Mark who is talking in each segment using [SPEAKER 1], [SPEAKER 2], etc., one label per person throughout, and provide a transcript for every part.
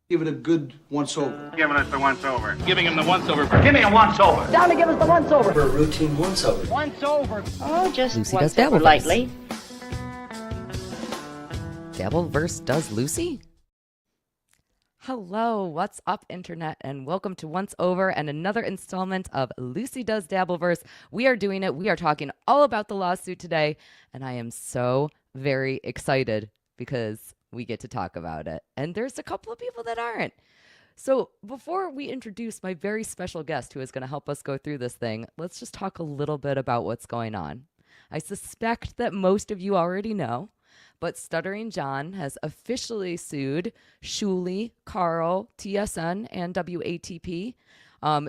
[SPEAKER 1] Give it a good once-over.
[SPEAKER 2] Giving us the once-over.
[SPEAKER 3] Giving him the once-over.
[SPEAKER 2] Give me a once-over.
[SPEAKER 4] Down to give us the once-over.
[SPEAKER 1] For a routine once-over.
[SPEAKER 4] Once-over. Oh, just
[SPEAKER 5] Lucy Does
[SPEAKER 4] once-over
[SPEAKER 5] Dabbleverse.
[SPEAKER 4] lightly.
[SPEAKER 5] Dabbleverse does Lucy? Hello, what's up, Internet, and welcome to Once Over and another installment of Lucy Does Dabbleverse. We are doing it. We are talking all about the lawsuit today, and I am so very excited because we get to talk about it. And there's a couple of people that aren't. So before we introduce my very special guest who is going to help us go through this thing, let's just talk a little bit about what's going on. I suspect that most of you already know, but Stuttering John has officially sued Shuli, Karl, TSN, and WATP.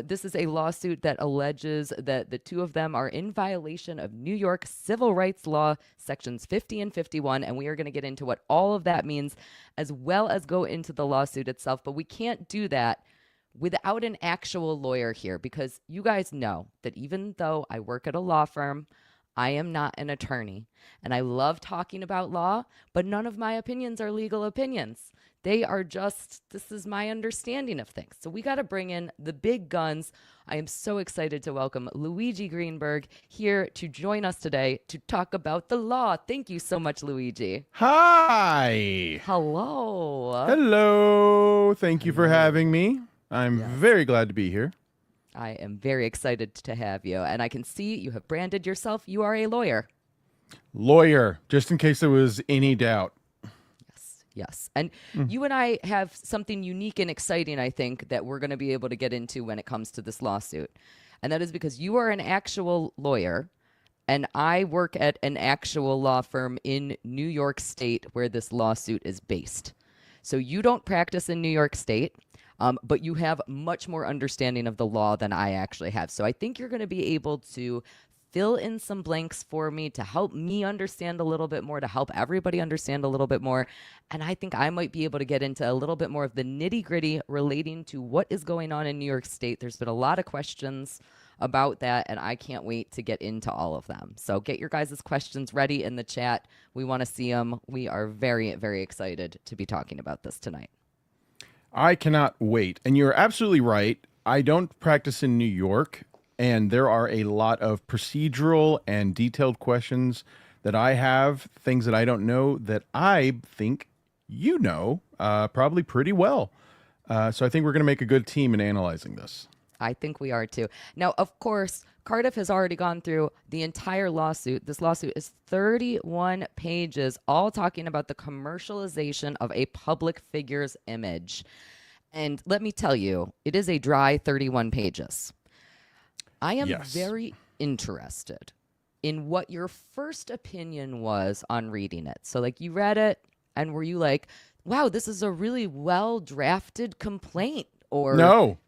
[SPEAKER 5] This is a lawsuit that alleges that the two of them are in violation of New York civil rights law, sections 50 and 51, and we are going to get into what all of that means, as well as go into the lawsuit itself. But we can't do that without an actual lawyer here, because you guys know that even though I work at a law firm, I am not an attorney, and I love talking about law, but none of my opinions are legal opinions. They are just, this is my understanding of things. So we got to bring in the big guns. I am so excited to welcome Luigi Greenberg here to join us today to talk about the law. Thank you so much, Luigi.
[SPEAKER 6] Hi.
[SPEAKER 5] Hello.
[SPEAKER 6] Hello. Thank you for having me. I'm very glad to be here.
[SPEAKER 5] I am very excited to have you. And I can see you have branded yourself. You are a lawyer.
[SPEAKER 6] Lawyer, just in case there was any doubt.
[SPEAKER 5] Yes. And you and I have something unique and exciting, I think, that we're going to be able to get into when it comes to this lawsuit. And that is because you are an actual lawyer, and I work at an actual law firm in New York State where this lawsuit is based. So you don't practice in New York State, but you have much more understanding of the law than I actually have. So I think you're going to be able to fill in some blanks for me to help me understand a little bit more, to help everybody understand a little bit more. And I think I might be able to get into a little bit more of the nitty-gritty relating to what is going on in New York State. There's been a lot of questions about that, and I can't wait to get into all of them. So get your guys' questions ready in the chat. We want to see them. We are very, very excited to be talking about this tonight.
[SPEAKER 6] I cannot wait. And you're absolutely right. I don't practice in New York, and there are a lot of procedural and detailed questions that I have, things that I don't know that I think you know probably pretty well. So I think we're going to make a good team in analyzing this.
[SPEAKER 5] I think we are too. Now, of course, Cardiff has already gone through the entire lawsuit. This lawsuit is 31 pages, all talking about the commercialization of a public figure's image. And let me tell you, it is a dry 31 pages. I am very interested in what your first opinion was on reading it. So, like, you read it, and were you like, wow, this is a really well-drafted complaint? Or
[SPEAKER 6] no.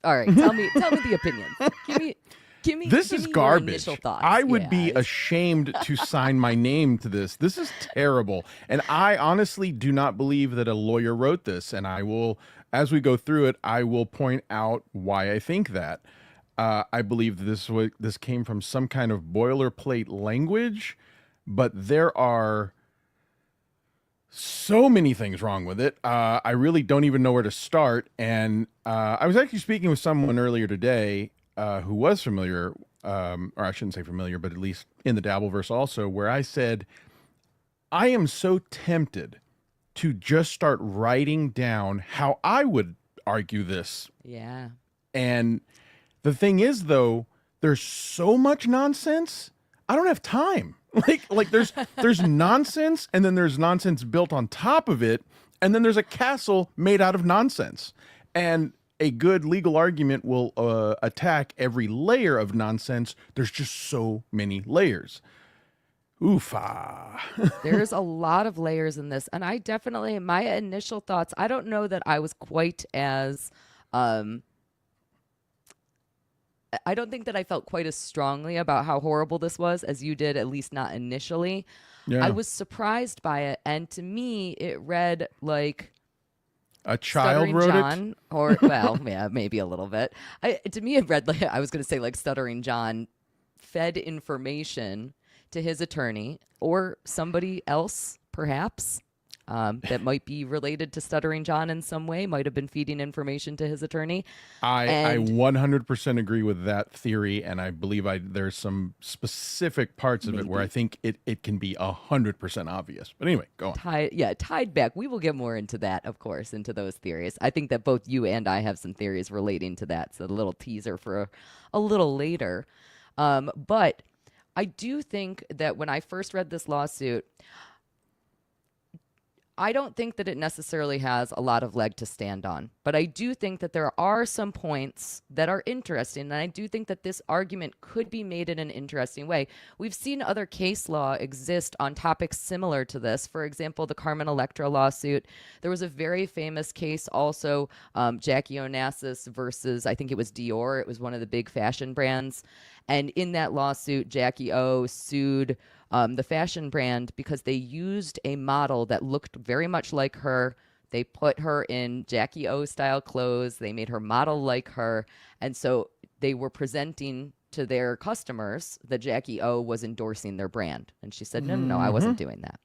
[SPEAKER 5] All right, tell me the opinions. Give me
[SPEAKER 6] this
[SPEAKER 5] give
[SPEAKER 6] is
[SPEAKER 5] me
[SPEAKER 6] garbage.
[SPEAKER 5] Your initial thoughts.
[SPEAKER 6] I would be ashamed to sign my name to this. This is terrible. And I honestly do not believe that a lawyer wrote this. And I will, as we go through it, I will point out why I think that. I believe this came from some kind of boilerplate language, but there are so many things wrong with it. I really don't even know where to start. And I was actually speaking with someone earlier today who was familiar, or I shouldn't say familiar, but at least in the Dabbleverse also, where I said, I am so tempted to just start writing down how I would argue this.
[SPEAKER 5] Yeah.
[SPEAKER 6] And the thing is, though, there's so much nonsense. I don't have time. Like there's nonsense, and then there's nonsense built on top of it, and then there's a castle made out of nonsense. And a good legal argument will attack every layer of nonsense. There's just so many layers. Oofa.
[SPEAKER 5] There's a lot of layers in this, and I definitely, my initial thoughts, I don't know that I was quite as I don't think that I felt quite as strongly about how horrible this was as you did, at least not initially. Yeah. I was surprised by it, and to me, it read like
[SPEAKER 6] a child
[SPEAKER 5] Stuttering
[SPEAKER 6] wrote
[SPEAKER 5] John,
[SPEAKER 6] it,
[SPEAKER 5] or well, yeah, maybe a little bit. To me, it read like, I was going to say, like Stuttering John fed information to his attorney or somebody else, perhaps. that might be related to Stuttering John in some way, might have been feeding information to his attorney.
[SPEAKER 6] I 100% agree with that theory, and I believe there's some specific parts of it where I think it can be 100% obvious. But anyway, go on.
[SPEAKER 5] Tied back. We will get more into that, of course, into those theories. I think that both you and I have some theories relating to that, so a little teaser for a little later. But I do think that when I first read this lawsuit, I don't think that it necessarily has a lot of leg to stand on, but I do think that there are some points that are interesting, and I do think that this argument could be made in an interesting way. We've seen other case law exist on topics similar to this. For example, the Carmen Electra lawsuit. There was a very famous case also, Jackie Onassis versus, I think it was Dior. It was one of the big fashion brands. And in that lawsuit, Jackie O sued the fashion brand because they used a model that looked very much like her. They put her in Jackie O style clothes. They made her model like her. And so they were presenting to their customers that Jackie O was endorsing their brand. And she said, no, I wasn't doing that.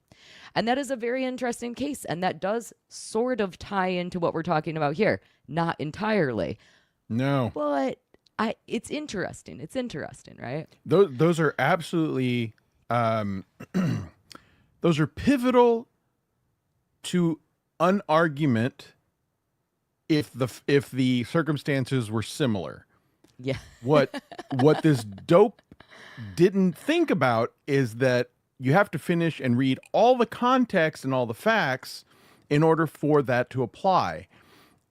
[SPEAKER 5] And that is a very interesting case. And that does sort of tie into what we're talking about here. Not entirely.
[SPEAKER 6] No.
[SPEAKER 5] But it's interesting. It's interesting, right?
[SPEAKER 6] Those are absolutely... those are pivotal to an argument if the circumstances were similar.
[SPEAKER 5] Yeah.
[SPEAKER 6] What this dope didn't think about is that you have to finish and read all the context and all the facts in order for that to apply.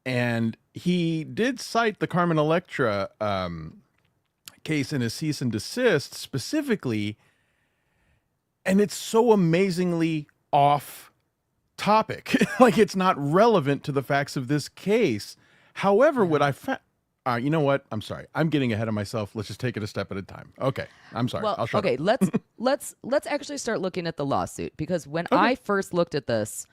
[SPEAKER 6] And he did cite the Carmen Electra case in his cease and desist specifically. And it's so amazingly off topic. Like, it's not relevant to the facts of this case. However, what I found, you know what? I'm sorry. I'm getting ahead of myself. Let's just take it a step at a time. Okay. I'm sorry.
[SPEAKER 5] Well,
[SPEAKER 6] I'll shut
[SPEAKER 5] okay.
[SPEAKER 6] up.
[SPEAKER 5] Let's actually start looking at the lawsuit, because when I first looked at this,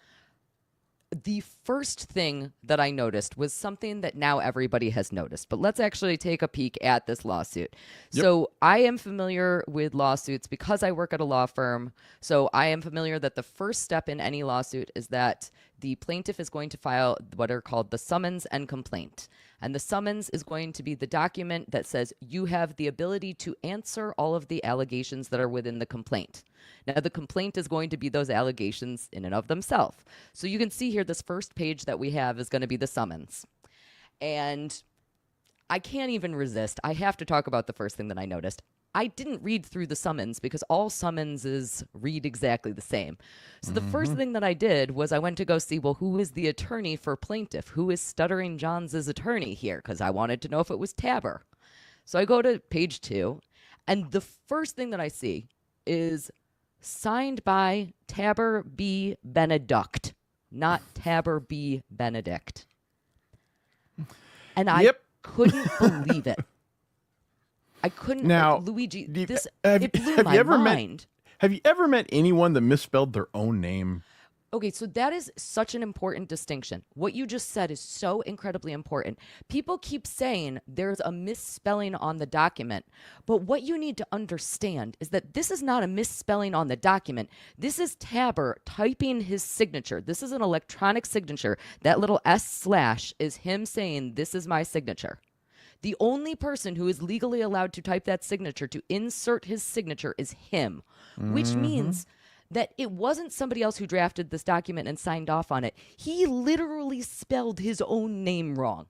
[SPEAKER 5] the first thing that I noticed was something that now everybody has noticed. But let's actually take a peek at this lawsuit.
[SPEAKER 6] Yep.
[SPEAKER 5] So I am familiar with lawsuits because I work at a law firm. So I am familiar that the first step in any lawsuit is that the plaintiff is going to file what are called the summons and complaint. And the summons is going to be the document that says you have the ability to answer all of the allegations that are within the complaint. Now, the complaint is going to be those allegations in and of themselves. So you can see here, this first page that we have is going to be the summons. And I can't even resist. I have to talk about the first thing that I noticed. I didn't read through the summons because all summonses read exactly the same. So the first thing that I did was I went to go see, well, who is the attorney for plaintiff? Who is Stuttering John's attorney here? Because I wanted to know if it was Tabor. So I go to page 2, and the first thing that I see is signed by Tabor B. Benedict, not Tabor B. Benedict. And I couldn't believe it. I couldn't.
[SPEAKER 6] Now,
[SPEAKER 5] Luigi, this
[SPEAKER 6] have
[SPEAKER 5] it blew
[SPEAKER 6] you
[SPEAKER 5] my
[SPEAKER 6] ever
[SPEAKER 5] mind.
[SPEAKER 6] Have you ever met anyone that misspelled their own name?
[SPEAKER 5] Okay, so that is such an important distinction. What you just said is so incredibly important. People keep saying there's a misspelling on the document, but what you need to understand is that this is not a misspelling on the document. This is Tabor typing his signature. This is an electronic signature. That little S/ is him saying, this is my signature. The only person who is legally allowed to type that signature, to insert his signature, is him, which means that it wasn't somebody else who drafted this document and signed off on it. He literally spelled his own name wrong.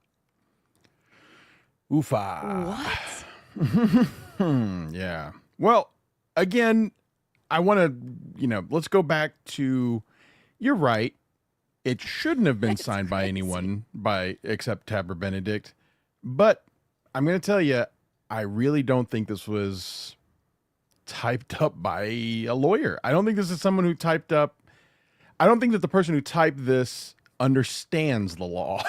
[SPEAKER 6] Oofa.
[SPEAKER 5] What?
[SPEAKER 6] Yeah. Well, again, I want to, let's go back to, you're right. It shouldn't have been signed by anyone except Tabor Benedict. But I'm going to tell you, I really don't think this was typed up by a lawyer. I don't think this is someone who typed up. I don't think that the person who typed this understands the law.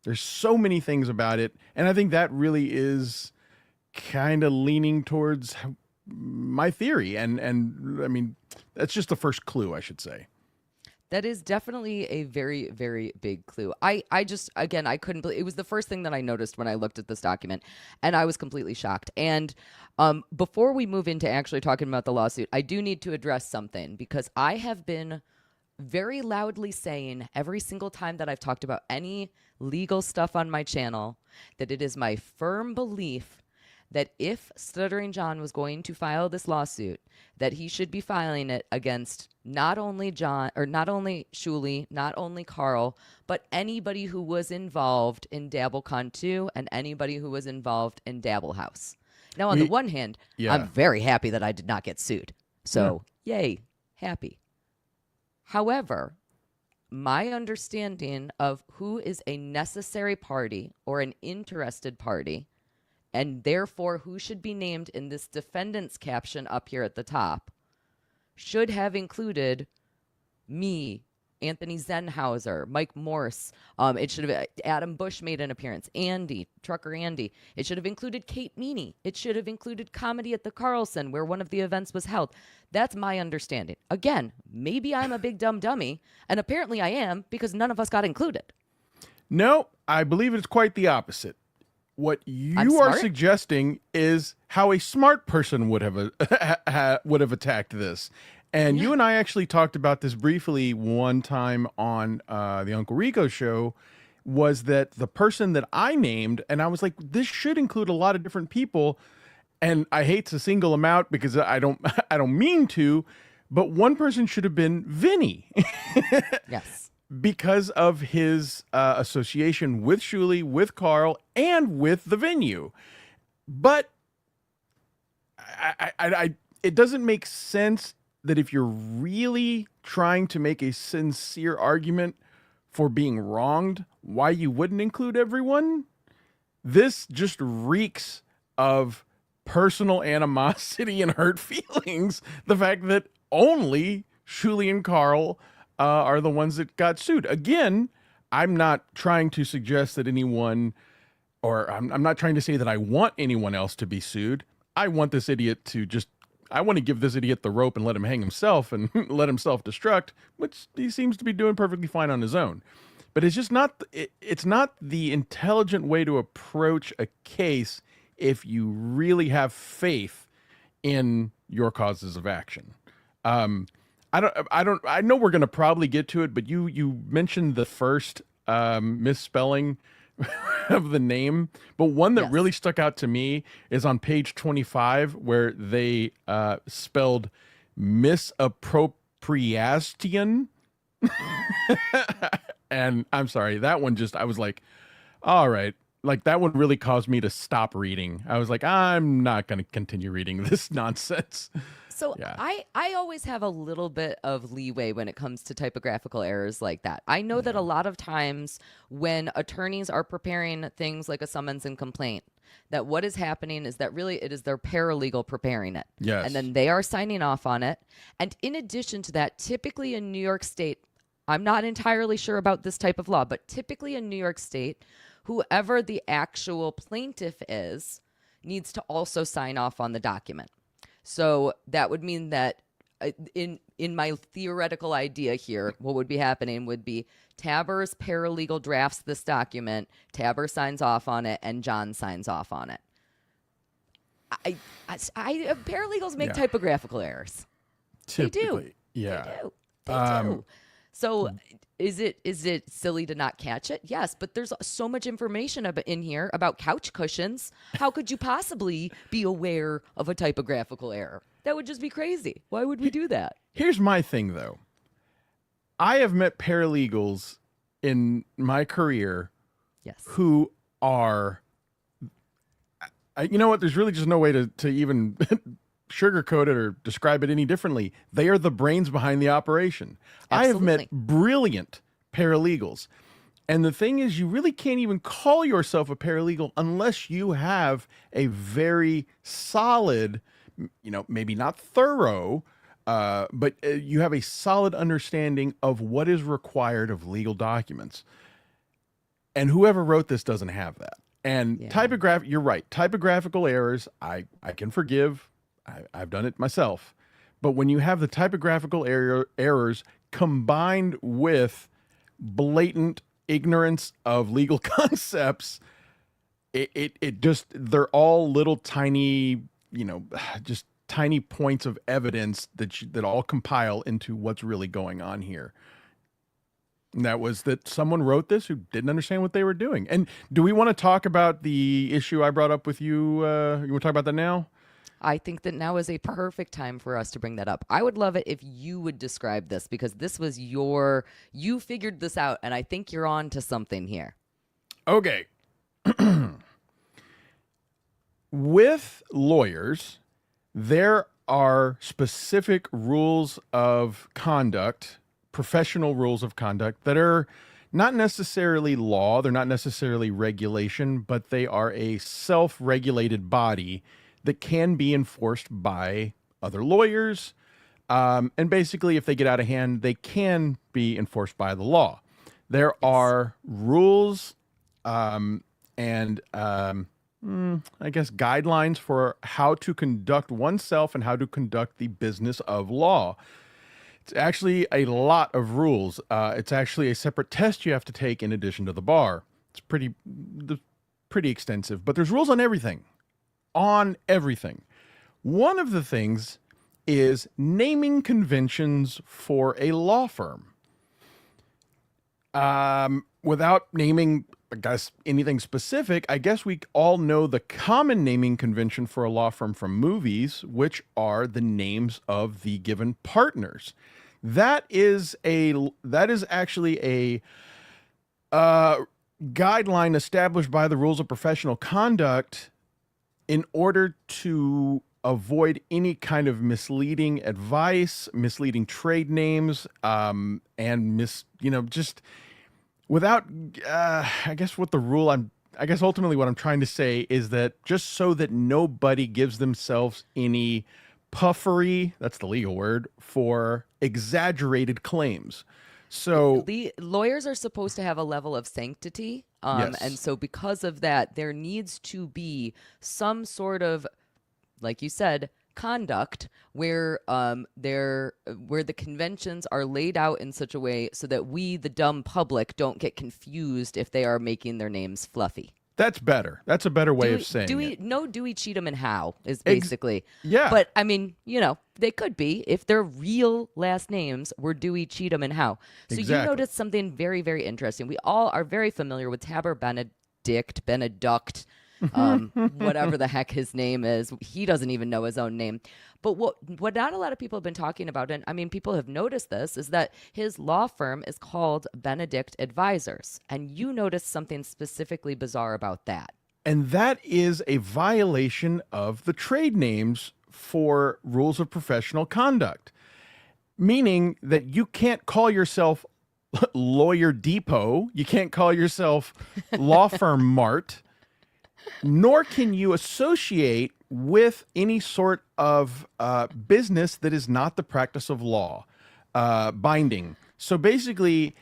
[SPEAKER 6] There's so many things about it. And I think that really is kind of leaning towards my theory. And I mean, that's just the first clue, I should say.
[SPEAKER 5] That is definitely a very, very big clue. I just, again, I couldn't believe it. Was the first thing that I noticed when I looked at this document, and I was completely shocked. And before we move into actually talking about the lawsuit, I do need to address something, because I have been very loudly saying every single time that I've talked about any legal stuff on my channel that it is my firm belief that if Stuttering John was going to file this lawsuit, that he should be filing it against not only John, or not only Shuli, not only Karl, but anybody who was involved in DabbleCon 2 and anybody who was involved in Dabble House. Now, on the one hand, I'm very happy that I did not get sued. So, yay, happy. However, my understanding of who is a necessary party or an interested party, and therefore who should be named in this defendant's caption up here at the top, should have included me, Anthony Zenhauser, Mike Morse. It should have Adam Bush made an appearance. Andy, Trucker Andy. It should have included Kate Meany. It should have included Comedy at the Carlson, where one of the events was held. That's my understanding. Again, maybe I'm a big dumb dummy, and apparently I am, because none of us got included.
[SPEAKER 6] No, I believe it's quite the opposite. What you are suggesting is how a smart person would have would have attacked this. And you and I actually talked about this briefly one time on the Uncle Rico show, was that the person that I named, and I was like, this should include a lot of different people. And I hate to single them out because I don't mean to, but one person should have been Vinny.
[SPEAKER 5] Yes.
[SPEAKER 6] Because of his association with Shuli, with Karl, and with the venue. But it doesn't make sense that if you're really trying to make a sincere argument for being wronged, why you wouldn't include everyone. This just reeks of personal animosity and hurt feelings. The fact that only Shuli and Karl are the ones that got sued. Again, I'm not trying to suggest that anyone, or I'm not trying to say that I want anyone else to be sued. I want this idiot to I want to give this idiot the rope and let him hang himself and let him self-destruct, which he seems to be doing perfectly fine on his own. But it's just not, it's not the intelligent way to approach a case if you really have faith in your causes of action. I know we're going to probably get to it, but you mentioned the first misspelling of the name, but one that really stuck out to me is on page 25, where they spelled misappropriation. And I'm sorry, that one I was like, all right. Like, that one really caused me to stop reading. I was like, I'm not going to continue reading this nonsense.
[SPEAKER 5] So I always have a little bit of leeway when it comes to typographical errors like that. I know that a lot of times when attorneys are preparing things like a summons and complaint, that what is happening is that really it is their paralegal preparing it.
[SPEAKER 6] Yes.
[SPEAKER 5] And then they are signing off on it. And in addition to that, typically in New York State, I'm not entirely sure about this type of law, but typically in New York State, whoever the actual plaintiff is needs to also sign off on the document. So that would mean that in my theoretical idea here, what would be happening would be Taber's paralegal drafts this document, Taber signs off on it, and John signs off on it. Paralegals make typographical errors.
[SPEAKER 6] Typically,
[SPEAKER 5] they do.
[SPEAKER 6] Yeah.
[SPEAKER 5] They do. They do. So is it silly to not catch it? Yes, but there's so much information in here about couch cushions. How could you possibly be aware of a typographical error? That would just be crazy. Why would we do that?
[SPEAKER 6] Here's my thing, though. I have met paralegals in my career who are, you know what? There's really just no way to even sugarcoat it or describe it any differently. They are the brains behind the operation. Absolutely. I have met brilliant paralegals. And the thing is, you really can't even call yourself a paralegal unless you have a very solid, maybe not thorough, but you have a solid understanding of what is required of legal documents. And whoever wrote this doesn't have that. And you're right. Typographical errors, I can forgive. I've done it myself. But when you have the typographical errors combined with blatant ignorance of legal concepts, it just, they're all little tiny, just tiny points of evidence that all compile into what's really going on here. And that was that someone wrote this who didn't understand what they were doing. And do we want to talk about the issue I brought up with you? You want to talk about that now?
[SPEAKER 5] I think that now is a perfect time for us to bring that up. I would love it if you would describe this, because this was you figured this out, and I think you're on to something here.
[SPEAKER 6] Okay. With lawyers, there are specific rules of conduct, professional rules of conduct that are not necessarily law, they're not necessarily regulation, but they are a self-regulated body that can be enforced by other lawyers. And basically, if they get out of hand, they can be enforced by the law. There are rules and I guess guidelines for how to conduct oneself and how to conduct the business of law. It's actually a lot of rules. It's actually a separate test you have to take in addition to the bar. It's pretty extensive, but there's rules on everything. On everything. One of the things is naming conventions for a law firm. Without naming, I guess, anything specific, I guess we all know the common naming convention for a law firm from movies, which are the names of the given partners. That is actually a guideline established by the rules of professional conduct in order to avoid any kind of misleading advice, misleading trade names, and just without, I guess ultimately what I'm trying to say is that just so that nobody gives themselves any puffery, that's the legal word, for exaggerated claims. So
[SPEAKER 5] the lawyers are supposed to have a level of sanctity.
[SPEAKER 6] Yes.
[SPEAKER 5] And so because of that, there needs to be some sort of, like you said, conduct where the conventions are laid out in such a way so that we, the dumb public, don't get confused if they are making their names fluffy.
[SPEAKER 6] that's better. That's a better way of saying it.
[SPEAKER 5] Do we cheat them and how is basically.
[SPEAKER 6] Yeah.
[SPEAKER 5] But I mean, they could be if their real last names were Dewey, Cheatham, and Howe. So
[SPEAKER 6] Exactly.
[SPEAKER 5] you noticed something very, very interesting. We all are very familiar with Tabor Benedict, whatever the heck his name is. He doesn't even know his own name. But what not a lot of people have been talking about, and I mean, people have noticed this, is that his law firm is called Benedict Advisors. And you noticed something specifically bizarre about that.
[SPEAKER 6] And that is a violation of the trade names for rules of professional conduct, meaning that you can't call yourself Lawyer Depot, you can't call yourself Law Firm Mart, nor can you associate with any sort of business that is not the practice of law, binding. So basically,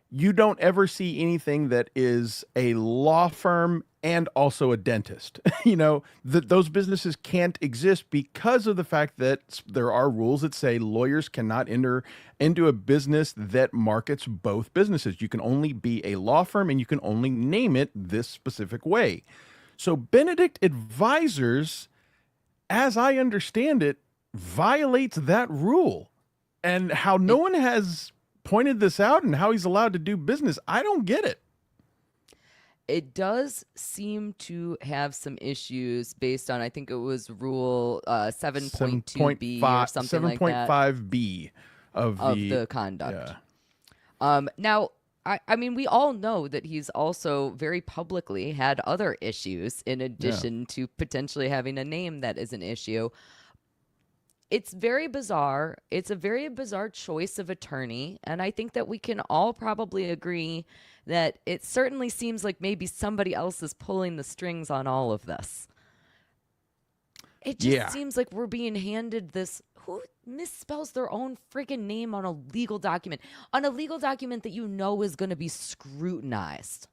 [SPEAKER 6] you don't ever see anything that is a law firm and also a dentist. Those businesses can't exist because of the fact that there are rules that say lawyers cannot enter into a business that markets both businesses. You can only be a law firm and you can only name it this specific way. So Benedict Advisors, as I understand it, violates that rule. And how no one has pointed this out and how he's allowed to do business, I don't get it.
[SPEAKER 5] It does seem to have some issues based on, I think it was rule 7.2b or something like that.
[SPEAKER 6] 7.5b of
[SPEAKER 5] the conduct. Yeah. Now, I mean, we all know that he's also very publicly had other issues in addition to potentially having a name that is an issue. It's very bizarre. It's a very bizarre choice of attorney. And I think that we can all probably agree that it certainly seems like maybe somebody else is pulling the strings on all of this. It just seems like we're being handed this. Who misspells their own freaking name on a legal document? On a legal document that you know is going to be scrutinized.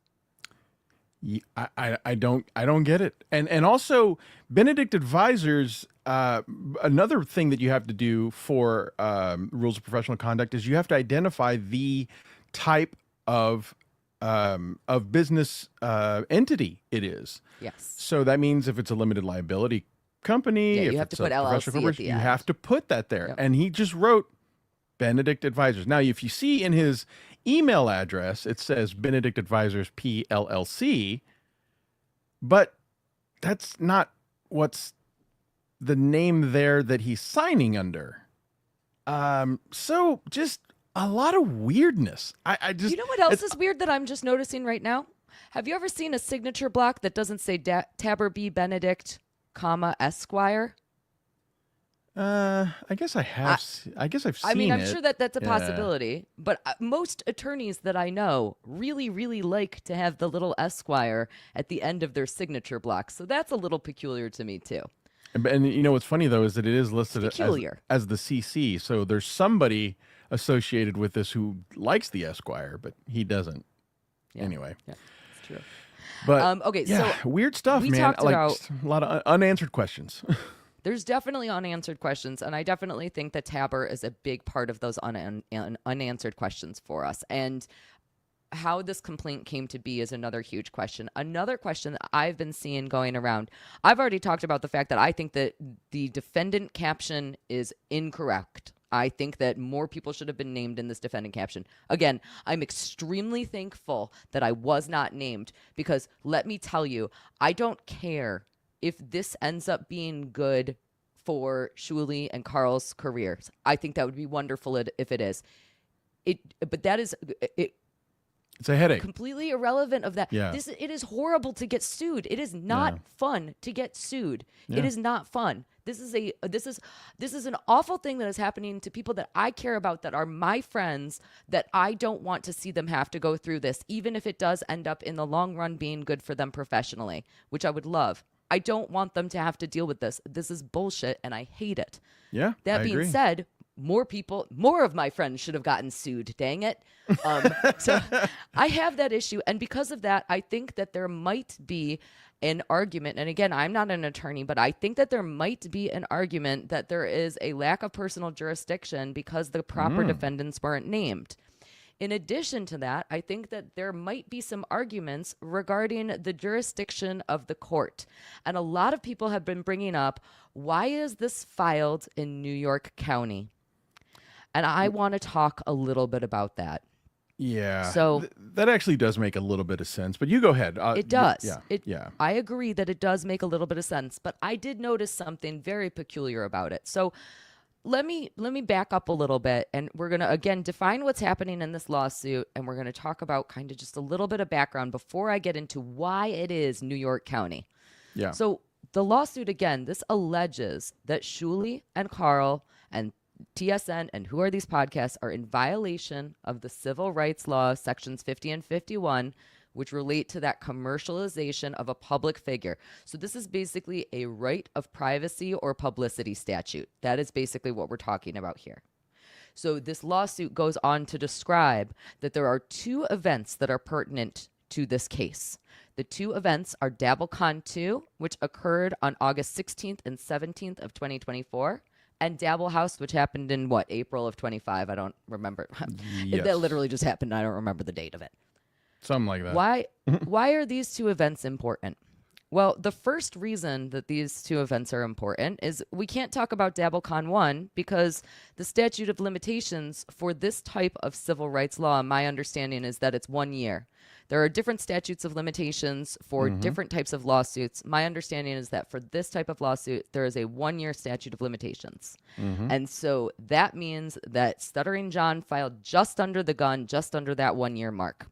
[SPEAKER 6] I don't get it. And also Benedict Advisors, another thing that you have to do for rules of professional conduct is you have to identify the type of business entity it is.
[SPEAKER 5] Yes.
[SPEAKER 6] So that means if it's a limited liability company,
[SPEAKER 5] Yeah, you
[SPEAKER 6] if
[SPEAKER 5] have to
[SPEAKER 6] it's a
[SPEAKER 5] put LLC
[SPEAKER 6] professional
[SPEAKER 5] at
[SPEAKER 6] corporation,
[SPEAKER 5] the
[SPEAKER 6] you
[SPEAKER 5] end.
[SPEAKER 6] have to put that there.
[SPEAKER 5] Yep.
[SPEAKER 6] And he just wrote Benedict Advisors. Now, if you see in his email address, it says Benedict Advisors PLLC, but that's not what's the name there that he's signing under. So just a lot of weirdness. I just,
[SPEAKER 5] You know what else is weird that I'm just noticing right now? Have you ever seen a signature block that doesn't say Tabor B. Benedict, comma, Esquire?
[SPEAKER 6] I guess I have. I guess I've seen it.
[SPEAKER 5] I mean, I'm sure that that's a
[SPEAKER 6] Yeah.
[SPEAKER 5] possibility, but most attorneys that I know really, really like to have the little Esquire at the end of their signature block. So that's a little peculiar to me, too.
[SPEAKER 6] And you know what's funny though is that it is listed
[SPEAKER 5] peculiar.
[SPEAKER 6] as the CC. So there's somebody associated with this who likes the Esquire, but he doesn't.
[SPEAKER 5] Yeah.
[SPEAKER 6] Anyway,
[SPEAKER 5] Yeah, it's true.
[SPEAKER 6] but
[SPEAKER 5] Okay,
[SPEAKER 6] yeah,
[SPEAKER 5] so
[SPEAKER 6] weird stuff,
[SPEAKER 5] we
[SPEAKER 6] man.
[SPEAKER 5] talked
[SPEAKER 6] Like
[SPEAKER 5] about-
[SPEAKER 6] just a lot of unanswered questions.
[SPEAKER 5] There's definitely unanswered questions, and I definitely think that Tabor is a big part of those unanswered questions for us. And how this complaint came to be is another huge question. Another question that I've been seeing going around, I've already talked about the fact that I think that the defendant caption is incorrect. I think that more people should have been named in this defendant caption. Again, I'm extremely thankful that I was not named because let me tell you, I don't care if this ends up being good for Shuli and Karl's careers. I think that would be wonderful if it is. But that is
[SPEAKER 6] It's a headache.
[SPEAKER 5] completely irrelevant of that.
[SPEAKER 6] Yeah.
[SPEAKER 5] It is horrible to get sued. It is not fun to get sued. It
[SPEAKER 6] Yeah.
[SPEAKER 5] is not fun. This is an awful thing that is happening to people that I care about, that are my friends, that I don't want to see them have to go through this, even if it does end up in the long run being good for them professionally, which I would love. I don't want them to have to deal with this. This is bullshit, and I hate it.
[SPEAKER 6] Yeah.
[SPEAKER 5] That
[SPEAKER 6] I
[SPEAKER 5] being
[SPEAKER 6] agree.
[SPEAKER 5] said, more of my friends should have gotten sued. Dang it. So I have that issue. And because of that, I think that there might be an argument. And again, I'm not an attorney, but I think that there might be an argument that there is a lack of personal jurisdiction because the proper defendants weren't named. In addition to that, I think that there might be some arguments regarding the jurisdiction of the court. And a lot of people have been bringing up, why is this filed in New York County? And I want to talk a little bit about that.
[SPEAKER 6] Yeah.
[SPEAKER 5] So-
[SPEAKER 6] that actually does make a little bit of sense. But you go ahead.
[SPEAKER 5] It does.
[SPEAKER 6] Yeah.
[SPEAKER 5] I agree that it does make a little bit of sense, but I did notice something very peculiar about it. So let me back up a little bit, and we're going to, again, define what's happening in this lawsuit, and we're going to talk about kind of just a little bit of background before I get into why it is New York County.
[SPEAKER 6] Yeah.
[SPEAKER 5] So the lawsuit, again, this alleges that Shuli and Karl and TSN and Who Are These Podcasts are in violation of the civil rights law, sections 50 and 51, which relate to that commercialization of a public figure. So this is basically a right of privacy or publicity statute. That is basically what we're talking about here. So this lawsuit goes on to describe that there are two events that are pertinent to this case. The two events are DabbleCon 2, which occurred on August 16th and 17th of 2024, and Dabble House, which happened in April of 25. I don't remember.
[SPEAKER 6] Yes.
[SPEAKER 5] That literally just happened. I don't remember the date of it.
[SPEAKER 6] Something like that.
[SPEAKER 5] Why are these two events important? Well, the first reason that these two events are important is we can't talk about DabbleCon 1 because the statute of limitations for this type of civil rights law, my understanding is that it's 1 year. There are different statutes of limitations for different types of lawsuits. My understanding is that for this type of lawsuit, there is a 1 year statute of limitations. And so that means that Stuttering John filed just under the gun, just under that 1 year mark,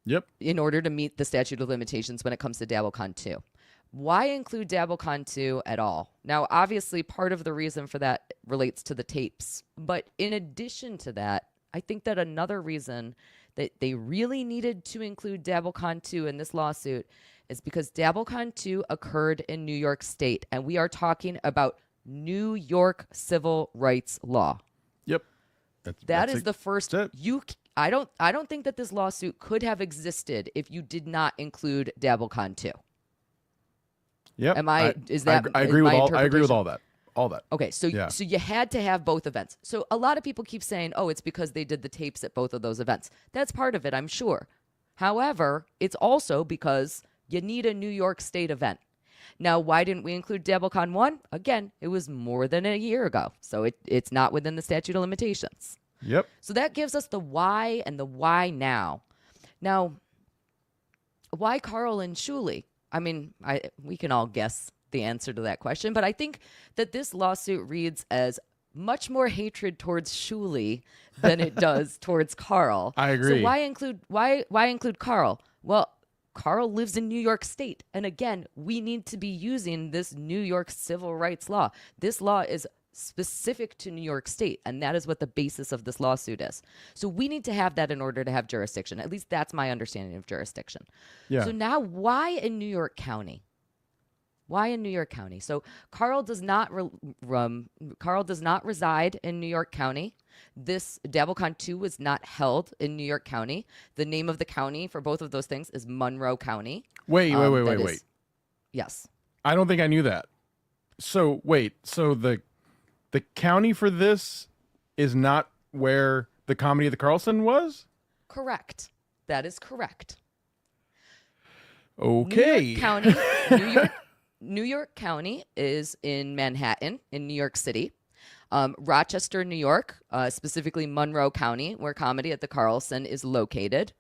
[SPEAKER 6] Yep.
[SPEAKER 5] in order to meet the statute of limitations when it comes to DabbleCon 2. Why include DabbleCon 2 at all? Now, obviously, part of the reason for that relates to the tapes. But in addition to that, I think that another reason that they really needed to include DabbleCon 2 in this lawsuit is because DabbleCon 2 occurred in New York State, and we are talking about New York civil rights law.
[SPEAKER 6] Yep.
[SPEAKER 5] That is the first.
[SPEAKER 6] that's it.
[SPEAKER 5] I don't think that this lawsuit could have existed if you did not include DabbleCon 2.
[SPEAKER 6] Yep.
[SPEAKER 5] I
[SPEAKER 6] agree with
[SPEAKER 5] my
[SPEAKER 6] all. I agree with
[SPEAKER 5] interpretation?
[SPEAKER 6] all that. All that.
[SPEAKER 5] Okay, so
[SPEAKER 6] Yeah.
[SPEAKER 5] so you had to have both events. So a lot of people keep saying, "Oh, it's because they did the tapes at both of those events." That's part of it, I'm sure. However, it's also because you need a New York State event. Now, why didn't we include DabbleCon 1? Again, it was more than a year ago, so it's not within the statute of limitations.
[SPEAKER 6] Yep.
[SPEAKER 5] So that gives us the why and the why now. Now, why Karl and Shuli? I mean, we can all guess the answer to that question, but I think that this lawsuit reads as much more hatred towards Shuli than it does towards Karl.
[SPEAKER 6] I agree.
[SPEAKER 5] So why include Karl? Well, Karl lives in New York State, and again, we need to be using this New York civil rights law. This law is specific to New York State, and that is what the basis of this lawsuit is. So we need to have that in order to have jurisdiction. At least that's my understanding of jurisdiction.
[SPEAKER 6] Yeah.
[SPEAKER 5] So now, why in New York County? Why in New York County? So Karl does not reside in New York County. This DabbleCon 2 was not held in New York County. The name of the county for both of those things is Monroe County.
[SPEAKER 6] Wait.
[SPEAKER 5] Yes.
[SPEAKER 6] I don't think I knew that. So wait, so the county for this is not where the Comedy of the Carlson was?
[SPEAKER 5] Correct. That is correct.
[SPEAKER 6] Okay.
[SPEAKER 5] New York County is in Manhattan, in New York City. Rochester, New York, specifically Monroe County, where Comedy at the Carlson is located,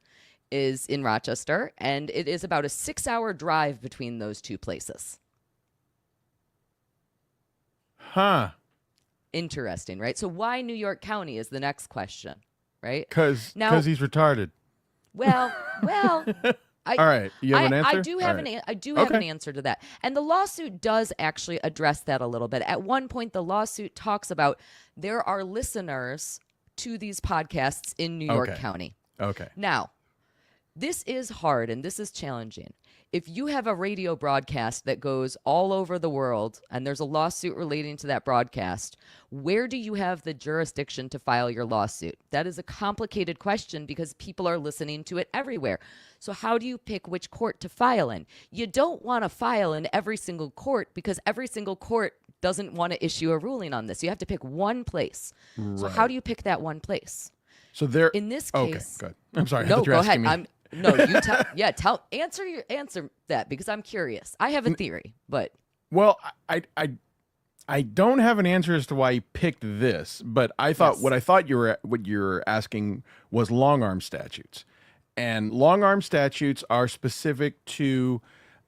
[SPEAKER 5] is in Rochester, and it is about a 6-hour drive between those two places.
[SPEAKER 6] Huh.
[SPEAKER 5] Interesting, right? So why New York County is the next question, right?
[SPEAKER 6] Because he's retarded.
[SPEAKER 5] Well,
[SPEAKER 6] all right, you have an answer?
[SPEAKER 5] I do have an answer to that. And the lawsuit does actually address that a little bit. At one point, the lawsuit talks about there are listeners to these podcasts in New York County.
[SPEAKER 6] Okay.
[SPEAKER 5] Now, this is hard and this is challenging. If you have a radio broadcast that goes all over the world and there's a lawsuit relating to that broadcast, where do you have the jurisdiction to file your lawsuit? That is a complicated question because people are listening to it everywhere. So how do you pick which court to file in? You don't want to file in every single court because every single court doesn't want to issue a ruling on this. You have to pick one place. Right. So how do you pick that one place?
[SPEAKER 6] So there
[SPEAKER 5] in this case.
[SPEAKER 6] Okay, good. I'm sorry.
[SPEAKER 5] No, go ahead.
[SPEAKER 6] Me.
[SPEAKER 5] Answer that because I'm curious. I have a theory, but
[SPEAKER 6] well, I don't have an answer as to why he picked this, but I thought what you're asking was long arm statutes, and long arm statutes are specific to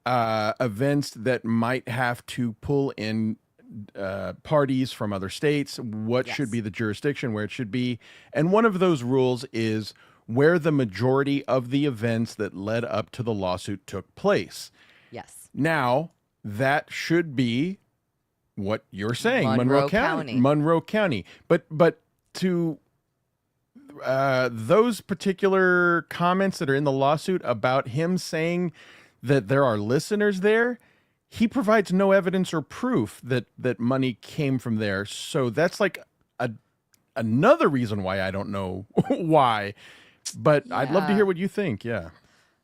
[SPEAKER 6] events that might have to pull in parties from other states. What should be the jurisdiction, where it should be, and one of those rules is where the majority of the events that led up to the lawsuit took place.
[SPEAKER 5] Yes.
[SPEAKER 6] Now, that should be what you're saying,
[SPEAKER 5] Monroe County.
[SPEAKER 6] Monroe County. But to those particular comments that are in the lawsuit about him saying that there are listeners there, he provides no evidence or proof that money came from there. So that's like another reason why I don't know why. But I'd love to hear what you think. Yeah.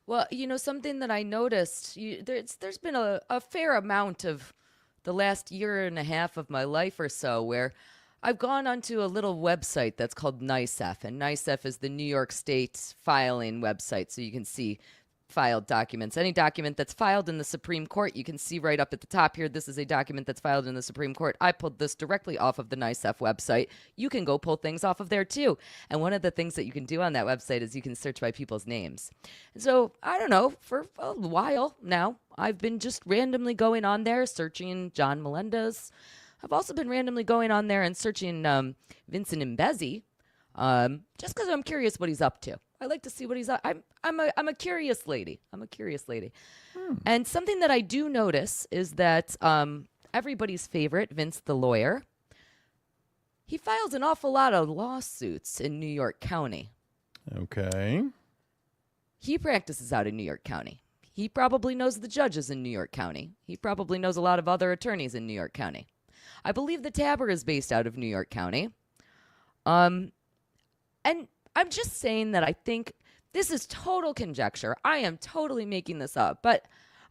[SPEAKER 5] Well, something that I noticed, there's been a fair amount of the last year and a half of my life or so where I've gone onto a little website that's called NYSEF, and NYSEF is the New York State filing website, so you can see filed documents. Any document that's filed in the Supreme Court, you can see right up at the top here, this is a document that's filed in the Supreme Court. I pulled this directly off of the NYSEF website. You can go pull things off of there too. And one of the things that you can do on that website is you can search by people's names. And so, I don't know, for a while now, I've been just randomly going on there, searching John Melendez. I've also been randomly going on there and searching Vincent Imbezi, just because I'm curious what he's up to. I like to see what he's up. I'm a curious lady. And something that I do notice is that everybody's favorite, Vince the lawyer, he files an awful lot of lawsuits in New York County.
[SPEAKER 6] Okay.
[SPEAKER 5] He practices out in New York County. He probably knows the judges in New York County. He probably knows a lot of other attorneys in New York County. I believe the Tabber is based out of New York County. And I'm just saying that I think this is total conjecture. I am totally making this up, but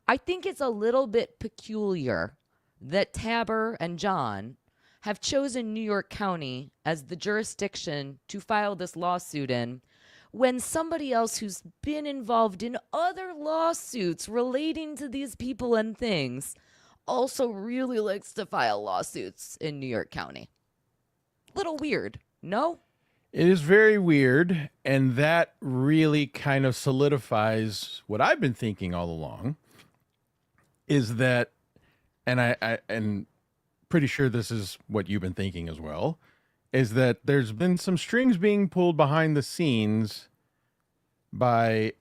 [SPEAKER 5] I think it's a little bit peculiar that Tabber and John have chosen New York County as the jurisdiction to file this lawsuit in when somebody else who's been involved in other lawsuits relating to these people and things also really likes to file lawsuits in New York County. Little weird, no?
[SPEAKER 6] It is very weird, and that really kind of solidifies what I've been thinking all along, is that, and and pretty sure this is what you've been thinking as well, is that there's been some strings being pulled behind the scenes by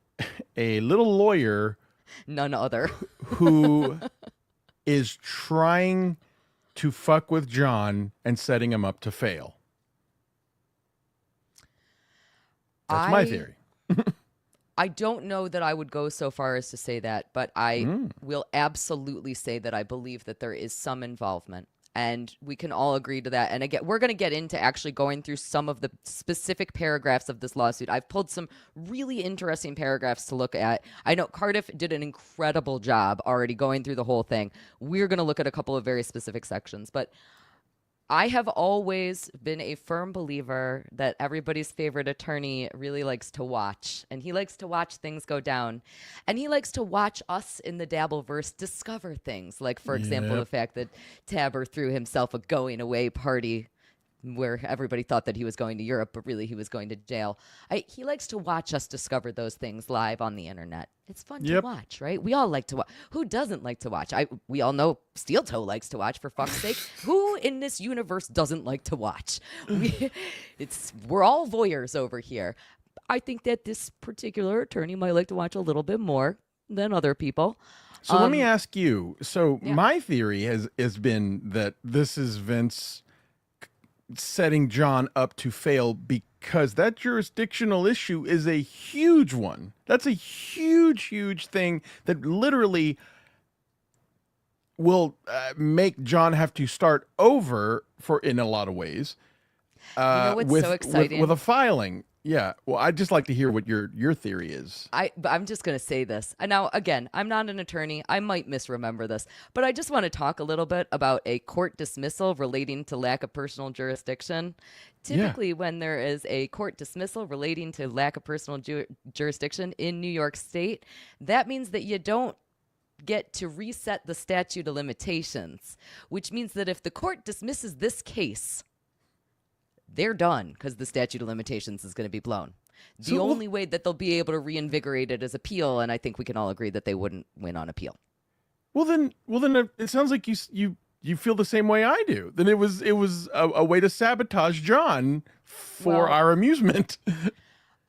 [SPEAKER 6] a little lawyer,
[SPEAKER 5] None other.
[SPEAKER 6] who is trying to fuck with John and setting him up to fail. That's my theory.
[SPEAKER 5] I don't know that I would go so far as to say that, but I will absolutely say that I believe that there is some involvement. And we can all agree to that. And again, we're going to get into actually going through some of the specific paragraphs of this lawsuit. I've pulled some really interesting paragraphs to look at. I know Cardiff did an incredible job already going through the whole thing. We're going to look at a couple of very specific sections. But I have always been a firm believer that everybody's favorite attorney really likes to watch, and he likes to watch things go down, and he likes to watch us in the Dabbleverse discover things, like, for example, the fact that Tabber threw himself a going away party where everybody thought that he was going to Europe, but really he was going to jail. He likes to watch us discover those things live on the internet. It's fun to watch, right? We all like to watch. Who doesn't like to watch? We all know Steel Toe likes to watch, for fuck's sake. Who in this universe doesn't like to watch? We're all voyeurs over here. I think that this particular attorney might like to watch a little bit more than other people.
[SPEAKER 6] So let me ask you. So my theory has been that this is Vince setting John up to fail because that jurisdictional issue is a huge one. That's a huge, huge thing that literally will make John have to start over in a lot of ways.
[SPEAKER 5] You know what's so exciting?
[SPEAKER 6] With a filing. Yeah. Well, I'd just like to hear what your theory is.
[SPEAKER 5] I'm just going to say this. And now, again, I'm not an attorney. I might misremember this. But I just want to talk a little bit about a court dismissal relating to lack of personal jurisdiction. Typically, when there is a court dismissal relating to lack of personal jurisdiction in New York State, that means that you don't get to reset the statute of limitations, which means that if the court dismisses this case, they're done because the statute of limitations is going to be blown. The only way that they'll be able to reinvigorate it is appeal, and I think we can all agree that they wouldn't win on appeal.
[SPEAKER 6] Well, then it sounds like you feel the same way I do. Then it was a way to sabotage John for our amusement.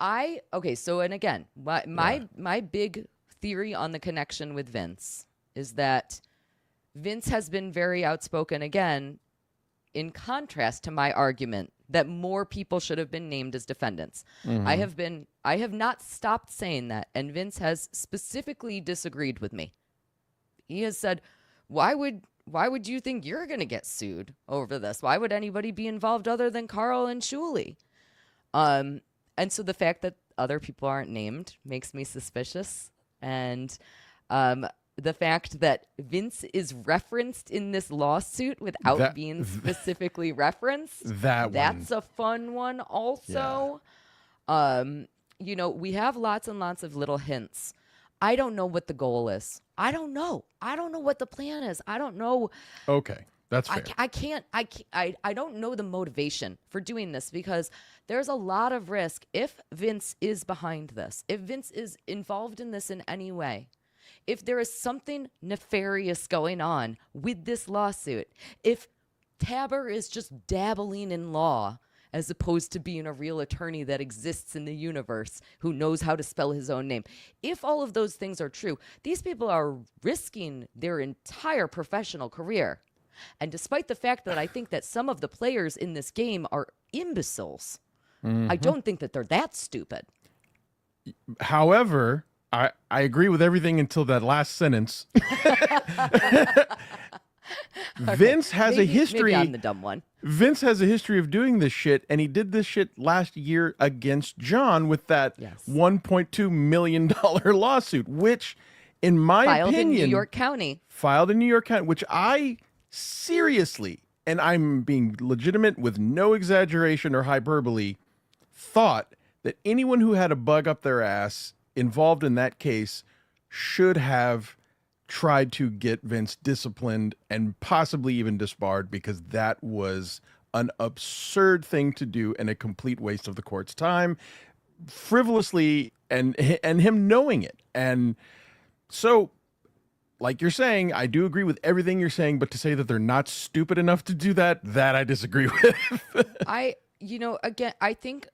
[SPEAKER 5] So and again, my big theory on the connection with Vince is that Vince has been very outspoken again, in contrast to my argument that more people should have been named as defendants. I have not stopped saying that, and Vince has specifically disagreed with me. He has said, why would you think you're going to get sued over this? Why would anybody be involved other than Karl and Shuli? And so the fact that other people aren't named makes me suspicious. And the fact that Vince is referenced in this lawsuit without being specifically referenced, that's a fun one also. Yeah. We have lots and lots of little hints. I don't know what the goal is. I don't know what the plan is. I don't know.
[SPEAKER 6] Okay, that's fair.
[SPEAKER 5] I don't know the motivation for doing this because there's a lot of risk if Vince is behind this, if Vince is involved in this in any way. If there is something nefarious going on with this lawsuit, if Tabber is just dabbling in law as opposed to being a real attorney that exists in the universe who knows how to spell his own name, if all of those things are true, these people are risking their entire professional career. And despite the fact that I think that some of the players in this game are imbeciles, I don't think that they're that stupid.
[SPEAKER 6] However, I agree with everything until that last sentence. Vince has a history.
[SPEAKER 5] Maybe I'm the dumb one.
[SPEAKER 6] Vince has a history of doing this shit, and he did this shit last year against John with that $1.2 million lawsuit, which, in my opinion,
[SPEAKER 5] filed in New York County, which I seriously, and I'm being legitimate with no exaggeration or hyperbole, thought that anyone who had a bug up their ass involved in that case should have
[SPEAKER 6] tried to get Vince disciplined and possibly even disbarred, because that was an absurd thing to do and a complete waste of the court's time, frivolously, and him knowing it. And so, like you're saying, I do agree with everything you're saying, but to say that they're not stupid enough to do that I disagree with.
[SPEAKER 5] Again, I think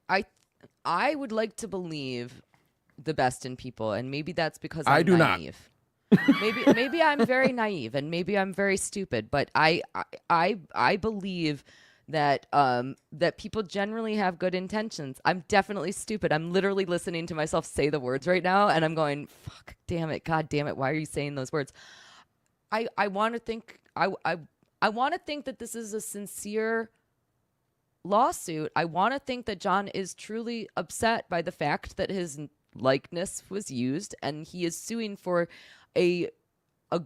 [SPEAKER 5] I would like to believe the best in people, and maybe that's because I'm naive. Maybe I'm very naive, and maybe I'm very stupid, but I believe that that people generally have good intentions. I'm definitely stupid. I'm literally listening to myself say the words right now, and I'm going, fuck, damn it, god damn it, why are you saying those words? I want to think I want to think that this is a sincere lawsuit. I want to think that John is truly upset by the fact that his likeness was used, and he is suing for a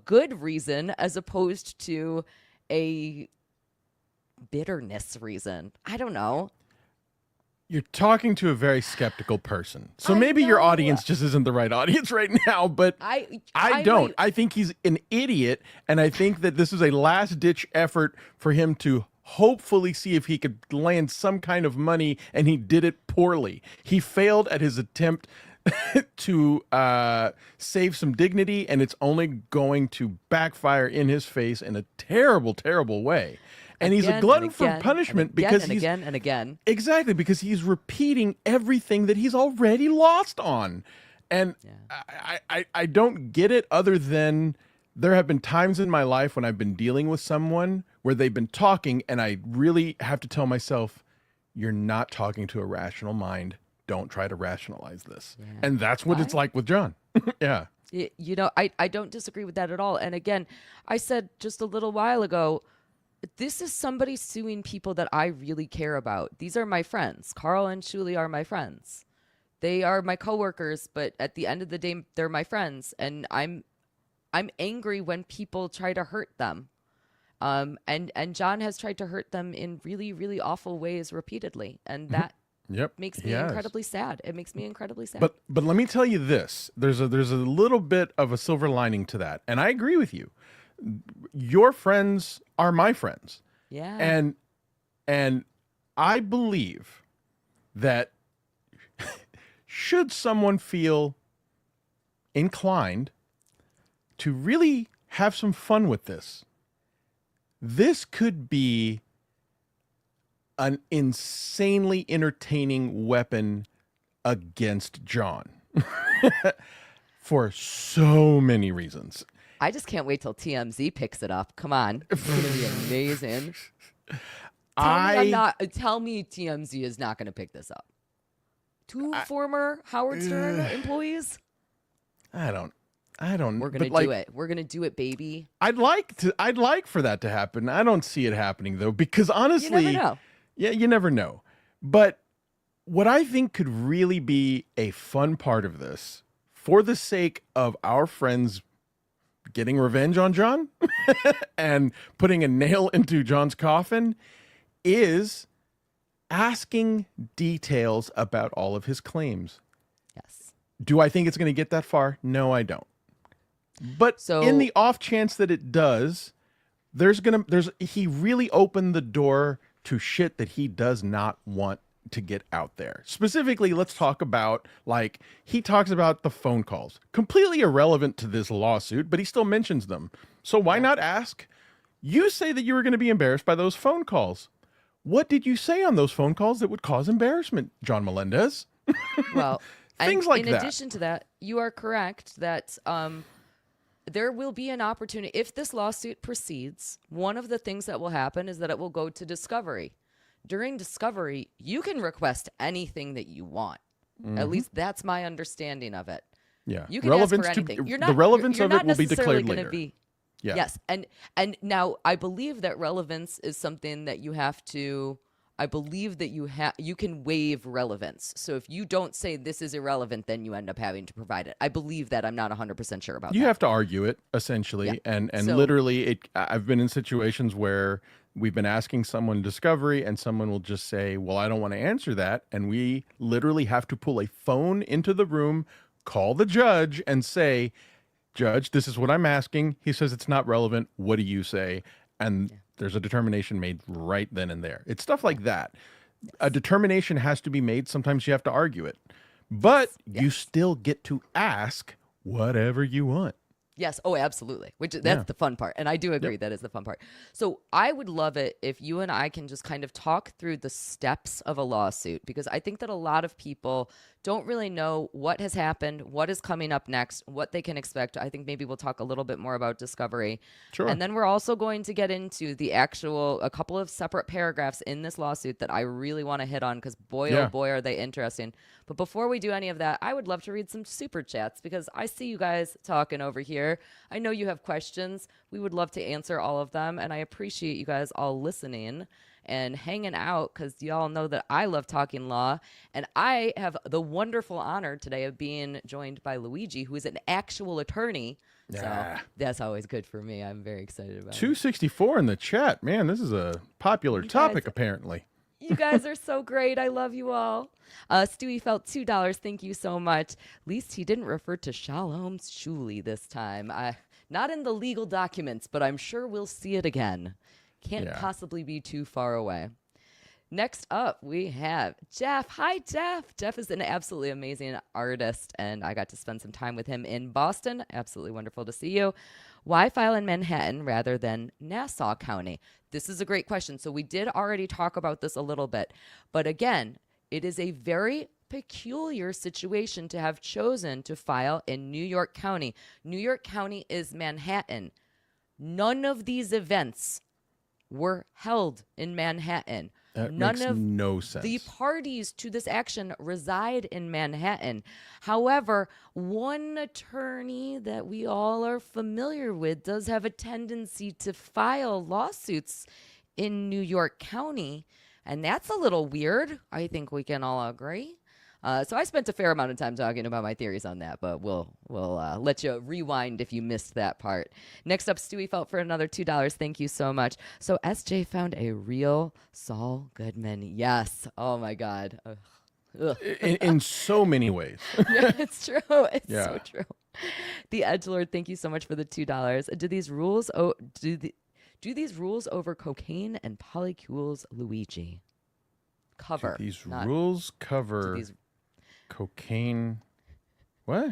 [SPEAKER 5] good reason as opposed to a bitterness reason. I don't know.
[SPEAKER 6] You're talking to a very skeptical person. So maybe your audience just isn't the right audience right now, but I don't. I think he's an idiot, and I think that this is a last-ditch effort for him to hopefully see if he could land some kind of money, and he did it poorly. He failed at his attempt to save some dignity, and it's only going to backfire in his face in a terrible, terrible way. And he's a glutton for punishment because he's
[SPEAKER 5] again and again.
[SPEAKER 6] Exactly, because he's repeating everything that he's already lost on. And I don't get it, other than there have been times in my life when I've been dealing with someone where they've been talking, and I really have to tell myself, you're not talking to a rational mind. Don't try to rationalize this. Yeah. And that's what it's like with John. Yeah.
[SPEAKER 5] I don't disagree with that at all. And again, I said just a little while ago, this is somebody suing people that I really care about. These are my friends. Karl and Shuli are my friends. They are my coworkers, but at the end of the day, they're my friends. And I'm angry when people try to hurt them. And John has tried to hurt them in really, really awful ways repeatedly. And that makes me incredibly sad. It makes me incredibly sad.
[SPEAKER 6] But let me tell you this. There's a little bit of a silver lining to that. And I agree with you. Your friends are my friends.
[SPEAKER 5] Yeah.
[SPEAKER 6] And I believe that should someone feel inclined to really have some fun with this, this could be an insanely entertaining weapon against John for so many reasons.
[SPEAKER 5] I just can't wait till TMZ picks it up. Come on. It's going to be amazing. Tell me TMZ is not going to pick this up. Two former Howard Stern employees?
[SPEAKER 6] I don't.
[SPEAKER 5] We're going to do it. We're going to do it, baby.
[SPEAKER 6] I'd like for that to happen. I don't see it happening, though, because honestly,
[SPEAKER 5] you never know.
[SPEAKER 6] Yeah, you never know. But what I think could really be a fun part of this, for the sake of our friends getting revenge on John and putting a nail into John's coffin, is asking details about all of his claims.
[SPEAKER 5] Yes.
[SPEAKER 6] Do I think it's going to get that far? No, I don't. But in the off chance that it does, he really opened the door to shit that he does not want to get out there. Specifically, let's talk about, he talks about the phone calls. Completely irrelevant to this lawsuit, but he still mentions them. So why not ask? You say that you were going to be embarrassed by those phone calls. What did you say on those phone calls that would cause embarrassment, John Melendez?
[SPEAKER 5] Well,
[SPEAKER 6] things like that.
[SPEAKER 5] In addition to that, you are correct that there will be an opportunity. If this lawsuit proceeds, one of the things that will happen is that it will go to discovery. During discovery, you can request anything that you want. Mm-hmm. At least that's my understanding of it.
[SPEAKER 6] Yeah.
[SPEAKER 5] You can ask for anything.
[SPEAKER 6] The relevance of it will be declared later.
[SPEAKER 5] Yeah. Yes. And now I believe that relevance is something that you have to, I believe that you can waive relevance. So if you don't say this is irrelevant, then you end up having to provide it. I believe that. I'm not 100% sure about that.
[SPEAKER 6] You have to argue it, essentially. Yeah. And so, literally, I've been in situations where we've been asking someone discovery and someone will just say, well, I don't want to answer that. And we literally have to pull a phone into the room, call the judge and say, Judge, this is what I'm asking. He says it's not relevant. What do you say? And there's a determination made right then and there. It's stuff like that. A determination has to be made. Sometimes you have to argue it. But you still get to ask whatever you want.
[SPEAKER 5] Yes. Oh, absolutely. Which that's the fun part. And I do agree that is the fun part. So I would love it if you and I can just kind of talk through the steps of a lawsuit, because I think that a lot of people don't really know what has happened, what is coming up next, what they can expect. I think maybe we'll talk a little bit more about discovery.
[SPEAKER 6] Sure.
[SPEAKER 5] And then we're also going to get into a couple of separate paragraphs in this lawsuit that I really want to hit on, because boy, oh boy, are they interesting. But before we do any of that, I would love to read some super chats, because I see you guys talking over here. I know you have questions. We would love to answer all of them. And I appreciate you guys all listening and hanging out, because y'all know that I love talking law. And I have the wonderful honor today of being joined by Luigi, who is an actual attorney. So that's always good for me. I'm very excited about it.
[SPEAKER 6] 264 in the chat. Man, this is a popular topic, apparently.
[SPEAKER 5] You guys are so great. I love you all. Stewie felt $2. Thank you so much. At least he didn't refer to Shalom's Shuli this time. Not in the legal documents, but I'm sure we'll see it again. Can't possibly be too far away. Next up, we have Jeff. Hi, Jeff. Jeff is an absolutely amazing artist, and I got to spend some time with him in Boston. Absolutely wonderful to see you. Why file in Manhattan rather than Nassau County? This is a great question. So we did already talk about this a little bit. But again, it is a very peculiar situation to have chosen to file in New York County. New York County is Manhattan. None of these events were held in Manhattan.
[SPEAKER 6] That
[SPEAKER 5] None
[SPEAKER 6] makes
[SPEAKER 5] of
[SPEAKER 6] no sense.
[SPEAKER 5] the parties to this action reside in Manhattan. However, one attorney that we all are familiar with does have a tendency to file lawsuits in New York County, and that's a little weird. I think we can all agree. So I spent a fair amount of time talking about my theories on that, but we'll let you rewind if you missed that part. Next up, Stewie felt for another $2. Thank you so much. So SJ found a real Saul Goodman. Yes. Oh, my God. Ugh.
[SPEAKER 6] In so many ways.
[SPEAKER 5] Yeah, it's true. It's so true. The Edgelord, thank you so much for the $2. Do these rules do these rules over cocaine and polycules, Luigi? Cover.
[SPEAKER 6] Do these rules cover cocaine? What?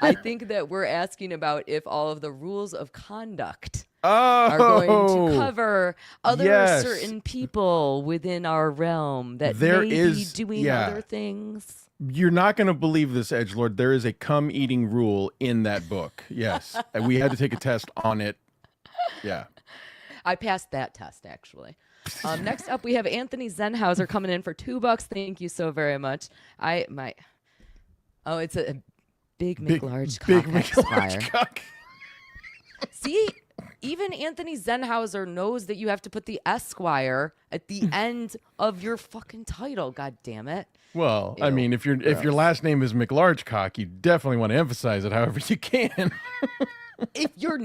[SPEAKER 5] I think that we're asking about if all of the rules of conduct are going to cover other certain people within our realm that may be doing other things.
[SPEAKER 6] You're not going to believe this, Edgelord. There is a cum-eating rule in that book. Yes. And we had to take a test on it. Yeah.
[SPEAKER 5] I passed that test, actually. Next up, we have Anthony Zenhauser coming in for $2. Thank you so very much. It's a big McLarge cock.
[SPEAKER 6] Big McLarge cock.
[SPEAKER 5] See, even Anthony Zenhauser knows that you have to put the Esquire at the end of your fucking title. God damn it.
[SPEAKER 6] Well, I mean, if your last name is McLarge cock, you definitely want to emphasize it however you can.
[SPEAKER 5] If your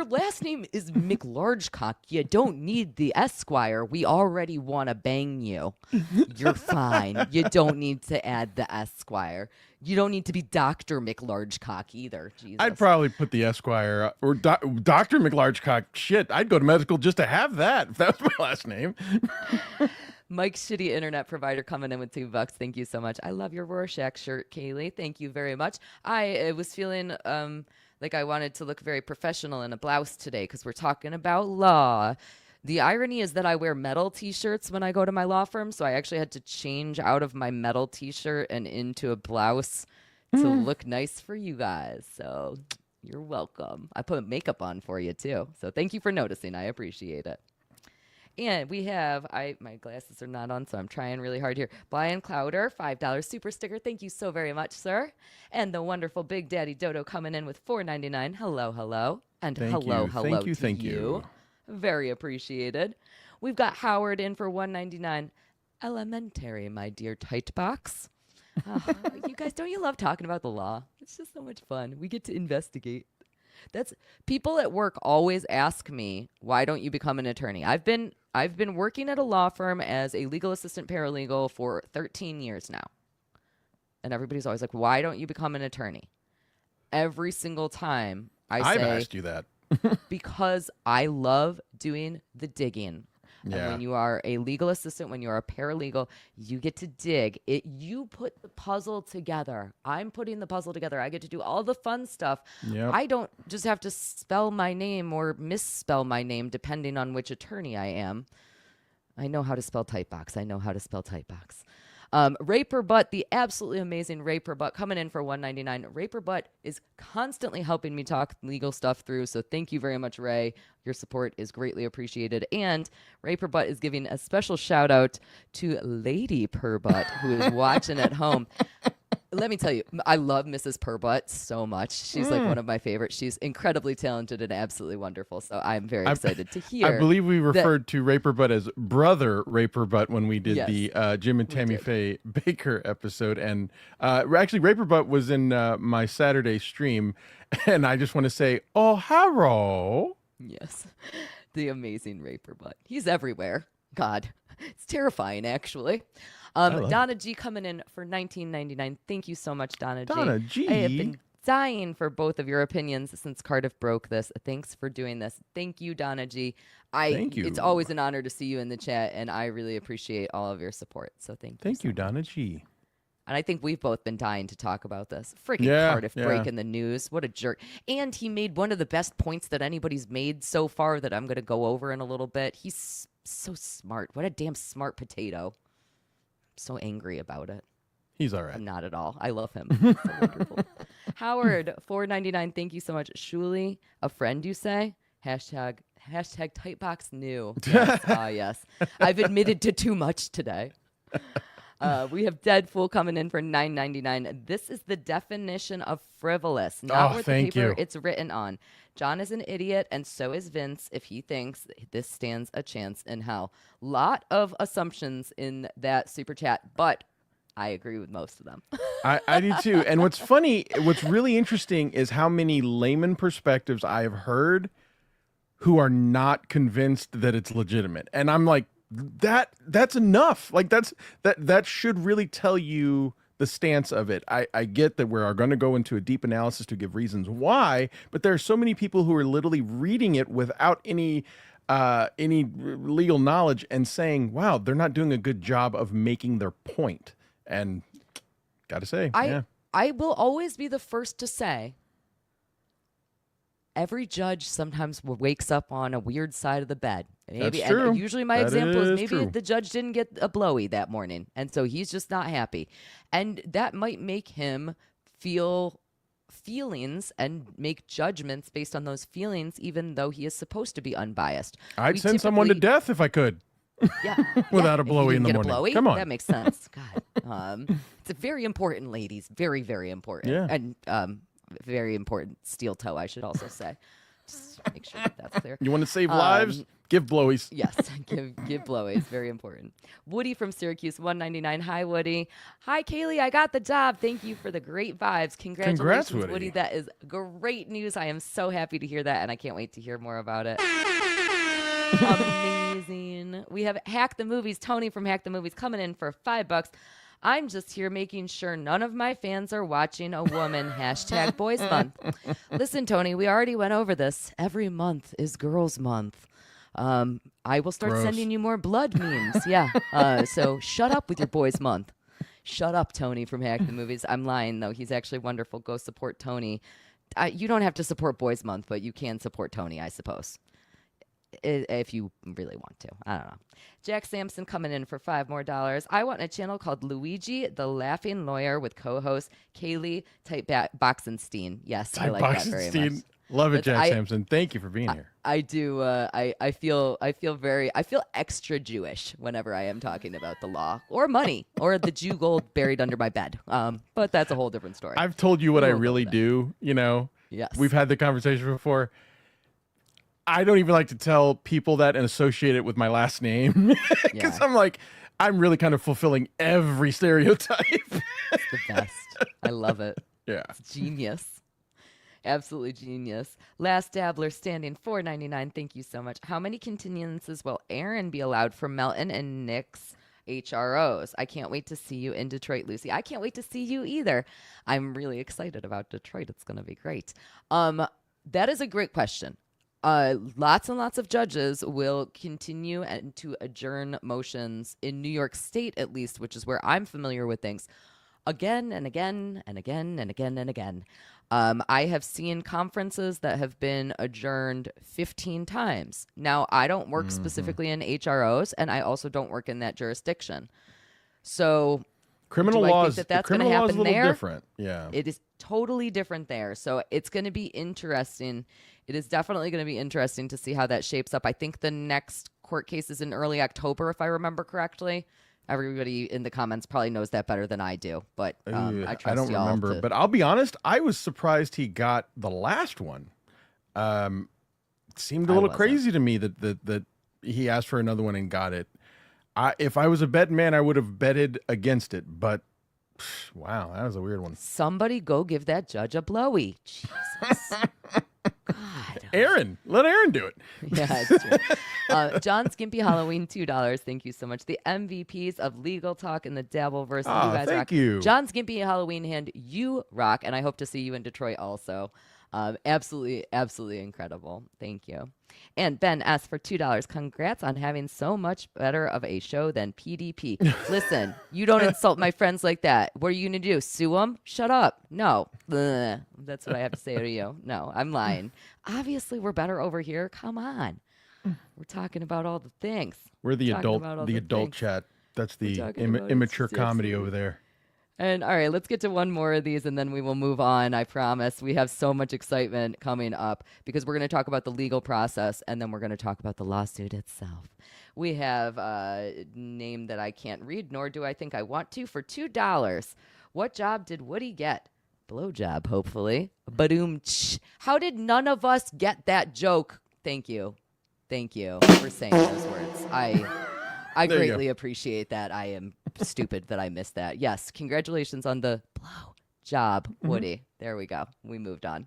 [SPEAKER 5] last name is McLargecock, you don't need the Esquire. We already want to bang you. You're fine. You don't need to add the Esquire. You don't need to be Dr. McLargecock either. Jesus.
[SPEAKER 6] I'd probably put the Esquire or Dr. McLargecock. Shit, I'd go to medical just to have that if that was my last name.
[SPEAKER 5] Mike's shitty internet provider coming in with $2. Thank you so much. I love your Rorschach shirt, Kaylee. Thank you very much. I was feeling like I wanted to look very professional in a blouse today because we're talking about law. The irony is that I wear metal t-shirts when I go to my law firm, so I actually had to change out of my metal t-shirt and into a blouse to look nice for you guys. So you're welcome. I put makeup on for you too. So thank you for noticing. I appreciate it. And we have, my glasses are not on, so I'm trying really hard here. Brian Clowder, $5 super sticker. Thank you so very much, sir. And the wonderful Big Daddy Dodo coming in with $4.99. Hello, hello. And hello to you. Very appreciated. We've got Howard in for $1.99. Elementary, my dear tight box. You guys, don't you love talking about the law? It's just so much fun. We get to investigate. People at work always ask me, why don't you become an attorney? I've been working at a law firm as a legal assistant paralegal for 13 years now. And everybody's always like, why don't you become an attorney? every single time I
[SPEAKER 6] I've
[SPEAKER 5] say,
[SPEAKER 6] asked you that.
[SPEAKER 5] because I love doing the digging. And
[SPEAKER 6] Yeah.
[SPEAKER 5] when you are a legal assistant, when you are a paralegal, you get to dig. You put the puzzle together. I'm putting the puzzle together. I get to do all the fun stuff.
[SPEAKER 6] Yep.
[SPEAKER 5] I don't just have to spell my name or misspell my name depending on which attorney I am. I know how to spell typebox. Raper Butt, the absolutely amazing Raper Butt, coming in for $1.99. Raper Butt is constantly helping me talk legal stuff through, so thank you very much, Ray. Your support is greatly appreciated. And Raper Butt is giving a special shout out to Lady Purbutt, who is watching at home. Let me tell you, I love Mrs. Purbutt so much. She's like one of my favorites. She's incredibly talented and absolutely wonderful. So I'm very excited to hear.
[SPEAKER 6] I believe we referred to Raper Butt as Brother Raper Butt when we did the Jim and Tammy Faye Baker episode. And actually, Raper Butt was in my Saturday stream. And I just want to say, oh, hello.
[SPEAKER 5] Yes, the amazing Raper Butt. He's everywhere. God, it's terrifying, actually. Donna G coming in for $19.99. Thank you so much, Donna G.
[SPEAKER 6] Donna G.
[SPEAKER 5] I have been dying for both of your opinions since Cardiff broke this. Thanks for doing this. Thank you, Donna G.
[SPEAKER 6] Thank you.
[SPEAKER 5] It's always an honor to see you in the chat, and I really appreciate all of your support. So thank you.
[SPEAKER 6] Thank you, Donna G.
[SPEAKER 5] And I think we've both been dying to talk about this. Freaking Cardiff breaking the news. What a jerk. And he made one of the best points that anybody's made so far that I'm going to go over in a little bit. He's so smart. What a damn smart potato. So angry about it.
[SPEAKER 6] He's all right.
[SPEAKER 5] I'm not at all. I love him. So wonderful. Howard, $4.99. Thank you so much. Shuli, a friend, you say? Hashtag Tightbox new. Yes. Yes. I've admitted to too much today. We have Deadpool coming in for $9.99. This is the definition of frivolous, not what the paper it's written on. John is an idiot, and so is Vince if he thinks this stands a chance in hell. Lot of assumptions in that super chat, but I agree with most of them.
[SPEAKER 6] I do too. And what's really interesting is how many layman perspectives I have heard who are not convinced that it's legitimate. And I'm like, that's enough. Like that should really tell you the stance of it. I get that we're going to go into a deep analysis to give reasons why, but there are so many people who are literally reading it without any legal knowledge and saying, wow, they're not doing a good job of making their point. And gotta say,
[SPEAKER 5] I will always be the first to say, every judge sometimes wakes up on a weird side of the bed. Maybe,
[SPEAKER 6] that's true.
[SPEAKER 5] And usually my
[SPEAKER 6] That
[SPEAKER 5] example is maybe
[SPEAKER 6] true.
[SPEAKER 5] the judge didn't get a blowy that morning, and so he's just not happy. And that might make him feel feelings and make judgments based on those feelings, even though he is supposed to be unbiased.
[SPEAKER 6] I'd send someone to death if I could.
[SPEAKER 5] Yeah,
[SPEAKER 6] without a
[SPEAKER 5] If you
[SPEAKER 6] blowy in
[SPEAKER 5] didn't
[SPEAKER 6] the
[SPEAKER 5] get a
[SPEAKER 6] morning.
[SPEAKER 5] blowy,
[SPEAKER 6] Come on.
[SPEAKER 5] that makes sense. God, it's very important, ladies. Very, very important.
[SPEAKER 6] Yeah.
[SPEAKER 5] And very important steel toe, I should also say. Just make sure that's clear.
[SPEAKER 6] You want to save lives? Give blowies.
[SPEAKER 5] Yes, give blowies. Very important. Woody from Syracuse, $1.99. Hi, Woody. Hi, Kaylee. I got the job. Thank you for the great vibes. Congratulations,
[SPEAKER 6] Congrats, Woody.
[SPEAKER 5] Woody. That is great news. I am so happy to hear that, and I can't wait to hear more about it. Amazing. We have Hack the Movies. Tony from Hack the Movies coming in for $5. I'm just here making sure none of my fans are watching a woman. Hashtag Boys Month. Listen, Tony, we already went over this. Every month is Girls Month. I will start sending you more blood memes. Yeah. So shut up with your Boys Month. Shut up, Tony from Hack the Movies. I'm lying, though. He's actually wonderful. Go support Tony. You don't have to support Boys Month, but you can support Tony, I suppose, if you really want to. I don't know. Jack Sampson coming in for $5 more. I want a channel called Luigi the Laughing Lawyer with co-host Kaylee Boxenstein. Yes, I like that very much.
[SPEAKER 6] Love it, Jack Sampson. Thank you for being here.
[SPEAKER 5] I do. I feel extra Jewish whenever I am talking about the law or money or the Jew gold buried under my bed. But that's a whole different story.
[SPEAKER 6] I've told you what I really do. You know,
[SPEAKER 5] Yes.
[SPEAKER 6] We've had the conversation before. I don't even like to tell people that and associate it with my last name because I'm like, I'm really kind of fulfilling every stereotype.
[SPEAKER 5] It's the best. I love it.
[SPEAKER 6] Yeah.
[SPEAKER 5] It's genius. Absolutely genius. Last Dabbler standing $4.99. Thank you so much. How many continuances will Aaron be allowed for Melton and Nick's HROs. I can't wait to see you in Detroit, Lucy. I can't wait to see you either. I'm really excited about Detroit. It's going to be great. That is a great question. Lots and lots of judges will continue to adjourn motions in New York State, at least, which is where I'm familiar with things, again and again and again and again and again. I have seen conferences that have been adjourned 15 times. Now, I don't work specifically in HROs, and I also don't work in that jurisdiction. So
[SPEAKER 6] Criminal
[SPEAKER 5] do I
[SPEAKER 6] laws,
[SPEAKER 5] think that's
[SPEAKER 6] the
[SPEAKER 5] going to
[SPEAKER 6] criminal law is
[SPEAKER 5] happen
[SPEAKER 6] a little
[SPEAKER 5] there?
[SPEAKER 6] different. Yeah.
[SPEAKER 5] It is totally different there. So it's going to be interesting. It is definitely going to be interesting to see how that shapes up. I think the next court case is in early October, if I remember correctly. Everybody in the comments probably knows that better than I do, but I trust
[SPEAKER 6] I don't
[SPEAKER 5] y'all
[SPEAKER 6] remember. But I'll be honest, I was surprised he got the last one. It seemed a little crazy to me that he asked for another one and got it. If I was a betting man, I would have betted against it. But wow, that was a weird one.
[SPEAKER 5] Somebody go give that judge a blowy. Jesus. God.
[SPEAKER 6] Aaron, let Aaron do it.
[SPEAKER 5] Yeah, it's true. John Skimpy Halloween, $2. Thank you so much. The MVPs of Legal Talk and the Dabbleverse.
[SPEAKER 6] Oh,
[SPEAKER 5] You guys
[SPEAKER 6] thank
[SPEAKER 5] rock.
[SPEAKER 6] you.
[SPEAKER 5] John Skimpy Halloween Hand, you rock, and I hope to see you in Detroit also. Absolutely, absolutely incredible. Thank you. And Ben asked for $2. Congrats on having so much better of a show than PDP. Listen, you don't insult my friends like that. What are you going to do? Sue them? Shut up. No. Ugh. That's what I have to say to you. No, I'm lying. Obviously, we're better over here. Come on. We're talking about all the things.
[SPEAKER 6] We're the
[SPEAKER 5] Talking
[SPEAKER 6] adult,
[SPEAKER 5] about all
[SPEAKER 6] the
[SPEAKER 5] the
[SPEAKER 6] adult
[SPEAKER 5] things.
[SPEAKER 6] chat. That's the
[SPEAKER 5] talking about it.
[SPEAKER 6] immature
[SPEAKER 5] It's
[SPEAKER 6] comedy
[SPEAKER 5] absolutely-
[SPEAKER 6] over there.
[SPEAKER 5] And all right, let's get to one more of these and then we will move on. I promise. We have so much excitement coming up because we're going to talk about the legal process and then we're going to talk about the lawsuit itself. We have a name that I can't read, nor do I think I want to, for $2. What job did Woody get? Blowjob, hopefully. Badoom. How did none of us get that joke? Thank you. Thank you for saying those words. I
[SPEAKER 6] There you
[SPEAKER 5] greatly appreciate that. I am stupid that I missed that. Yes, congratulations on the blow job, Woody. There we go. We moved on.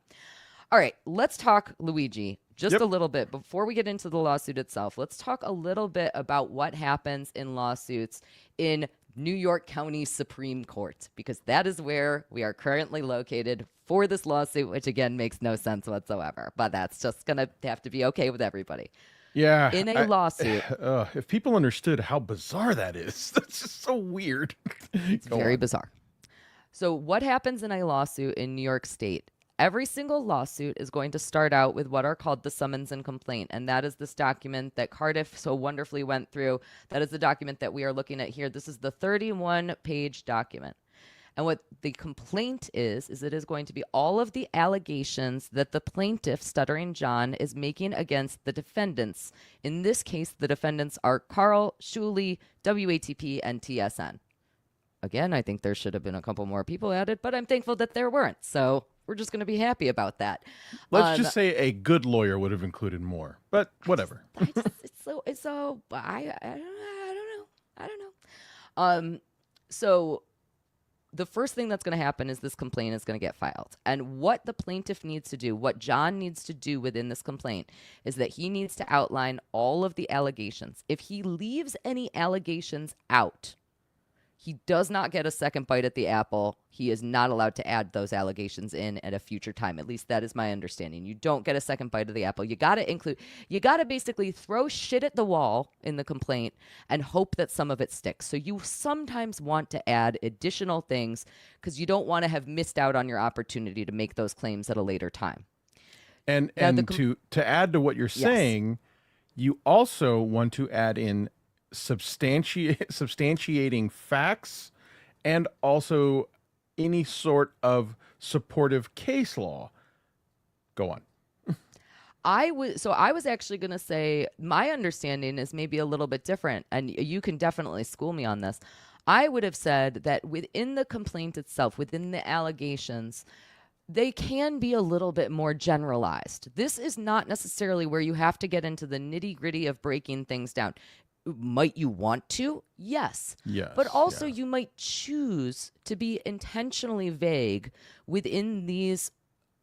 [SPEAKER 5] All right, let's talk Luigi just
[SPEAKER 6] Yep.
[SPEAKER 5] a little bit before we get into the lawsuit itself. Let's talk a little bit about what happens in lawsuits in New York County Supreme Court, because that is where we are currently located for this lawsuit, which again makes no sense whatsoever. But that's just going to have to be okay with everybody.
[SPEAKER 6] Yeah.
[SPEAKER 5] In a lawsuit.
[SPEAKER 6] If people understood how bizarre that is, that's just so weird.
[SPEAKER 5] It's very bizarre. So what happens in a lawsuit in New York State? Every single lawsuit is going to start out with what are called the summons and complaint. And that is this document that Cardiff so wonderfully went through. That is the document that we are looking at here. This is the 31-page document. And what the complaint is it is going to be all of the allegations that the plaintiff, Stuttering John, is making against the defendants. In this case, the defendants are Karl, Shuli, WATP, and TSN. Again, I think there should have been a couple more people added, but I'm thankful that there weren't. So we're just going to be happy about that.
[SPEAKER 6] Let's just say a good lawyer would have included more, but whatever.
[SPEAKER 5] It's so I don't know. So the first thing that's going to happen is this complaint is going to get filed. And what the plaintiff needs to do, what John needs to do within this complaint, is that he needs to outline all of the allegations. If he leaves any allegations out, he does not get a second bite at the apple. He is not allowed to add those allegations in at a future time. At least that is my understanding. You don't get a second bite of the apple. You got to basically throw shit at the wall in the complaint and hope that some of it sticks. So you sometimes want to add additional things because you don't want to have missed out on your opportunity to make those claims at a later time.
[SPEAKER 6] And
[SPEAKER 5] Now,
[SPEAKER 6] to add to what you're saying, you also want to add in substantiating facts and also any sort of supportive case law. Go on.
[SPEAKER 5] I was actually going to say my understanding is maybe a little bit different, and you can definitely school me on this. I would have said that within the complaint itself, within the allegations, they can be a little bit more generalized. This is not necessarily where you have to get into the nitty-gritty of breaking things down. Might you want to? Yes.
[SPEAKER 6] Yes.
[SPEAKER 5] But also you might choose to be intentionally vague within these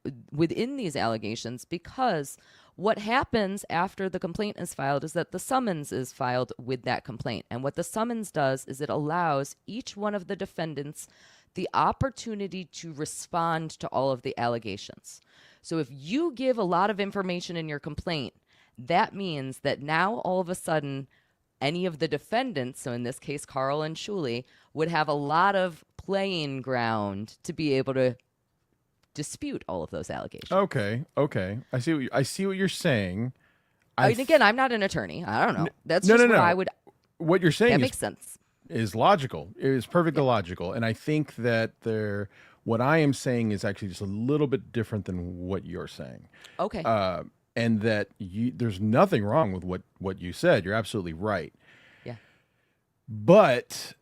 [SPEAKER 5] allegations, because What happens after the complaint is filed is that the summons is filed with that complaint. And what the summons does is it allows each one of the defendants the opportunity to respond to all of the allegations. So if you give a lot of information in your complaint, that means that now all of a sudden any of the defendants, so in this case Karl and Shuli, would have a lot of playing ground to be able to dispute all of those allegations.
[SPEAKER 6] Okay. I see what you're saying.
[SPEAKER 5] And again, I'm not an attorney. I don't know. That's
[SPEAKER 6] no,
[SPEAKER 5] just
[SPEAKER 6] no,
[SPEAKER 5] what
[SPEAKER 6] no.
[SPEAKER 5] I would.
[SPEAKER 6] What you're saying
[SPEAKER 5] That makes sense.
[SPEAKER 6] is logical. It is perfectly logical, and I think that what I am saying is actually just a little bit different than what you're saying.
[SPEAKER 5] Okay.
[SPEAKER 6] And that there's nothing wrong with what you said. You're absolutely right.
[SPEAKER 5] Yeah.
[SPEAKER 6] But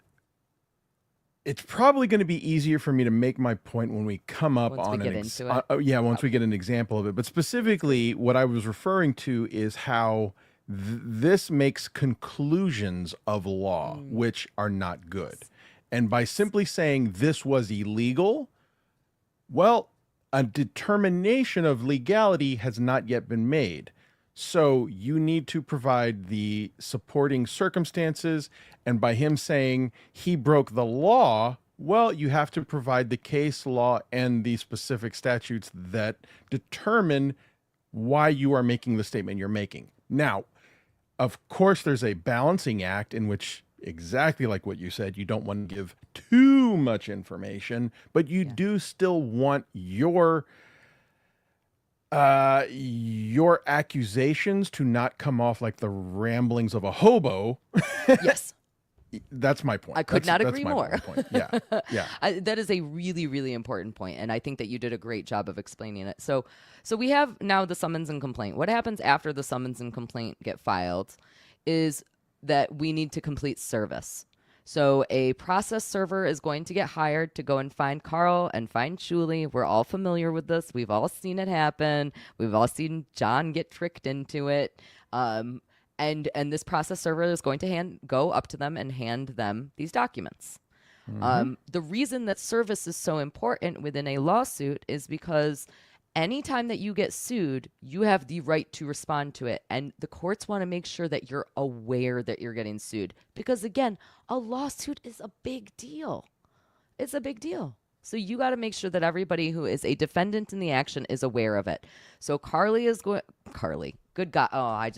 [SPEAKER 6] it's probably going to be easier for me to make my point when we come up
[SPEAKER 5] Once
[SPEAKER 6] on
[SPEAKER 5] we get into it.
[SPEAKER 6] once we get an example of it. But specifically, what I was referring to is how this makes conclusions of law, which are not good. And by simply saying this was illegal, well, a determination of legality has not yet been made. So you need to provide the supporting circumstances. And by him saying he broke the law, well, you have to provide the case law and the specific statutes that determine why you are making the statement you're making. Now, of course, there's a balancing act in which, exactly like what you said, you don't want to give too much information, but you do still want your accusations to not come off like the ramblings of a hobo.
[SPEAKER 5] Yes.
[SPEAKER 6] That's my point.
[SPEAKER 5] I could not agree
[SPEAKER 6] my
[SPEAKER 5] more.
[SPEAKER 6] Point. Yeah.
[SPEAKER 5] That is a really, really important point, and I think that you did a great job of explaining it. So we have now the summons and complaint. What happens after the summons and complaint get filed is that we need to complete service. So a process server is going to get hired to go and find Karl and find Shuli. We're all familiar with this. We've all seen it happen. We've all seen John get tricked into it. And this process server is going to go up to them and hand them these documents. The reason that service is so important within a lawsuit is because anytime that you get sued, you have the right to respond to it. And the courts want to make sure that you're aware that you're getting sued. Because again, a lawsuit is a big deal. It's a big deal. So you got to make sure that everybody who is a defendant in the action is aware of it. So Carly, good God. Oh,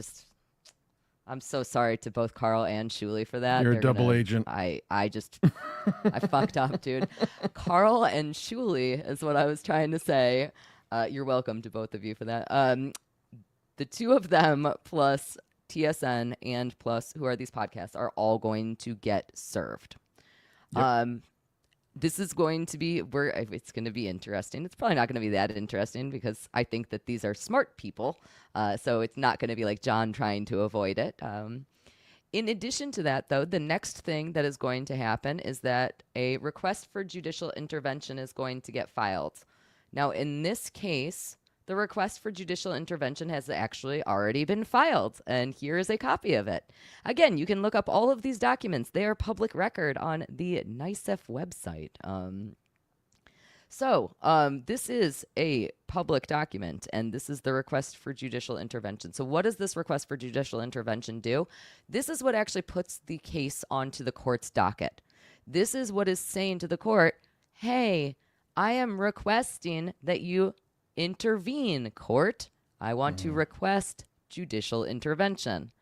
[SPEAKER 5] I'm so sorry to both Karl and Shuli for that.
[SPEAKER 6] You're
[SPEAKER 5] They're
[SPEAKER 6] a double agent.
[SPEAKER 5] I fucked up, dude. Karl and Shuli is what I was trying to say. You're welcome to both of you for that. The two of them plus TSN and plus who are these podcasts are all going to get served. Yep. This is going to be it's going to be interesting. It's probably not going to be that interesting because I think that these are smart people. So it's not going to be like John trying to avoid it. In addition to that, though, the next thing that is going to happen is that a request for judicial intervention is going to get filed. Now, in this case, the request for judicial intervention has actually already been filed, and here is a copy of it. Again, you can look up all of these documents. They are public record on the NICEF website. This is a public document, and this is the request for judicial intervention. So what does this request for judicial intervention do? This is what actually puts the case onto the court's docket. This is what is saying to the court, hey, I am requesting that you intervene, court. I want to request judicial intervention.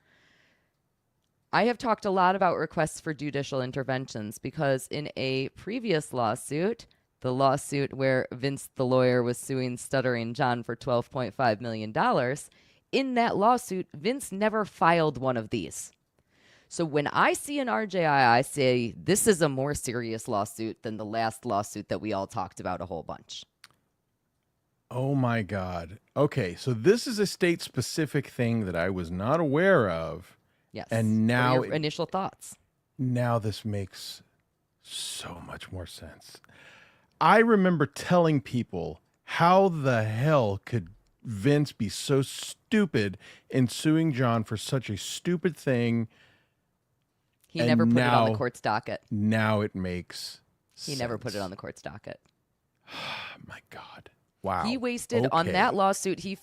[SPEAKER 5] I have talked a lot about requests for judicial interventions because in a previous lawsuit, the lawsuit where Vince the lawyer was suing Stuttering John for $12.5 million, in that lawsuit, Vince never filed one of these. So when I see an RJI, I say this is a more serious lawsuit than the last lawsuit that we all talked about a whole bunch.
[SPEAKER 6] Oh my God. Okay, so this is a state-specific thing that I was not aware of.
[SPEAKER 5] Yes.
[SPEAKER 6] And now
[SPEAKER 5] what are your initial thoughts?
[SPEAKER 6] Now this makes so much more sense. I remember telling people, how the hell could Vince be so stupid in suing John for such a stupid thing?
[SPEAKER 5] He never put it on the court's docket.
[SPEAKER 6] Now it makes sense.
[SPEAKER 5] He never put it on the court's docket.
[SPEAKER 6] My God. Wow.
[SPEAKER 5] He wasted on
[SPEAKER 6] Okay.
[SPEAKER 5] that lawsuit. He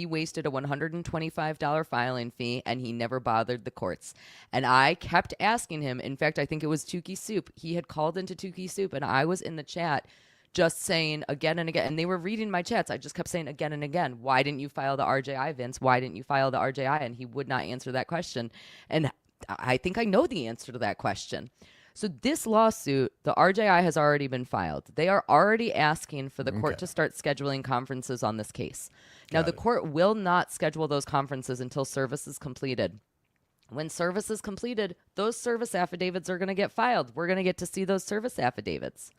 [SPEAKER 5] wasted a $125 filing fee, and he never bothered the courts. And I kept asking him. In fact, I think it was Tukey Soup. He had called into Tukey Soup, and I was in the chat just saying again and again, and they were reading my chats. I just kept saying again and again, why didn't you file the RJI, Vince? Why didn't you file the RJI? And he would not answer that question. And I think I know the answer to that question. So this lawsuit, the RJI has already been filed. They are already asking for the court to start scheduling conferences on this case. Now, the court will not schedule those conferences until service is completed. When service is completed, those service affidavits are going to get filed. We're going to get to see those service affidavits.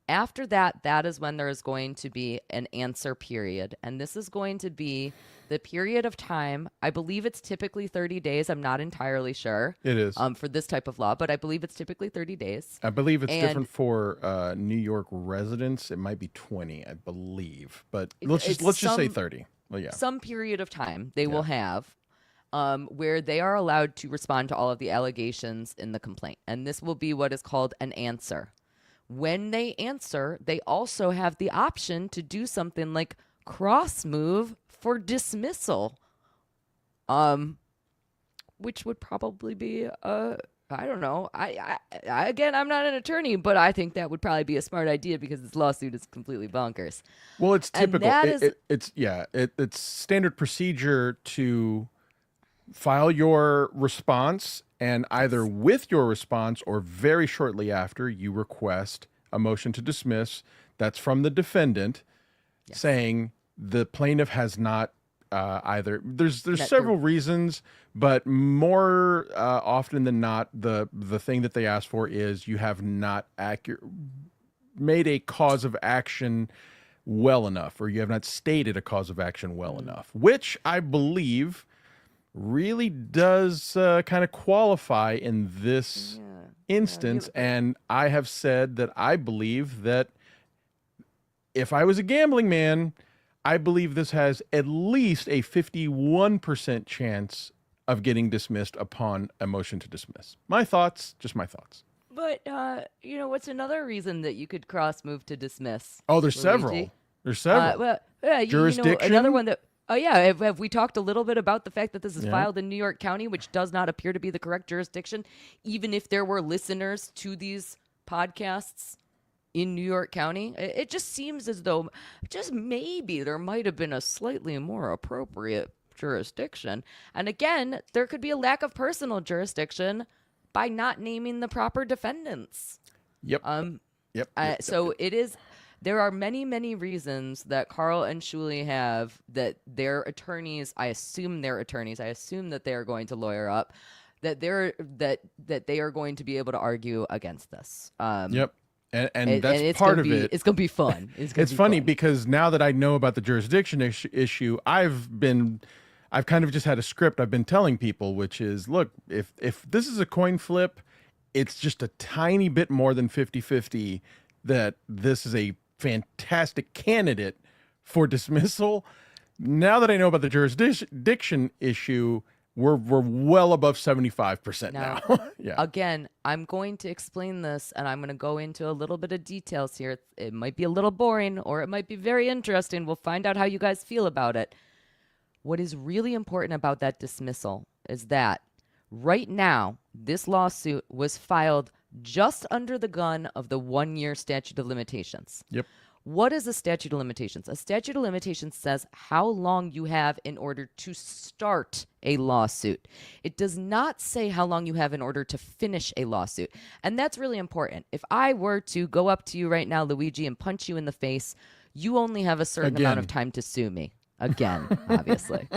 [SPEAKER 5] After that, that is when there is going to be an answer period. And this is going to be the period of time. I believe it's typically 30 days. I'm not entirely sure.
[SPEAKER 6] It is.
[SPEAKER 5] For this type of law, but I believe it's typically 30 days.
[SPEAKER 6] I believe it's different for New York residents. It might be 20, I believe. But let's just say 30. Well, yeah.
[SPEAKER 5] Some period of time they will have where they are allowed to respond to all of the allegations in the complaint. And this will be what is called an answer. When they answer, they also have the option to do something like cross move for dismissal, which would probably be I don't know. I again, I'm not an attorney, but I think that would probably be a smart idea because this lawsuit is completely bonkers.
[SPEAKER 6] Well, it's typical.
[SPEAKER 5] And
[SPEAKER 6] It's standard procedure to file your response, and either with your response or very shortly after, you request a motion to dismiss. That's from the defendant saying the plaintiff has not either. There's several reasons, but more often than not, the thing that they ask for is you have not made a cause of action well enough, or you have not stated a cause of action well enough, which I believe really does kind of qualify in this instance. And I have said that I believe that if I was a gambling man, I believe this has at least a 51% chance of getting dismissed upon a motion to dismiss. My thoughts, just my thoughts.
[SPEAKER 5] But what's another reason that you could cross move to dismiss?
[SPEAKER 6] Oh, there's
[SPEAKER 5] Luigi?
[SPEAKER 6] several. There's several. Jurisdiction.
[SPEAKER 5] Another one that. Oh, yeah. Have we talked a little bit about the fact that this is filed in New York County, which does not appear to be the correct jurisdiction, even if there were listeners to these podcasts in New York County? It just seems as though just maybe there might have been a slightly more appropriate jurisdiction. And again, there could be a lack of personal jurisdiction by not naming the proper defendants.
[SPEAKER 6] Yep.
[SPEAKER 5] So it is. There are many, many reasons that Karl and Shuli have that their attorneys, I assume that they are going to lawyer up, that they are going to be able to argue against this.
[SPEAKER 6] Yep. And that's part of it.
[SPEAKER 5] It's going to be fun.
[SPEAKER 6] It's funny because now that I know about the jurisdiction issue, I've kind of just had a script I've been telling people, which is, look, if this is a coin flip, it's just a tiny bit more than 50-50 that this is a fantastic candidate for dismissal. Now that I know about the jurisdiction issue, we're well above 75% now. Yeah.
[SPEAKER 5] Again, I'm going to explain this, and I'm going to go into a little bit of details here. It might be a little boring, or it might be very interesting. We'll find out how you guys feel about it. What is really important about that dismissal is that right now, this lawsuit was filed just under the gun of the 1-year statute of limitations.
[SPEAKER 6] Yep.
[SPEAKER 5] What is a statute of limitations? A statute of limitations says how long you have in order to start a lawsuit. It does not say how long you have in order to finish a lawsuit. And that's really important. If I were to go up to you right now, Luigi, and punch you in the face, you only have a certain amount of time to sue me. Again, obviously.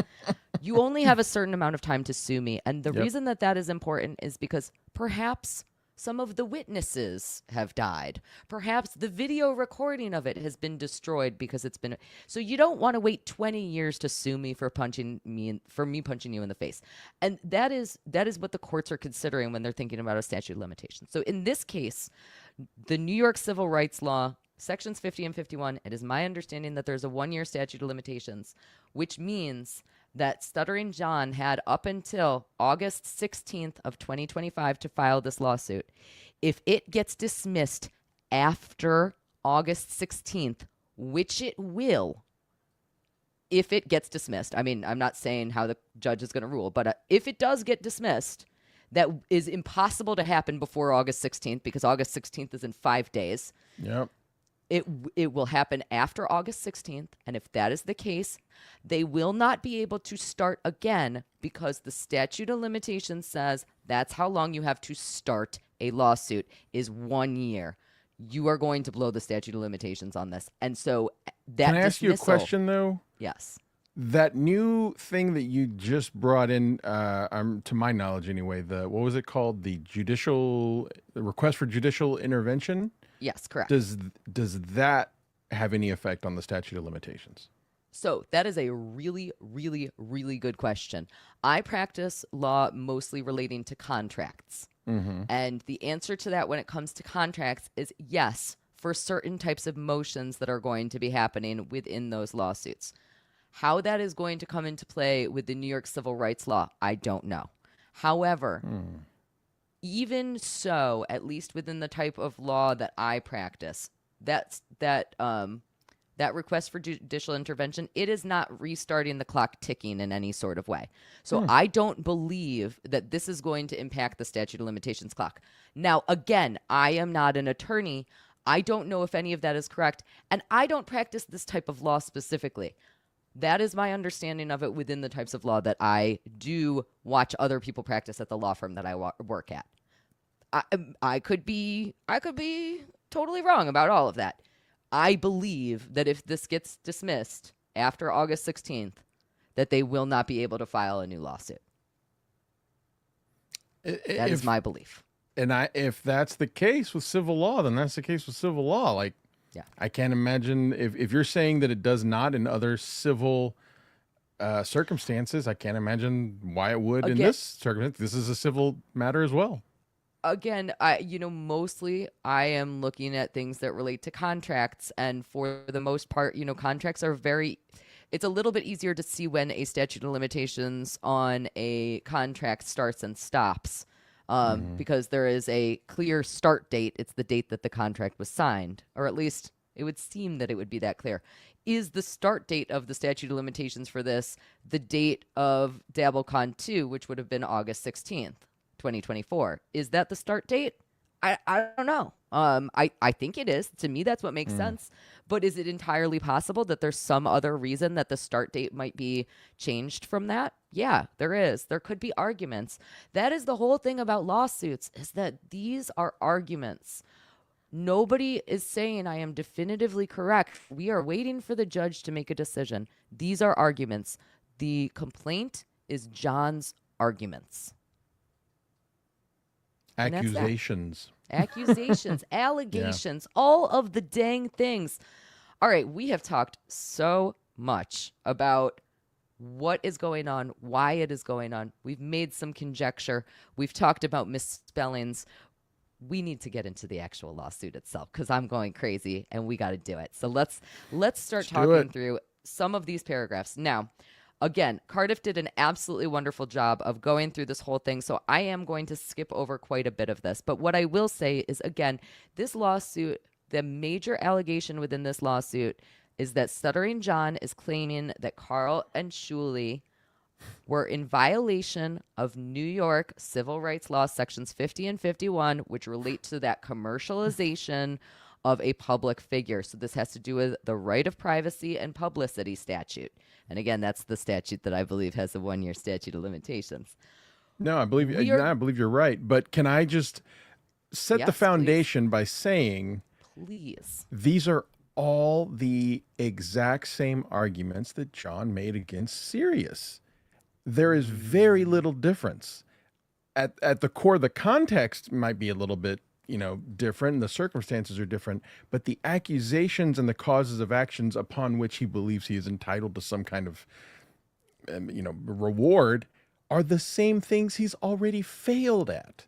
[SPEAKER 5] You only have a certain amount of time to sue me. And the reason that is important is because perhaps some of the witnesses have died. Perhaps the video recording of it has been destroyed because it's been. So you don't want to wait 20 years to sue me for punching me punching you in the face. And that is what the courts are considering when they're thinking about a statute of limitations. So in this case, the New York civil rights law, sections 50 and 51, it is my understanding that there's a 1-year statute of limitations, which means that Stuttering John had up until August 16th of 2025 to file this lawsuit. If it gets dismissed after August 16th, which it will if it gets dismissed. I mean, I'm not saying how the judge is going to rule, but if it does get dismissed, that is impossible to happen before August 16th because August 16th is in 5 days.
[SPEAKER 6] Yep.
[SPEAKER 5] It will happen after August 16th, and if that is the case, they will not be able to start again because the statute of limitations says that's how long you have to start a lawsuit is 1 year. You are going to blow the statute of limitations on this. And so that
[SPEAKER 6] Can I ask you a
[SPEAKER 5] dismissal-
[SPEAKER 6] question, though?
[SPEAKER 5] Yes.
[SPEAKER 6] That new thing that you just brought in, to my knowledge anyway, what was it called? The request for judicial intervention?
[SPEAKER 5] Yes, correct.
[SPEAKER 6] Does that have any effect on the statute of limitations?
[SPEAKER 5] So that is a really, really, really good question. I practice law mostly relating to contracts. And the answer to that when it comes to contracts is yes, for certain types of motions that are going to be happening within those lawsuits. How that is going to come into play with the New York civil rights law, I don't know. However, even so, at least within the type of law that I practice, that request for judicial intervention, it is not restarting the clock ticking in any sort of way. So I don't believe that this is going to impact the statute of limitations clock. Now, again, I am not an attorney. I don't know if any of that is correct, and I don't practice this type of law specifically. That is my understanding of it within the types of law that I do watch other people practice at the law firm that I work at. I could be totally wrong about all of that. I believe that if this gets dismissed after August 16th, that they will not be able to file a new lawsuit. That is my belief.
[SPEAKER 6] And if that's the case with civil law, then that's the case with civil law. Like,
[SPEAKER 5] Yeah.
[SPEAKER 6] I can't imagine if you're saying that it does not in other civil circumstances, I can't imagine why it would in
[SPEAKER 5] Again-
[SPEAKER 6] this circumstance. This is a civil matter as well.
[SPEAKER 5] Again, mostly I am looking at things that relate to contracts, and for the most part, contracts are it's a little bit easier to see when a statute of limitations on a contract starts and stops, because there is a clear start date. It's the date that the contract was signed, or at least it would seem that it would be that clear. Is the start date of the statute of limitations for this the date of DabbleCon 2, which would have been August 16th? 2024. Is that the start date? I don't know. I think it is. To me, that's what makes sense. But is it entirely possible that there's some other reason that the start date might be changed from that? Yeah, there is. There could be arguments. That is the whole thing about lawsuits, is that these are arguments. Nobody is saying I am definitively correct. We are waiting for the judge to make a decision. These are arguments. The complaint is John's arguments. And that's that. Accusations, allegations, all of the dang things. All right, we have talked so much about what is going on, why it is going on. We've made some conjecture. We've talked about misspellings. We need to get into the actual lawsuit itself because I'm going crazy and we got to do it. So let's start talking through some of these paragraphs. Now, again, Cardiff did an absolutely wonderful job of going through this whole thing, so I am going to skip over quite a bit of this. But what I will say is, again, this lawsuit, the major allegation within this lawsuit is that Stuttering John is claiming that Karl and Shuli were in violation of New York civil rights law sections 50 and 51, which relate to that commercialization of a public figure. So this has to do with the right of privacy and publicity statute. And again, that's the statute that I believe has a 1-year statute of limitations.
[SPEAKER 6] No, I believe you're right. But can I just set the foundation by saying,
[SPEAKER 5] please,
[SPEAKER 6] these are all the exact same arguments that John made against Sirius. There is very little difference. At the core, the context might be a little bit different, the circumstances are different, but the accusations and the causes of actions upon which he believes he is entitled to some kind of, reward are the same things he's already failed at.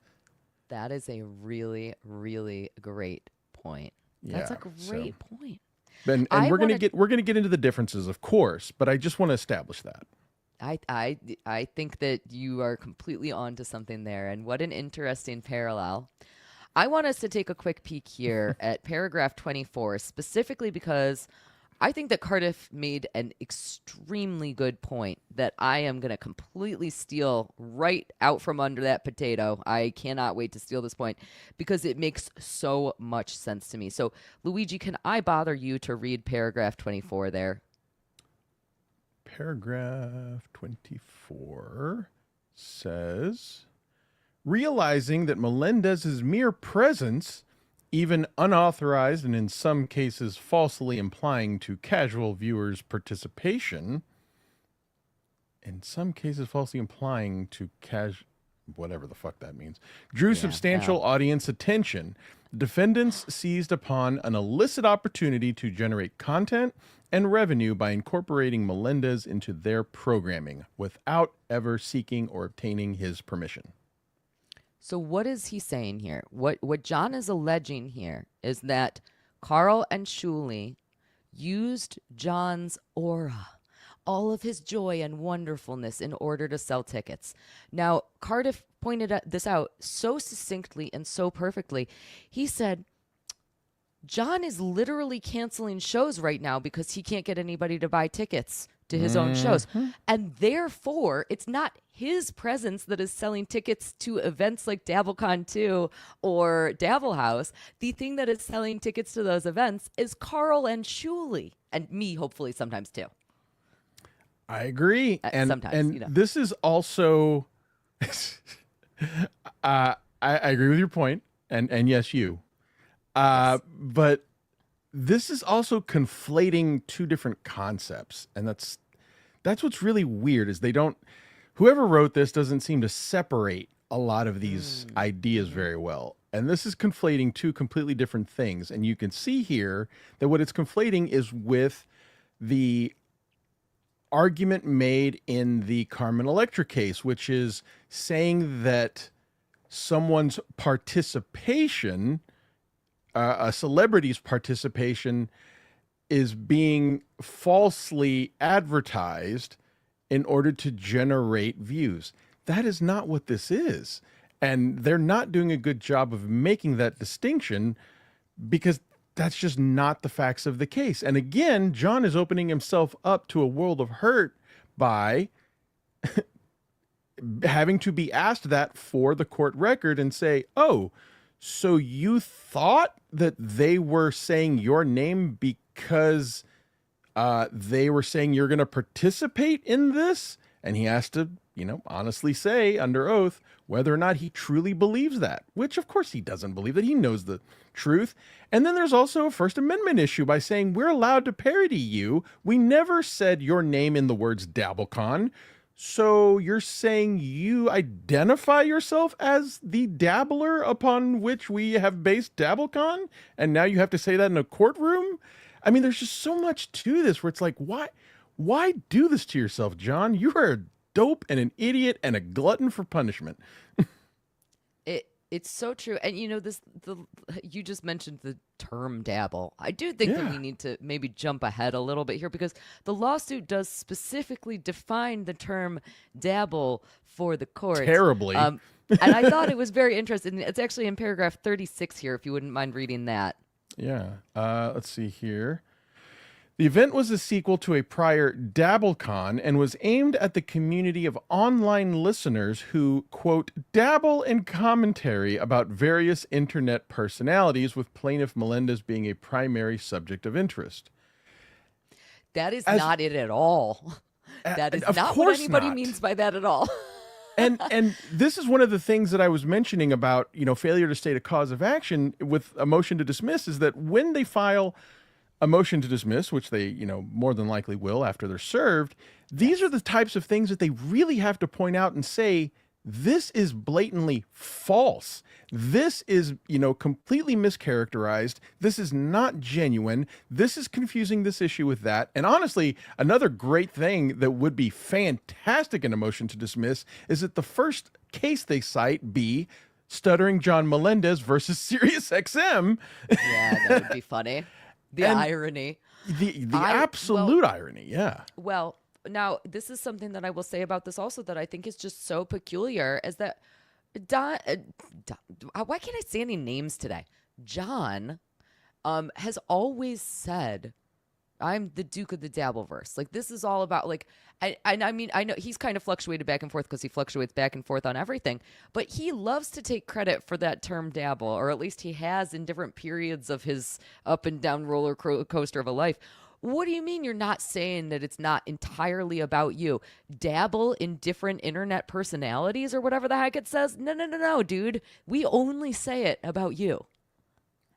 [SPEAKER 5] That is a really, really great point. That's a great point.
[SPEAKER 6] And we're gonna get into the differences, of course, but I just want to establish that.
[SPEAKER 5] I think that you are completely onto something there, and what an interesting parallel. I want us to take a quick peek here at paragraph 24, specifically because I think that Cardiff made an extremely good point that I am going to completely steal right out from under that potato. I cannot wait to steal this point because it makes so much sense to me. So, Luigi, can I bother you to read paragraph 24 there?
[SPEAKER 6] Paragraph 24 says, realizing that Melendez's mere presence, even unauthorized and in some cases falsely implying to casual viewers participation, whatever the fuck that means, drew substantial audience attention. Defendants seized upon an illicit opportunity to generate content and revenue by incorporating Melendez into their programming without ever seeking or obtaining his permission.
[SPEAKER 5] So what is he saying here? What John is alleging here is that Karl and Shuli used John's aura, all of his joy and wonderfulness in order to sell tickets. Now, Cardiff pointed this out so succinctly and so perfectly. He said, John is literally canceling shows right now because he can't get anybody to buy tickets to his own shows. And therefore, it's not his presence that is selling tickets to events like DabbleCon 2 or Dabble House. The thing that is selling tickets to those events is Karl and Shuli, and me, hopefully, sometimes too.
[SPEAKER 6] I agree.
[SPEAKER 5] Sometimes,
[SPEAKER 6] and this is also, I agree with your point, and yes, you.
[SPEAKER 5] Yes.
[SPEAKER 6] But this is also conflating two different concepts, and that's what's really weird is whoever wrote this doesn't seem to separate a lot of these ideas very well. And this is conflating two completely different things. And you can see here that what it's conflating is with the argument made in the Carmen Electric case, which is saying that someone's participation, a celebrity's participation, is being falsely advertised in order to generate views. That is not what this is. And they're not doing a good job of making that distinction because that's just not the facts of the case. And again, John is opening himself up to a world of hurt by having to be asked that for the court record and say, oh, so you thought that they were saying your name because they were saying you're going to participate in this? And he has to, honestly say under oath whether or not he truly believes that, which of course he doesn't believe that. He knows the truth. And then there's also a First Amendment issue by saying we're allowed to parody you. We never said your name in the words DabbleCon. So you're saying you identify yourself as the dabbler upon which we have based DabbleCon? And now you have to say that in a courtroom? I mean, there's just so much to this where it's like, why do this to yourself, John? You are a dope and an idiot and a glutton for punishment.
[SPEAKER 5] It's so true. And you just mentioned the term dabble. I do think that we need to maybe jump ahead a little bit here because the lawsuit does specifically define the term dabble for the court.
[SPEAKER 6] Terribly.
[SPEAKER 5] And I thought it was very interesting. It's actually in paragraph 36 here, if you wouldn't mind reading that.
[SPEAKER 6] Yeah. Let's see here. The event was a sequel to a prior DabbleCon and was aimed at the community of online listeners who, quote, dabble in commentary about various internet personalities, with plaintiff Melendez being a primary subject of interest.
[SPEAKER 5] That is not it at all. That is not what anybody means by that at all.
[SPEAKER 6] And this is one of the things that I was mentioning about, failure to state a cause of action with a motion to dismiss, is that when they file a motion to dismiss, which they, more than likely will after they're served, these are the types of things that they really have to point out and say, this is blatantly false. This is, completely mischaracterized. This is not genuine. This is confusing this issue with that. And honestly, another great thing that would be fantastic in a motion to dismiss is that the first case they cite be Stuttering John Melendez versus Sirius XM.
[SPEAKER 5] Yeah, that would be funny. The irony.
[SPEAKER 6] The absolute irony, yeah.
[SPEAKER 5] Well, now, this is something that I will say about this also that I think is just so peculiar, is that why can't I say any names today? John has always said I'm the Duke of the Dabbleverse. Like, this is all about, like, I mean, I know he's kind of fluctuated back and forth because he fluctuates back and forth on everything, but he loves to take credit for that term dabble, or at least he has in different periods of his up and down roller coaster of a life. What do you mean you're not saying that it's not entirely about you? Dabble in different internet personalities or whatever the heck it says? No, dude. We only say it about you.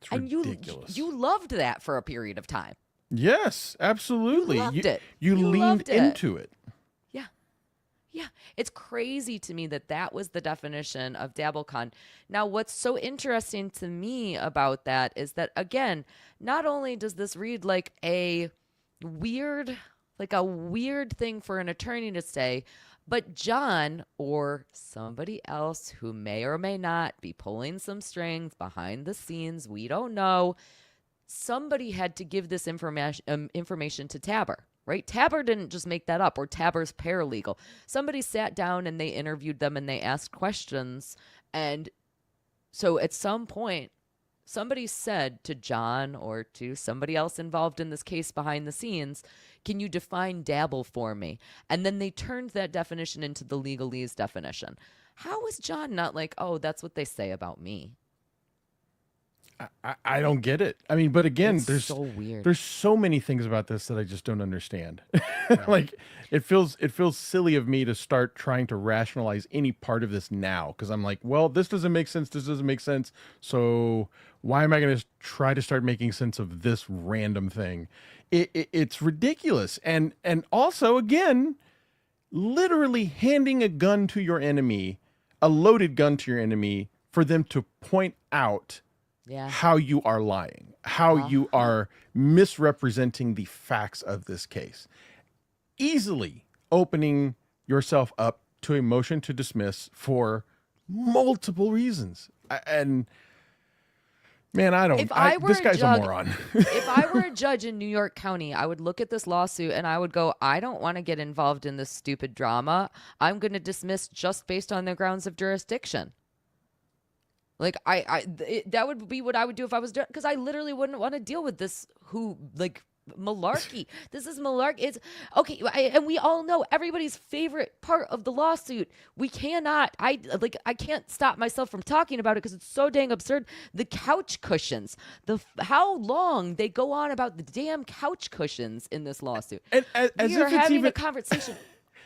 [SPEAKER 6] It's
[SPEAKER 5] and
[SPEAKER 6] ridiculous.
[SPEAKER 5] you loved that for a period of time.
[SPEAKER 6] Yes, absolutely.
[SPEAKER 5] You loved it.
[SPEAKER 6] You leaned
[SPEAKER 5] loved it.
[SPEAKER 6] into it.
[SPEAKER 5] Yeah. Yeah. It's crazy to me that was the definition of DabbleCon. Now, what's so interesting to me about that is that, again, not only does this read like a weird thing for an attorney to say, but John or somebody else who may or may not be pulling some strings behind the scenes, we don't know, somebody had to give this information to Tabber, right? Tabber didn't just make that up, or Tabber's paralegal. Somebody sat down and they interviewed them and they asked questions. And so at some point, somebody said to John or to somebody else involved in this case behind the scenes, can you define dabble for me? And then they turned that definition into the legalese definition. How is John not like, oh, that's what they say about me?
[SPEAKER 6] I don't get it. I mean, but again,
[SPEAKER 5] It's so weird.
[SPEAKER 6] There's so many things about this that I just don't understand. Like, it feels silly of me to start trying to rationalize any part of this now, because I'm like, well, this doesn't make sense. This doesn't make sense. So why am I going to try to start making sense of this random thing? It's ridiculous. And also, again, literally handing a gun to your enemy, a loaded gun to your enemy, for them to point out how you are lying, how you are misrepresenting the facts of this case. Easily opening yourself up to a motion to dismiss for multiple reasons. And man, this guy's a moron.
[SPEAKER 5] If I were a judge in New York County, I would look at this lawsuit and I would go, I don't want to get involved in this stupid drama. I'm going to dismiss just based on the grounds of jurisdiction. Like, that would be what I would do if I was, because I literally wouldn't want to deal with this malarkey. This is malarkey. It's okay. And we all know everybody's favorite part of the lawsuit. I can't stop myself from talking about it because it's so dang absurd. The couch cushions, how long they go on about the damn couch cushions in this lawsuit.
[SPEAKER 6] And
[SPEAKER 5] we are having a conversation.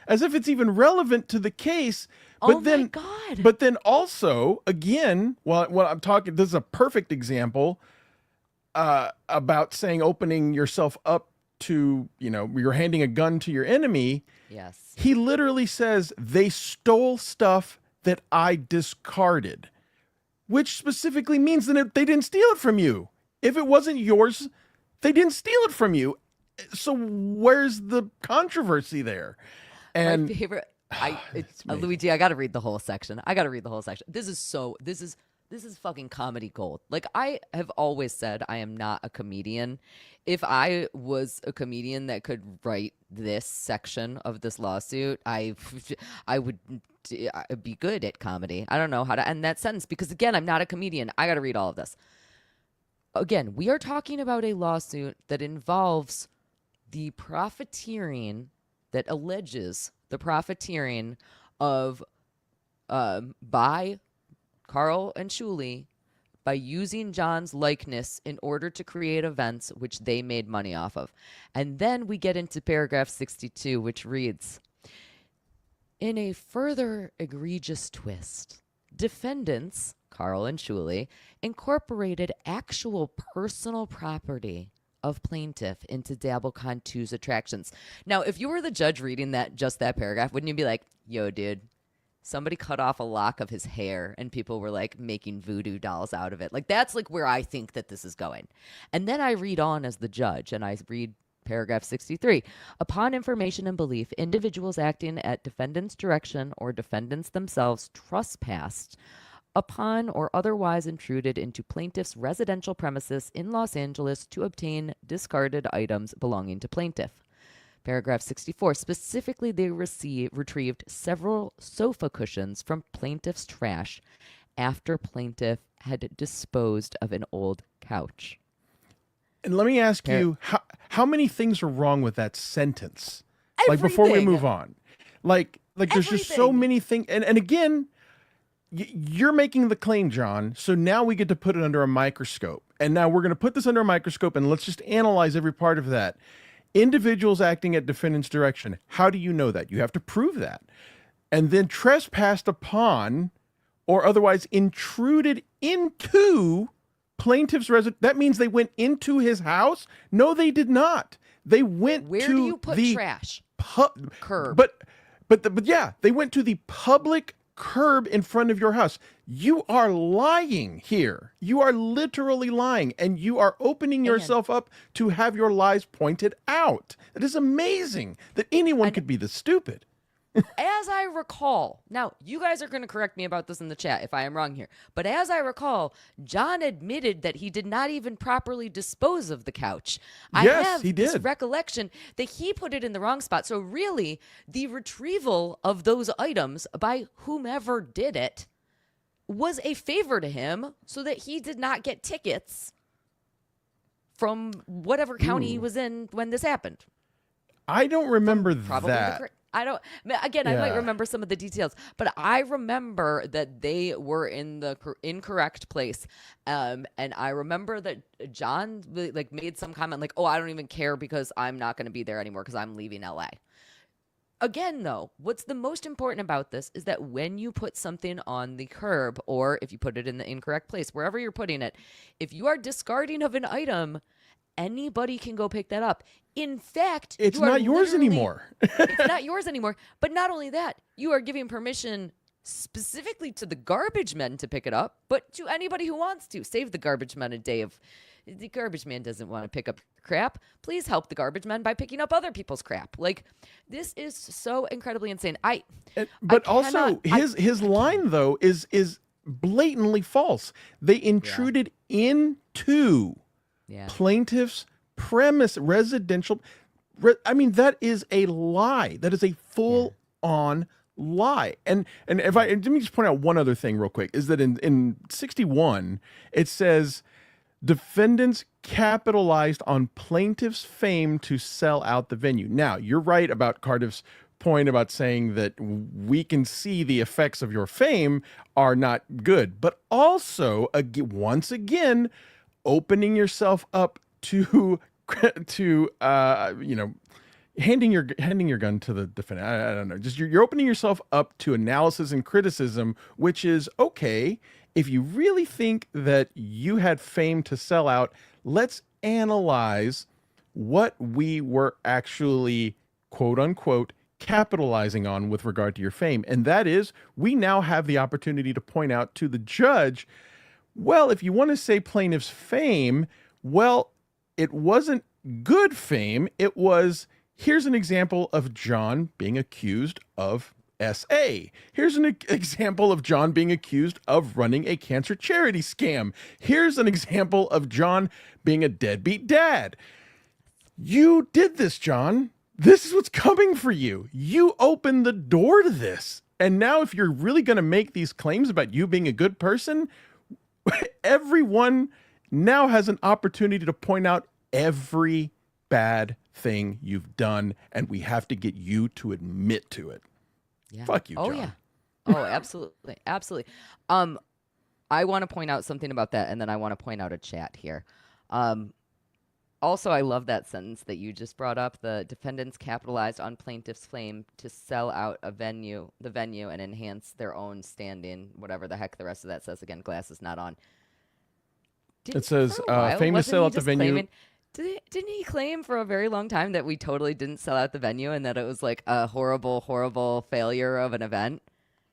[SPEAKER 6] As if it's even relevant to the case.
[SPEAKER 5] But my God.
[SPEAKER 6] But then also, again, while I'm talking, this is a perfect example about saying opening yourself up to, you're handing a gun to your enemy.
[SPEAKER 5] Yes.
[SPEAKER 6] He literally says, they stole stuff that I discarded, which specifically means that they didn't steal it from you. If it wasn't yours, they didn't steal it from you. So where's the controversy there? And
[SPEAKER 5] my favorite, Luigi, I got to read the whole section. This is fucking comedy gold. Like, I have always said I am not a comedian. If I was a comedian that could write this section of this lawsuit, I would be good at comedy. I don't know how to end that sentence because, again, I'm not a comedian. I got to read all of this. Again, we are talking about a lawsuit that involves the profiteering, that alleges the profiteering of by Karl and Shuli by using John's likeness in order to create events which they made money off of. And then we get into paragraph 62, which reads, in a further egregious twist, defendants, Karl and Shuli, incorporated actual personal property of plaintiff into DabbleCon 2's attractions. Now, if you were the judge reading that paragraph, wouldn't you be like, yo, dude, somebody cut off a lock of his hair and people were like making voodoo dolls out of it? Like, that's like where I think that this is going. And then I read on as the judge and I read paragraph 63. Upon information and belief, individuals acting at defendant's direction or defendants themselves trespassed upon or otherwise intruded into plaintiff's residential premises in Los Angeles to obtain discarded items belonging to plaintiff. Paragraph 64. Specifically, they retrieved several sofa cushions from plaintiff's trash after plaintiff had disposed of an old couch.
[SPEAKER 6] And let me ask you, how many things are wrong with that sentence? Like before we
[SPEAKER 5] Everything.
[SPEAKER 6] move on, like there's just so
[SPEAKER 5] Everything.
[SPEAKER 6] many things. And again, you're making the claim, John. So now we get to put it under a microscope. And now we're going to put this under a microscope and let's just analyze every part of that. Individuals acting at defendant's direction. How do you know that? You have to prove that. And then trespassed upon or otherwise intruded into plaintiff's residence. That means they went into his house? No, they did not. They went
[SPEAKER 5] Where
[SPEAKER 6] to
[SPEAKER 5] do you put
[SPEAKER 6] the
[SPEAKER 5] trash?
[SPEAKER 6] curb. But yeah, they went to the public curb in front of your house. You are lying here. You are literally lying, and you are opening yourself up to have your lies pointed out. It is amazing that anyone could be this stupid.
[SPEAKER 5] As I recall, now you guys are going to correct me about this in the chat if I am wrong here, but as I recall, John admitted that he did not even properly dispose of the couch. I have
[SPEAKER 6] he
[SPEAKER 5] this
[SPEAKER 6] did.
[SPEAKER 5] recollection that he put it in the wrong spot. So really, the retrieval of those items by whomever did it was a favor to him so that he did not get tickets from whatever county he was in when this happened.
[SPEAKER 6] I don't remember
[SPEAKER 5] Probably
[SPEAKER 6] that.
[SPEAKER 5] I don't. Again, I might remember some of the details, but I remember that they were in the incorrect place, and I remember that John like made some comment like, "Oh, I don't even care because I'm not going to be there anymore because I'm leaving LA." Again, though, what's the most important about this is that when you put something on the curb, or if you put it in the incorrect place, wherever you're putting it, if you are discarding of an item, anybody can go pick that up. In fact,
[SPEAKER 6] It's not yours anymore.
[SPEAKER 5] It's not yours anymore. But not only that, you are giving permission specifically to the garbage men to pick it up, but to anybody who wants to. Save the garbage men a day of... The garbage man doesn't want to pick up crap. Please help the garbage men by picking up other people's crap. Like, this is so incredibly insane.
[SPEAKER 6] His line, though, is blatantly false. They intruded into plaintiff's residential. I mean, that is a lie. That is a full-on lie. And let me just point out one other thing real quick, is that in 61, it says defendants capitalized on plaintiff's fame to sell out the venue. Now, you're right about Cardiff's point about saying that we can see the effects of your fame are not good, but also, once again, opening yourself up to handing your gun to the defendant. I don't know. Just you're opening yourself up to analysis and criticism, which is okay. If you really think that you had fame to sell out, let's analyze what we were actually, quote unquote, capitalizing on with regard to your fame. And that is, we now have the opportunity to point out to the judge, well, if you want to say plaintiff's fame, well, it wasn't good fame. It was, here's an example of John being accused of SA. Here's an example of John being accused of running a cancer charity scam. Here's an example of John being a deadbeat dad. You did this, John. This is what's coming for you. You opened the door to this. And now if you're really going to make these claims about you being a good person, everyone now has an opportunity to point out every bad thing you've done, and we have to get you to admit to it.
[SPEAKER 5] Yeah.
[SPEAKER 6] Fuck you, John.
[SPEAKER 5] Oh, yeah. Oh, absolutely. Absolutely. I want to point out something about that, and then I want to point out a chat here. Also, I love that sentence that you just brought up. The defendants capitalized on plaintiff's claim to sell out the venue, and enhance their own standing, whatever the heck the rest of that says. Again, glasses not on.
[SPEAKER 6] It says, fame to sell out the venue.
[SPEAKER 5] Didn't he claim for a very long time that we totally didn't sell out the venue and that it was like a horrible, horrible failure of an event?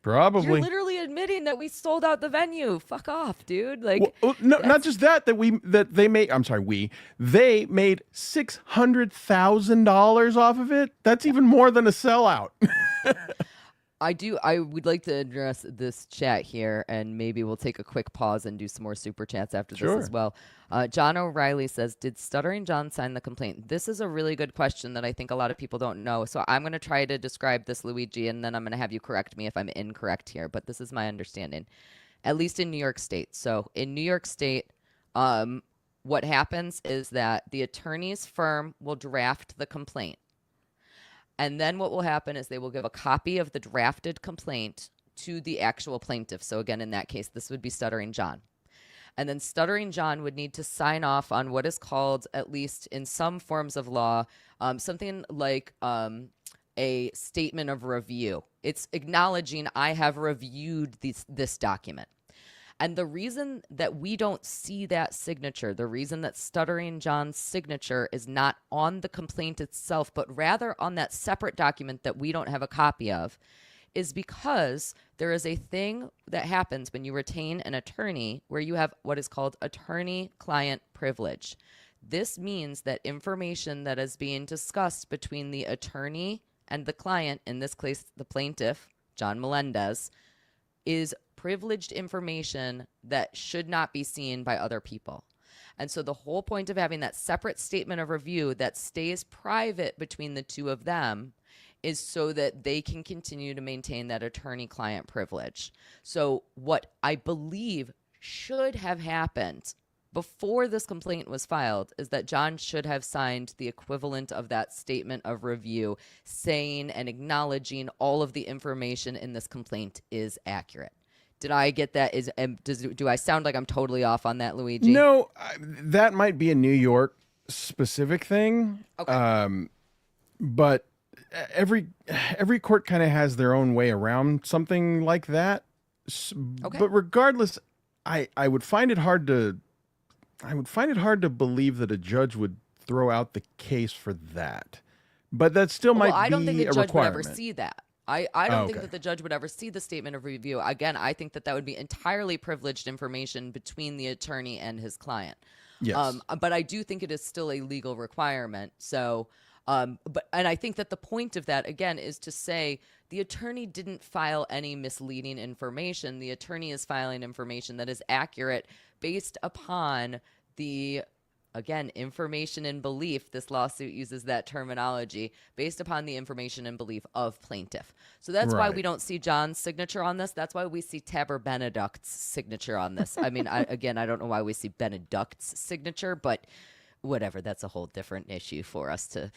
[SPEAKER 6] Probably.
[SPEAKER 5] You're literally admitting that we sold out the venue. Fuck off, dude. Like,
[SPEAKER 6] no, not just that. They made $600,000 off of it. That's even more than a sellout.
[SPEAKER 5] I would like to address this chat here, and maybe we'll take a quick pause and do some more super chats after this as well. John O'Reilly says, did Stuttering John sign the complaint? This is a really good question that I think a lot of people don't know. So I'm going to try to describe this, Luigi, and then I'm going to have you correct me if I'm incorrect here. But this is my understanding, at least in New York State. So in New York State, what happens is that the attorney's firm will draft the complaint. And then what will happen is they will give a copy of the drafted complaint to the actual plaintiff. So again, in that case, this would be Stuttering John. And then Stuttering John would need to sign off on what is called, at least in some forms of law, something like a statement of review. It's acknowledging I have reviewed this document. And the reason that we don't see that signature, the reason that Stuttering John's signature is not on the complaint itself, but rather on that separate document that we don't have a copy of, is because there is a thing that happens when you retain an attorney where you have what is called attorney-client privilege. This means that information that is being discussed between the attorney and the client, in this case the plaintiff, John Melendez, is privileged information that should not be seen by other people. And so the whole point of having that separate statement of review that stays private between the two of them is so that they can continue to maintain that attorney-client privilege. So what I believe should have happened before this complaint was filed is that John should have signed the equivalent of that statement of review, saying and acknowledging all of the information in this complaint is accurate. Did I get that? Do I sound like I'm totally off on that, Luigi?
[SPEAKER 6] No, that might be a New York specific thing.
[SPEAKER 5] Okay.
[SPEAKER 6] But every court kind of has their own way around something like that.
[SPEAKER 5] Okay.
[SPEAKER 6] But regardless, I would find it hard to believe that a judge would throw out the case for that. But that still might be a requirement.
[SPEAKER 5] I don't think the judge would ever see that. I don't think
[SPEAKER 6] okay.
[SPEAKER 5] that the judge would ever see the statement of review. Again, I think that would be entirely privileged information between the attorney and his client.
[SPEAKER 6] Yes.
[SPEAKER 5] But I do think it is still a legal requirement. So, and I think that the point of that, again, is to say the attorney didn't file any misleading information. The attorney is filing information that is accurate based upon the, again, information and belief. This lawsuit uses that terminology, based upon the information and belief of plaintiff. So that's why we don't see John's signature on this. That's why we see Taber Benedict's signature on this. I mean, I don't know why we see Benedict's signature, but whatever. That's a whole different issue for us to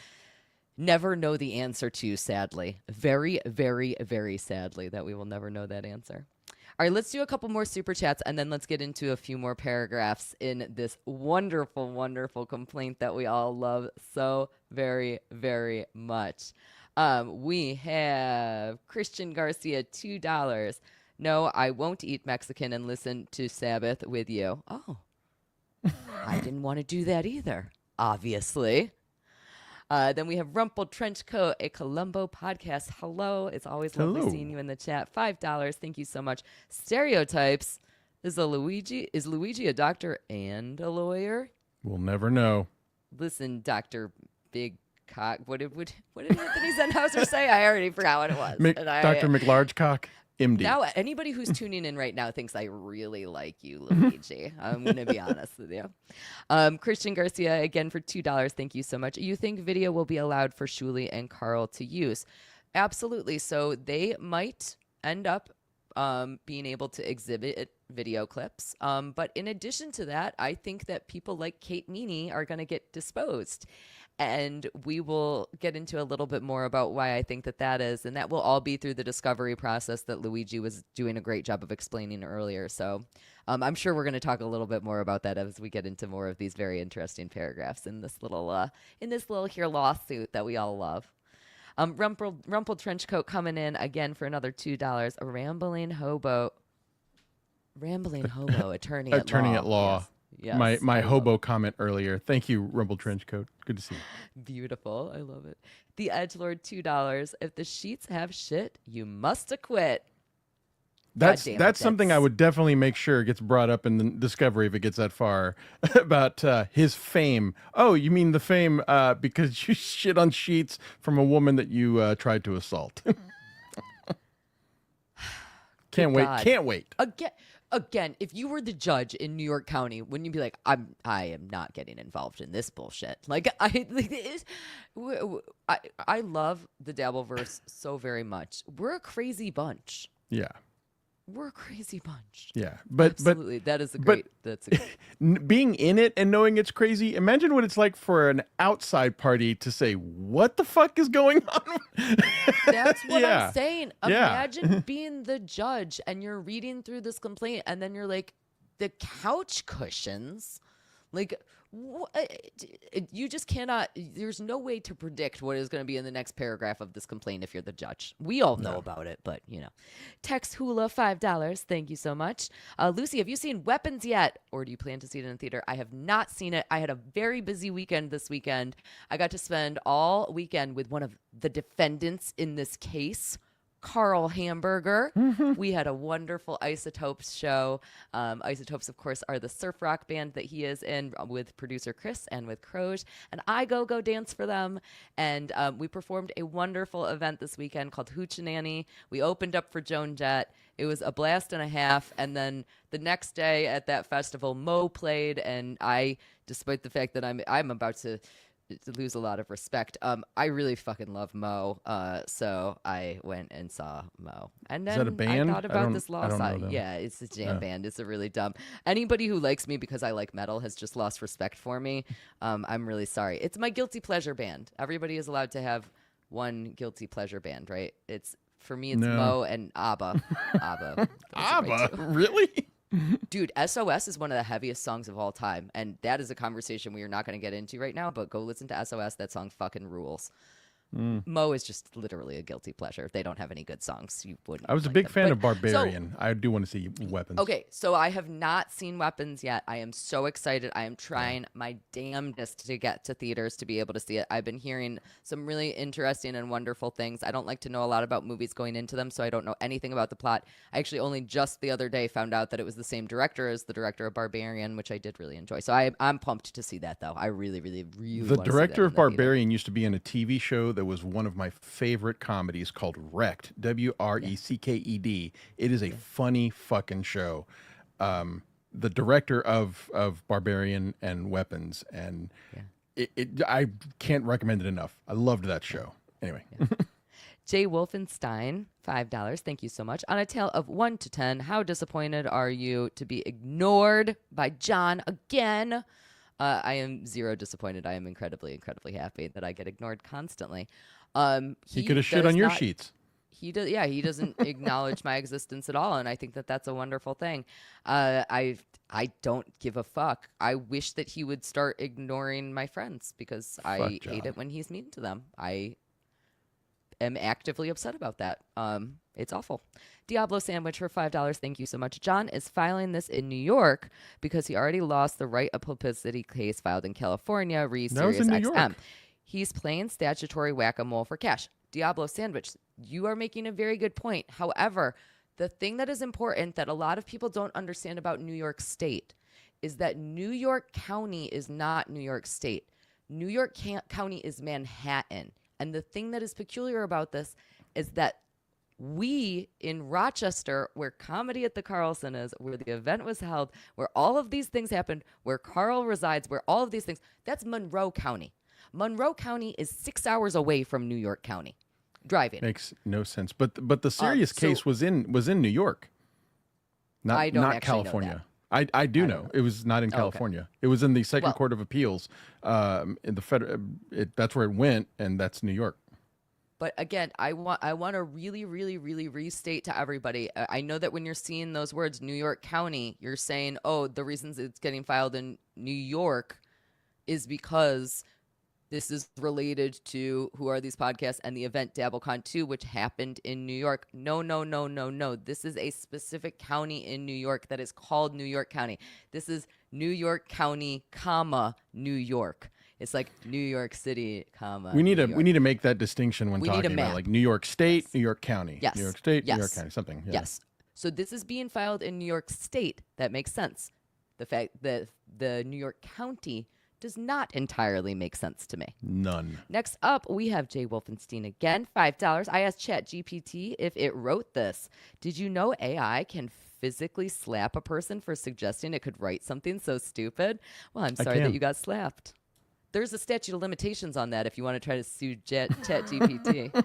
[SPEAKER 5] never know the answer to, sadly. Very, very, very sadly that we will never know that answer. All right, let's do a couple more super chats, and then let's get into a few more paragraphs in this wonderful, wonderful complaint that we all love so very, very much. We have Christian Garcia, $2. No, I won't eat Mexican and listen to Sabbath with you. Oh, I didn't want to do that either, obviously. Then we have Rumpled Trenchcoat, a Columbo podcast. Hello. It's always lovely seeing you in the chat. $5. Thank you so much. Stereotypes. Is Luigi a doctor and a lawyer?
[SPEAKER 6] We'll never know.
[SPEAKER 5] Listen, Dr. Big Cock. What did Anthony Zenhauser say? I already forgot what it was.
[SPEAKER 6] Dr. McLargecock, MD.
[SPEAKER 5] Now, anybody who's tuning in right now thinks I really like you, Luigi. I'm going to be honest with you. Christian Garcia, again, for $2. Thank you so much. You think video will be allowed for Shuli and Karl to use? Absolutely. So they might end up being able to exhibit video clips. But in addition to that, I think that people like Kate Meany are going to get disposed. And we will get into a little bit more about why I think that is. And that will all be through the discovery process that Luigi was doing a great job of explaining earlier. So I'm sure we're going to talk a little bit more about that as we get into more of these very interesting paragraphs in this little here lawsuit that we all love. Rumpled Trenchcoat coming in again for another $2. A rambling hobo, attorney at law. Yes,
[SPEAKER 6] My hobo comment earlier. Thank you, Rumpled Trenchcoat. Good to see you.
[SPEAKER 5] Beautiful. I love it. The Edgelord, $2. If the sheets have shit, you must acquit.
[SPEAKER 6] That's something I would definitely make sure gets brought up in the discovery if it gets that far about his fame. Oh, you mean the fame because you shit on sheets from a woman that you tried to assault. Can't wait.
[SPEAKER 5] Again, if you were the judge in New York County, wouldn't you be like, I am not getting involved in this bullshit? I love the Dabbleverse so very much. We're a crazy bunch.
[SPEAKER 6] Yeah.
[SPEAKER 5] we're a crazy bunch.
[SPEAKER 6] Yeah, but
[SPEAKER 5] Absolutely. That is a great. That's a great.
[SPEAKER 6] being in it and knowing it's crazy. Imagine what it's like for an outside party to say, "What the fuck is going on?"
[SPEAKER 5] That's what
[SPEAKER 6] Yeah.
[SPEAKER 5] I'm saying.
[SPEAKER 6] Yeah.
[SPEAKER 5] Imagine being the judge and you're reading through this complaint, and then you're like, the couch cushions, like. You just cannot. There's no way to predict what is going to be in the next paragraph of this complaint if you're the judge. We all know about it, but Tex Hula, $5. Thank you so much. Lucy, have you seen Weapons yet, or do you plan to see it in the theater? I have not seen it. I had a very busy weekend this weekend. I got to spend all weekend with one of the defendants in this case, Karl Hamburger. We had a wonderful Isotopes show. Isotopes, of course, are the surf rock band that he is in with producer Chris and with Croge. And I go dance for them. And we performed a wonderful event this weekend called Hoochie-Nanny. We opened up for Joan Jett. It was a blast and a half. And then the next day at that festival, Mo played. And I, despite the fact that I'm about to lose a lot of respect. I really fucking love Mo. So I went and saw Mo. And then
[SPEAKER 6] Is that a band?
[SPEAKER 5] I thought about this
[SPEAKER 6] I don't
[SPEAKER 5] loss.
[SPEAKER 6] know them.
[SPEAKER 5] Yeah, it's a jam band. It's a really dumb. Anybody who likes me because I like metal has just lost respect for me. I'm really sorry. It's my guilty pleasure band. Everybody is allowed to have one guilty pleasure band, right? For me, it's Mo and ABBA. ABBA. Those are my
[SPEAKER 6] ABBA,
[SPEAKER 5] two.
[SPEAKER 6] really?
[SPEAKER 5] Dude, SOS is one of the heaviest songs of all time. And that is a conversation we are not going to get into right now, but go listen to SOS. That song fucking rules. Mo is just literally a guilty pleasure. They don't have any good songs. You wouldn't.
[SPEAKER 6] I was a
[SPEAKER 5] like
[SPEAKER 6] big
[SPEAKER 5] them.
[SPEAKER 6] fan
[SPEAKER 5] But-
[SPEAKER 6] of Barbarian. I do want to see Weapons.
[SPEAKER 5] Okay, so I have not seen Weapons yet. I am so excited. I am trying my damnedest to get to theaters to be able to see it. I've been hearing some really interesting and wonderful things. I don't like to know a lot about movies going into them, so I don't know anything about the plot. I actually only just the other day found out that it was the same director as the director of Barbarian, which I did really enjoy. So I'm pumped to see that, though. I really, really, really
[SPEAKER 6] The
[SPEAKER 5] wanna see
[SPEAKER 6] director
[SPEAKER 5] that
[SPEAKER 6] of
[SPEAKER 5] in the theater.
[SPEAKER 6] Barbarian used to be in a TV show that was one of my favorite comedies called Wrecked, Wrecked. It is a funny fucking show. The director of Barbarian and Weapons, and I can't recommend it enough. I loved that show. Anyway.
[SPEAKER 5] Jay Wolfenstein, $5. Thank you so much. On a scale of 1 to 10, how disappointed are you to be ignored by John again? I am 0 disappointed. I am incredibly, incredibly happy that I get ignored constantly.
[SPEAKER 6] He could have shit on your sheets.
[SPEAKER 5] He does. Yeah, he doesn't acknowledge my existence at all, and I think that that's a wonderful thing. I don't give a fuck. I wish that he would start ignoring my friends because I hate
[SPEAKER 6] John.
[SPEAKER 5] it when he's mean to them. I am actively upset about that. It's awful. Diablo Sandwich for $5. Thank you so much. John is filing this in New York because he already lost the right of publicity case filed in California, re
[SPEAKER 6] That was
[SPEAKER 5] Sirius
[SPEAKER 6] in New
[SPEAKER 5] XM.
[SPEAKER 6] York.
[SPEAKER 5] He's playing statutory whack-a-mole for cash. Diablo Sandwich, you are making a very good point. However, the thing that is important that a lot of people don't understand about New York State is that New York County is not New York State. New York County is Manhattan. And the thing that is peculiar about this is that we in Rochester, where Comedy at the Carlson is, where the event was held, where all of these things happened, where Carl resides, where all of these things, that's Monroe County. Monroe County is 6 hours away from New York County, driving.
[SPEAKER 6] Makes no sense. But the serious
[SPEAKER 5] so-
[SPEAKER 6] case was in New York,
[SPEAKER 5] I don't
[SPEAKER 6] not
[SPEAKER 5] actually know
[SPEAKER 6] California. I do know it was not in California. It was in the Second Court of Appeals. In the federal, that's where it went, and that's New York.
[SPEAKER 5] But again, I want to really, really, really restate to everybody. I know that when you're seeing those words, New York County, you're saying, oh, the reasons it's getting filed in New York is because this is related to Who Are These Podcasts and the event DabbleCon 2, which happened in New York. No. This is a specific county in New York that is called New York County. This is New York County, comma, New York. It's like New York City, comma.
[SPEAKER 6] We need
[SPEAKER 5] New
[SPEAKER 6] to
[SPEAKER 5] York.
[SPEAKER 6] make that distinction when
[SPEAKER 5] We need a
[SPEAKER 6] talking about
[SPEAKER 5] map.
[SPEAKER 6] like New York State, New York County.
[SPEAKER 5] Yes.
[SPEAKER 6] New York State, New York
[SPEAKER 5] Yes.
[SPEAKER 6] County, something. Yeah.
[SPEAKER 5] Yes. So this is being filed in New York State. That makes sense. The fact that the New York County does not entirely make sense to me.
[SPEAKER 6] None.
[SPEAKER 5] Next up, we have Jay Wolfenstein again, $5. I asked ChatGPT if it wrote this. Did you know AI can physically slap a person for suggesting it could write something so stupid? Well, I'm sorry that
[SPEAKER 6] can.
[SPEAKER 5] you got slapped. There's a statute of limitations on that if you want to try to sue ChatGPT.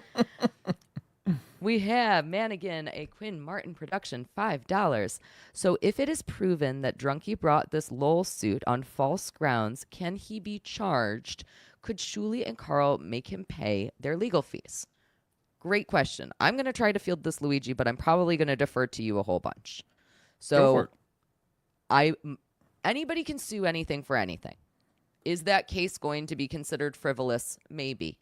[SPEAKER 5] We have Manigan, a Quinn Martin production, $5. So if it is proven that Drunky brought this Lowell suit on false grounds, can he be charged? Could Shuli and Karl make him pay their legal fees? Great question. I'm going to try to field this, Luigi, but I'm probably going to defer to you a whole bunch.
[SPEAKER 6] Go for
[SPEAKER 5] So anybody can sue anything for anything. Is that case going to be considered frivolous? Maybe.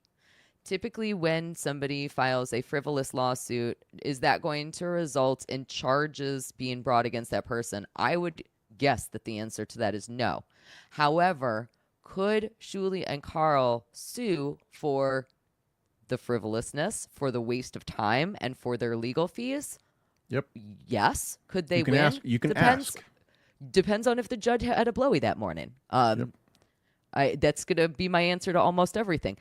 [SPEAKER 5] Typically, when somebody files a frivolous lawsuit, is that going to result in charges being brought against that person? I would guess that the answer to that is no. However, could Shuli and Karl sue for the frivolousness, for the waste of time, and for their legal fees?
[SPEAKER 6] Yep.
[SPEAKER 5] Yes. Could they
[SPEAKER 6] You can
[SPEAKER 5] win?
[SPEAKER 6] ask. You can ask.
[SPEAKER 5] Depends on if the judge had a blowy that morning.
[SPEAKER 6] Yep.
[SPEAKER 5] That's going to be my answer to almost everything.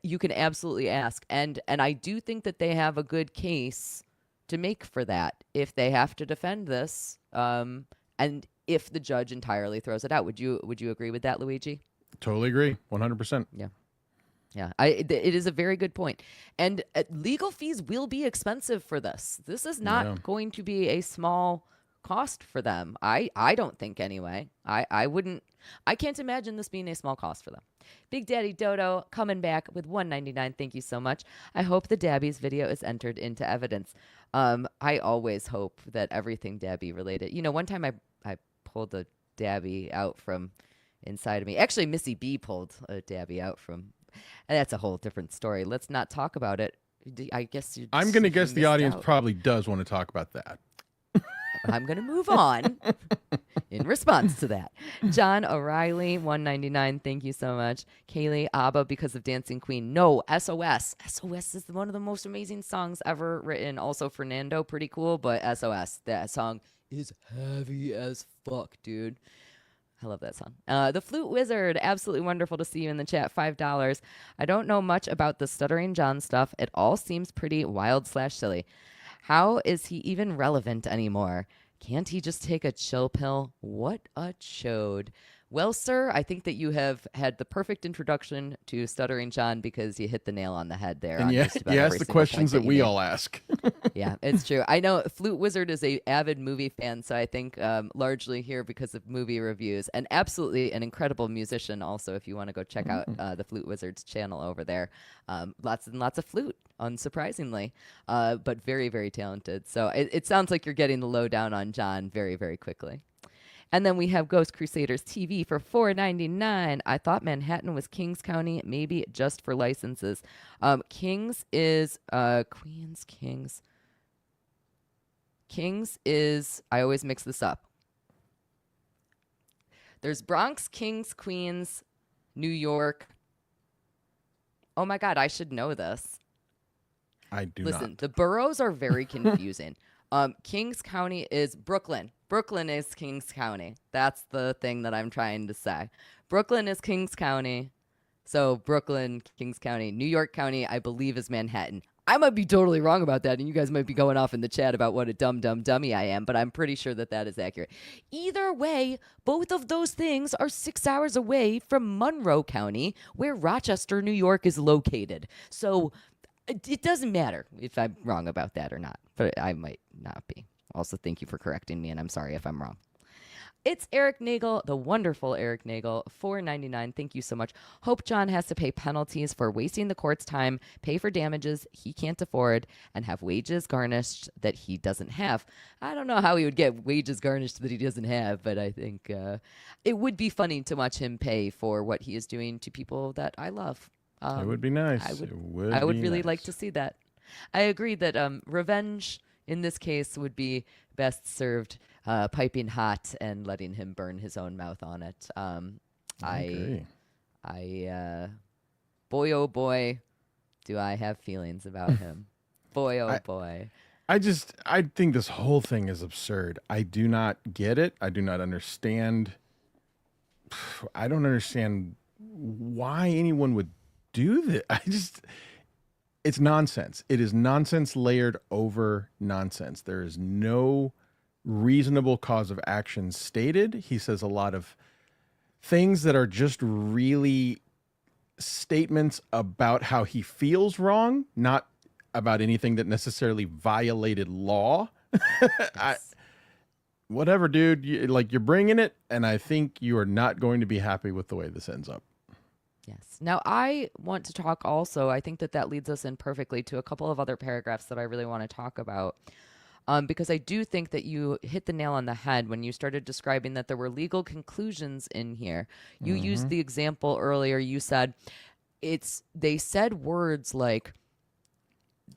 [SPEAKER 5] You can absolutely ask. And I do think that they have a good case to make for that if they have to defend this, and if the judge entirely throws it out. Would you agree with that, Luigi?
[SPEAKER 6] Totally agree. 100%.
[SPEAKER 5] Yeah. Yeah, it is a very good point. And legal fees will be expensive for this. This is not going to be a small cost for them. I don't think anyway. I can't imagine this being a small cost for them. Big Daddy Dodo coming back with $1.99. Thank you so much. I hope the Dabby's video is entered into evidence. I always hope that everything Dabby related. You know, one time I pulled a Dabby out from inside of me. Actually, Missy B pulled a Dabby out from. And that's a whole different story. Let's not talk about it. I guess
[SPEAKER 6] I'm going to guess the audience
[SPEAKER 5] out.
[SPEAKER 6] probably does want to talk about that.
[SPEAKER 5] I'm going to move on in response to that. John O'Reilly, $1.99. Thank you so much. Kaylee, ABBA, because of Dancing Queen. No, SOS. SOS is one of the most amazing songs ever written. Also, Fernando, pretty cool, but SOS, that song is heavy as fuck, dude. I love that song. The Flute Wizard, absolutely wonderful to see you in the chat, $5. I don't know much about the Stuttering John stuff. It all seems pretty wild/silly. How is he even relevant anymore? Can't he just take a chill pill? What a chode. Well, sir, I think that you have had the perfect introduction to Stuttering John because you hit the nail on the head there.
[SPEAKER 6] And you asked the questions that we all ask.
[SPEAKER 5] Yeah, it's true. I know Flute Wizard is a avid movie fan, so I think largely here because of movie reviews, and absolutely an incredible musician also if you want to go check out the Flute Wizard's channel over there. Lots and lots of flute, unsurprisingly, but very, very talented. So it sounds like you're getting the lowdown on John very, very quickly. And then we have Ghost Crusaders TV for $4.99. I thought Manhattan was Kings County, maybe just for licenses. Kings is Queens, Kings. Kings is, I always mix this up. There's Bronx, Kings, Queens, New York. Oh my God, I should know this.
[SPEAKER 6] I do
[SPEAKER 5] Listen,
[SPEAKER 6] not.
[SPEAKER 5] the boroughs are very confusing. Kings County is Brooklyn. Brooklyn is Kings County. That's the thing that I'm trying to say. Brooklyn is Kings County. So Brooklyn, Kings County. New York County, I believe, is Manhattan. I might be totally wrong about that, and you guys might be going off in the chat about what a dumb dummy I am, but I'm pretty sure that that is accurate. Either way, both of those things are 6 hours away from Monroe County, where Rochester, New York is located. So it doesn't matter if I'm wrong about that or not, but I might not be. Also, thank you for correcting me, and I'm sorry if I'm wrong. It's Eric Nagel, the wonderful Eric Nagel, $4.99. Thank you so much. Hope John has to pay penalties for wasting the court's time, pay for damages he can't afford, and have wages garnished that he doesn't have. I don't know how he would get wages garnished that he doesn't have, but I think it would be funny to watch him pay for what he is doing to people that I love.
[SPEAKER 6] It would be nice.
[SPEAKER 5] I would really like to see that. I agree that revenge in this case would be best served piping hot and letting him burn his own mouth on it.
[SPEAKER 6] I
[SPEAKER 5] boy, oh boy, do I have feelings about him. Boy, oh boy.
[SPEAKER 6] I think this whole thing is absurd. I do not get it. I do not understand. I don't understand why anyone would do this. It's nonsense. It is nonsense layered over nonsense. There is no reasonable cause of action stated. He says a lot of things that are just really statements about how he feels wrong, not about anything that necessarily violated law. Whatever, dude. You're bringing it, and I think you are not going to be happy with the way this ends up.
[SPEAKER 5] Yes. Now, I want to talk also, I think that leads us in perfectly to a couple of other paragraphs that I really want to talk about. Because I do think that you hit the nail on the head when you started describing that there were legal conclusions in here. You used the example earlier. You said they said words like,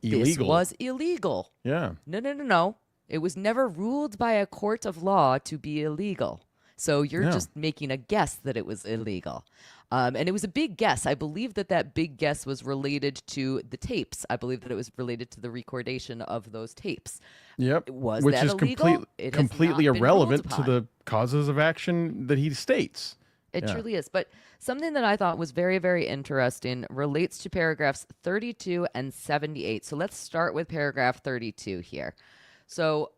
[SPEAKER 6] Illegal.
[SPEAKER 5] this was illegal.
[SPEAKER 6] Yeah.
[SPEAKER 5] No. It was never ruled by a court of law to be illegal. So you're just making a guess that it was illegal. And it was a big guess. I believe that big guess was related to the tapes. I believe that it was related to the recordation of those tapes.
[SPEAKER 6] Yep.
[SPEAKER 5] Was
[SPEAKER 6] Which
[SPEAKER 5] that
[SPEAKER 6] is
[SPEAKER 5] illegal? It has
[SPEAKER 6] completely
[SPEAKER 5] not been
[SPEAKER 6] irrelevant
[SPEAKER 5] ruled
[SPEAKER 6] to
[SPEAKER 5] upon.
[SPEAKER 6] the causes of action that he states.
[SPEAKER 5] It truly is. But something that I thought was very, very interesting relates to paragraphs 32 and 78. So let's start with paragraph 32 here. So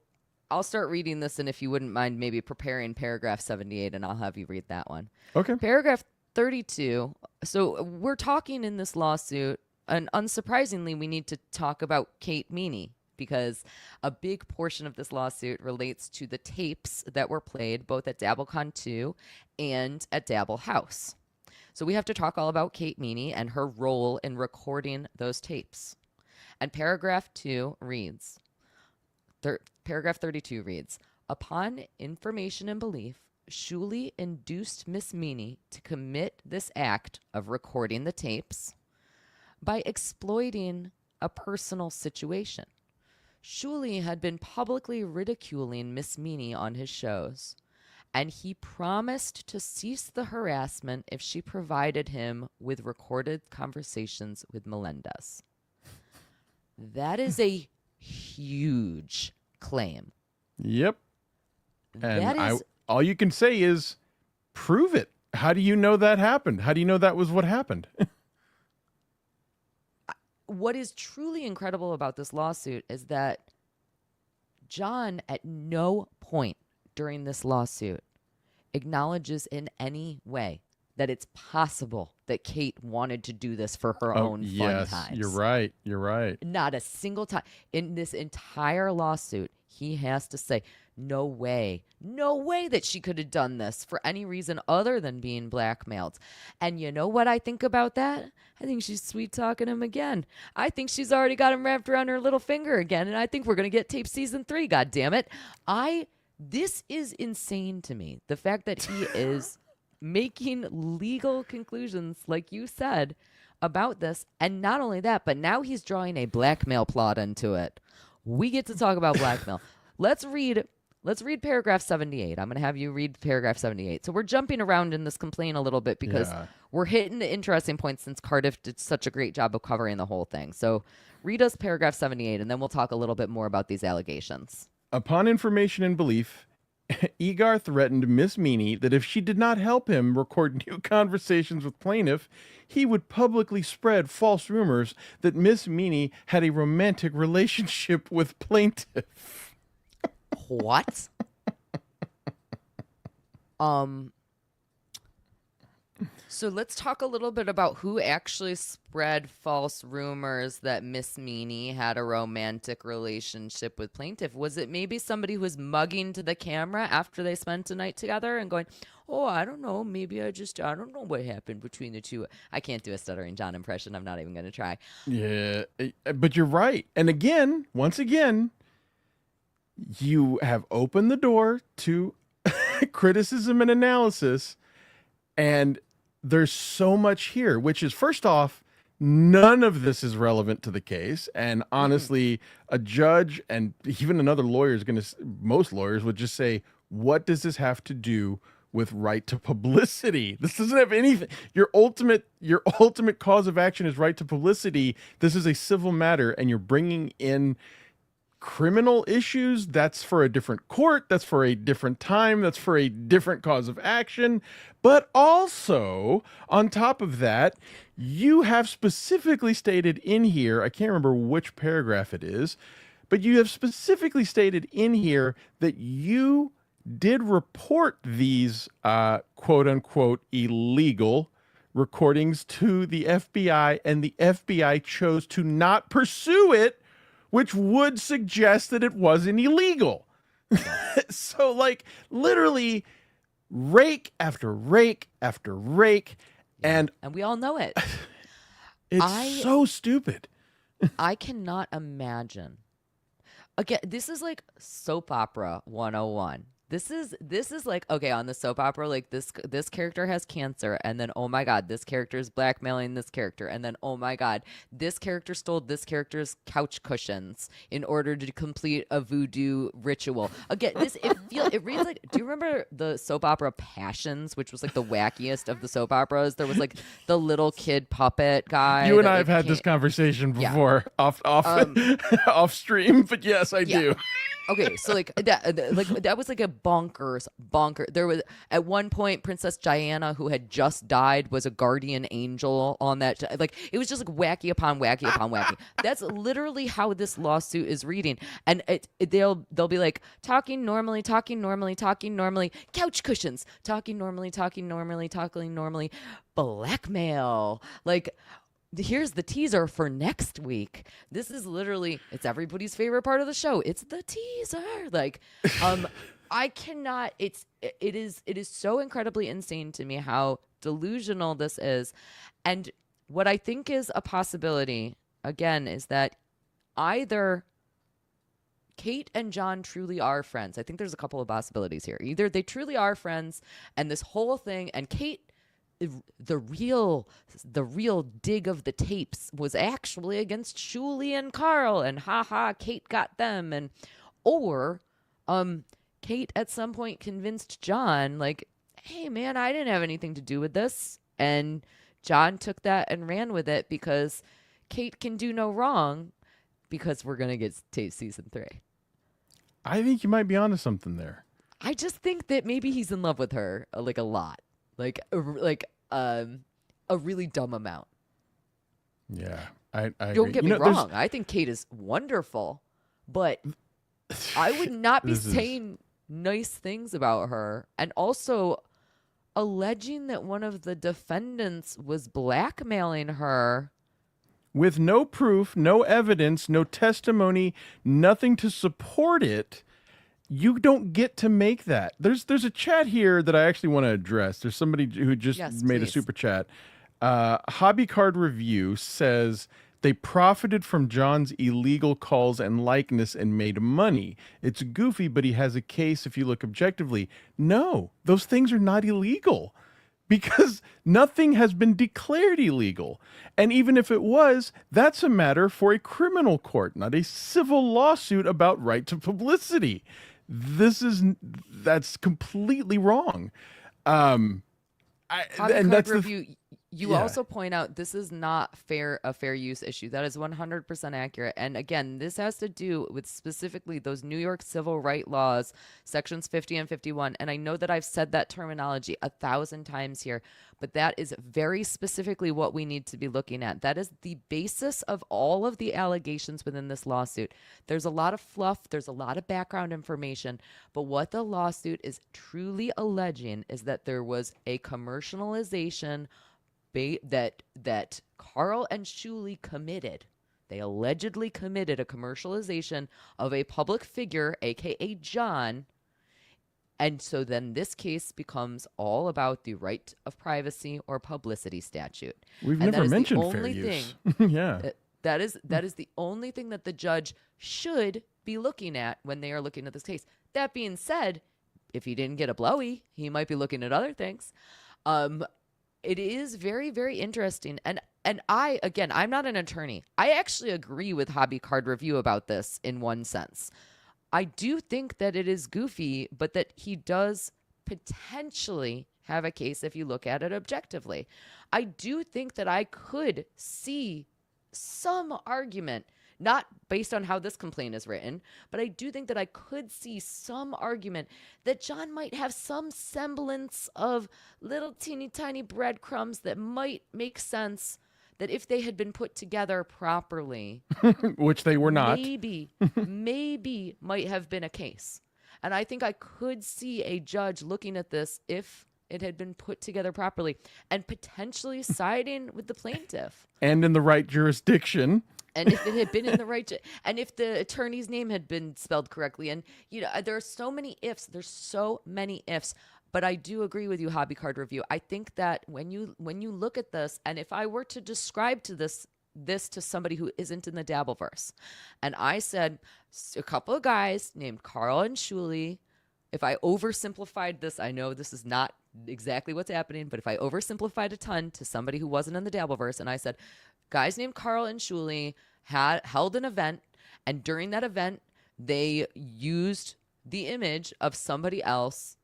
[SPEAKER 5] I'll start reading this, and if you wouldn't mind maybe preparing paragraph 78, and I'll have you read that one.
[SPEAKER 6] Okay.
[SPEAKER 5] Paragraph 32. So we're talking in this lawsuit, and unsurprisingly, we need to talk about Kate Meany, because a big portion of this lawsuit relates to the tapes that were played both at DabbleCon 2 and at Dabble House. So we have to talk all about Kate Meany and her role in recording those tapes. And paragraph 2 reads, paragraph 32 reads, upon information and belief, Shuli induced Miss Meany to commit this act of recording the tapes by exploiting a personal situation. Shuli had been publicly ridiculing Miss Meany on his shows, and he promised to cease the harassment if she provided him with recorded conversations with Melendez. That is a huge claim.
[SPEAKER 6] Yep. And
[SPEAKER 5] That is
[SPEAKER 6] all you can say is prove it. How do you know that happened? How do you know that was what happened?
[SPEAKER 5] what is truly incredible about this lawsuit is that John at no point during this lawsuit acknowledges in any way that it's possible that Kate wanted to do this for her own fun times.
[SPEAKER 6] You're right. You're right.
[SPEAKER 5] Not a single time in this entire lawsuit, he has to say, no way that she could have done this for any reason other than being blackmailed. And you know what I think about that? I think she's sweet talking him again. I think she's already got him wrapped around her little finger again. And I think we're going to get tape season 3. God damn it. This is insane to me. The fact that he is making legal conclusions, like you said, about this. And not only that, but now he's drawing a blackmail plot into it. We get to talk about blackmail. Let's read paragraph 78. I'm going to have you read paragraph 78. So we're jumping around in this complaint a little bit because we're hitting the interesting points since Cardiff did such a great job of covering the whole thing. So read us paragraph 78, and then we'll talk a little bit more about these allegations.
[SPEAKER 6] Upon information and belief, Egar threatened Miss Meany that if she did not help him record new conversations with plaintiff, he would publicly spread false rumors that Miss Meany had a romantic relationship with plaintiff.
[SPEAKER 5] What? So let's talk a little bit about who actually spread false rumors that Miss Meany had a romantic relationship with plaintiff. Was it maybe somebody who was mugging to the camera after they spent a night together and going, oh, I don't know, maybe I don't know what happened between the two. I can't do a Stuttering John impression. I'm not even going to try.
[SPEAKER 6] Yeah, but you're right. And again, once again, you have opened the door to criticism and analysis, and there's so much here, which is, first off, none of this is relevant to the case. And honestly, a judge and even another lawyer is going to, most lawyers would just say, what does this have to do with right to publicity? This doesn't have anything. Your ultimate cause of action is right to publicity. This is a civil matter, and you're bringing in criminal issues. That's for a different court. That's for a different time. That's for a different cause of action. But also, on top of that, you have specifically stated in here, I can't remember which paragraph it is, but you have specifically stated in here that you did report these quote unquote illegal recordings to the FBI, and the FBI chose to not pursue it, which would suggest that it wasn't illegal. So, like, literally rake after rake after rake. And
[SPEAKER 5] we all know it.
[SPEAKER 6] It's so stupid.
[SPEAKER 5] I cannot imagine. Again, this is like soap opera 101. This is like, okay, on the soap opera, like this character has cancer, and then oh my god, this character is blackmailing this character, and then oh my god, this character stole this character's couch cushions in order to complete a voodoo ritual. Again, it reads like, do you remember the soap opera Passions, which was like the wackiest of the soap operas? There was like the little kid puppet guy.
[SPEAKER 6] You and I have had this conversation before, off off stream, but yes, I do.
[SPEAKER 5] Okay, so that was like a bonker. There was at one point Princess Diana, who had just died, was a guardian angel on that. Like, it was just like wacky upon wacky upon wacky. That's literally how this lawsuit is reading, and they'll be like talking normally, couch cushions, talking normally, blackmail, like. Here's the teaser for next week. This is literally, it's everybody's favorite part of the show. It's the teaser. Like, I cannot, it is so incredibly insane to me how delusional this is. And what I think is a possibility, again, is that either Kate and John truly are friends. I think there's a couple of possibilities here. Either they truly are friends, and this whole thing, and Kate, the real dig of the tapes was actually against Shuli and Karl, and Kate got them, and or Kate at some point convinced John, like, hey man, I didn't have anything to do with this, and John took that and ran with it because Kate can do no wrong, because we're gonna get to season 3.
[SPEAKER 6] I think you might be onto something there.
[SPEAKER 5] I just think that maybe he's in love with her, like, a lot. Like a really dumb amount.
[SPEAKER 6] Yeah, I
[SPEAKER 5] don't
[SPEAKER 6] agree.
[SPEAKER 5] get me wrong. I think Kate is wonderful, but I would not be saying nice things about her. And also alleging that one of the defendants was blackmailing her.
[SPEAKER 6] With no proof, no evidence, no testimony, nothing to support it. You don't get to make that. There's a chat here that I actually want to address. There's somebody who just made a super chat. Hobby Card Review says they profited from John's illegal calls and likeness and made money. It's goofy, but he has a case if you look objectively. No, those things are not illegal because nothing has been declared illegal. And even if it was, that's a matter for a criminal court, not a civil lawsuit about right to publicity. That's completely wrong. And that's
[SPEAKER 5] review. You also point out this is not a fair use issue. That is 100% accurate. And again, this has to do with specifically those New York civil rights laws, sections 50 and 51. And I know that I've said that terminology 1,000 times here, but that is very specifically what we need to be looking at. That is the basis of all of the allegations within this lawsuit. There's a lot of fluff. There's a lot of background information. But what the lawsuit is truly alleging is that there was a commercialization that Karl and Shuli committed. They allegedly committed a commercialization of a public figure, aka John. And so then this case becomes all about the right of privacy or publicity statute.
[SPEAKER 6] We've never mentioned fair use. Yeah.
[SPEAKER 5] That is the only thing that the judge should be looking at when they are looking at this case. That being said, if he didn't get a blowy, he might be looking at other things. It is very, very interesting. And I'm not an attorney. I actually agree with Hobby Card Review about this in one sense. I do think that it is goofy, but that he does potentially have a case if you look at it objectively. I do think that I could see some argument, not based on how this complaint is written, but I do think that I could see some argument that John might have some semblance of little teeny tiny breadcrumbs that might make sense, that if they had been put together properly,
[SPEAKER 6] which they were not,
[SPEAKER 5] maybe might have been a case. And I think I could see a judge looking at this, if it had been put together properly, and potentially siding with the plaintiff.
[SPEAKER 6] And in the right jurisdiction.
[SPEAKER 5] And if it had been in the right, and if the attorney's name had been spelled correctly, and there are so many ifs. There's so many ifs. But I do agree with you, Hobby Card Review. I think that when you look at this, and if I were to describe to this to somebody who isn't in the Dabbleverse, and I said a couple of guys named Karl and Shuli, if I oversimplified this, I know this is not exactly what's happening, but if I oversimplified a ton to somebody who wasn't in the Dabbleverse, and I said guys named Karl and Shuli held an event, and during that event they used the image of somebody else.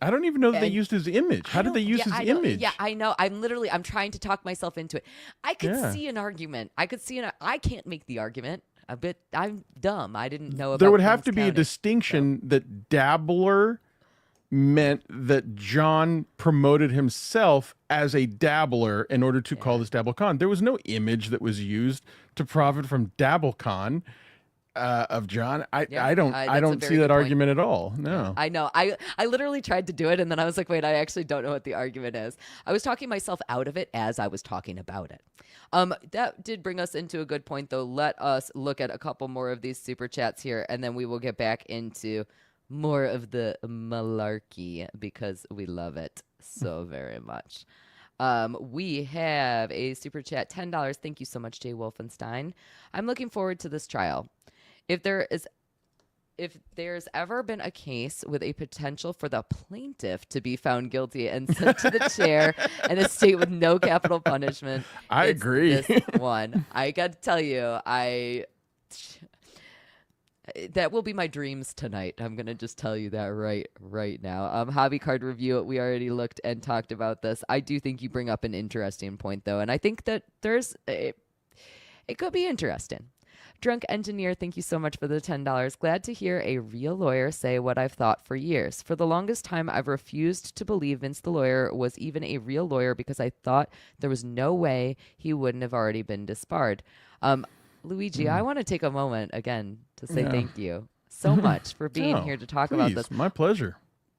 [SPEAKER 6] I don't even know that they used his image. How did they use his image?
[SPEAKER 5] Yeah, I know. I'm trying to talk myself into it. I could see an argument. I can't make the argument. I'm dumb. I didn't know about
[SPEAKER 6] There would have
[SPEAKER 5] Kings
[SPEAKER 6] to be
[SPEAKER 5] County,
[SPEAKER 6] a distinction that dabbler meant that John promoted himself as a dabbler in order to call this DabbleCon. There was no image that was used to profit from DabbleCon. Of John, I don't see that argument at all. No,
[SPEAKER 5] I know. I literally tried to do it, and then I was like, wait, I actually don't know what the argument is. I was talking myself out of it as I was talking about it. That did bring us into a good point, though. Let us look at a couple more of these super chats here, and then we will get back into more of the malarkey because we love it so very much. We have a super chat, $10. Thank you so much, Jay Wolfenstein. I'm looking forward to this trial. If there's ever been a case with a potential for the plaintiff to be found guilty and sent to the chair in a state with no capital punishment,
[SPEAKER 6] I agree.
[SPEAKER 5] This one, I got to tell you, that will be my dreams tonight. I'm gonna just tell you that right now. Hobby Card Review. We already looked and talked about this. I do think you bring up an interesting point, though, and I think that it could be interesting. Drunk Engineer, thank you so much for the $10. Glad to hear a real lawyer say what I've thought for years. For the longest time, I've refused to believe Vince the lawyer was even a real lawyer because I thought there was no way he wouldn't have already been disbarred. Luigi, I want to take a moment again to say thank you so much for being here to talk about this.
[SPEAKER 6] My pleasure.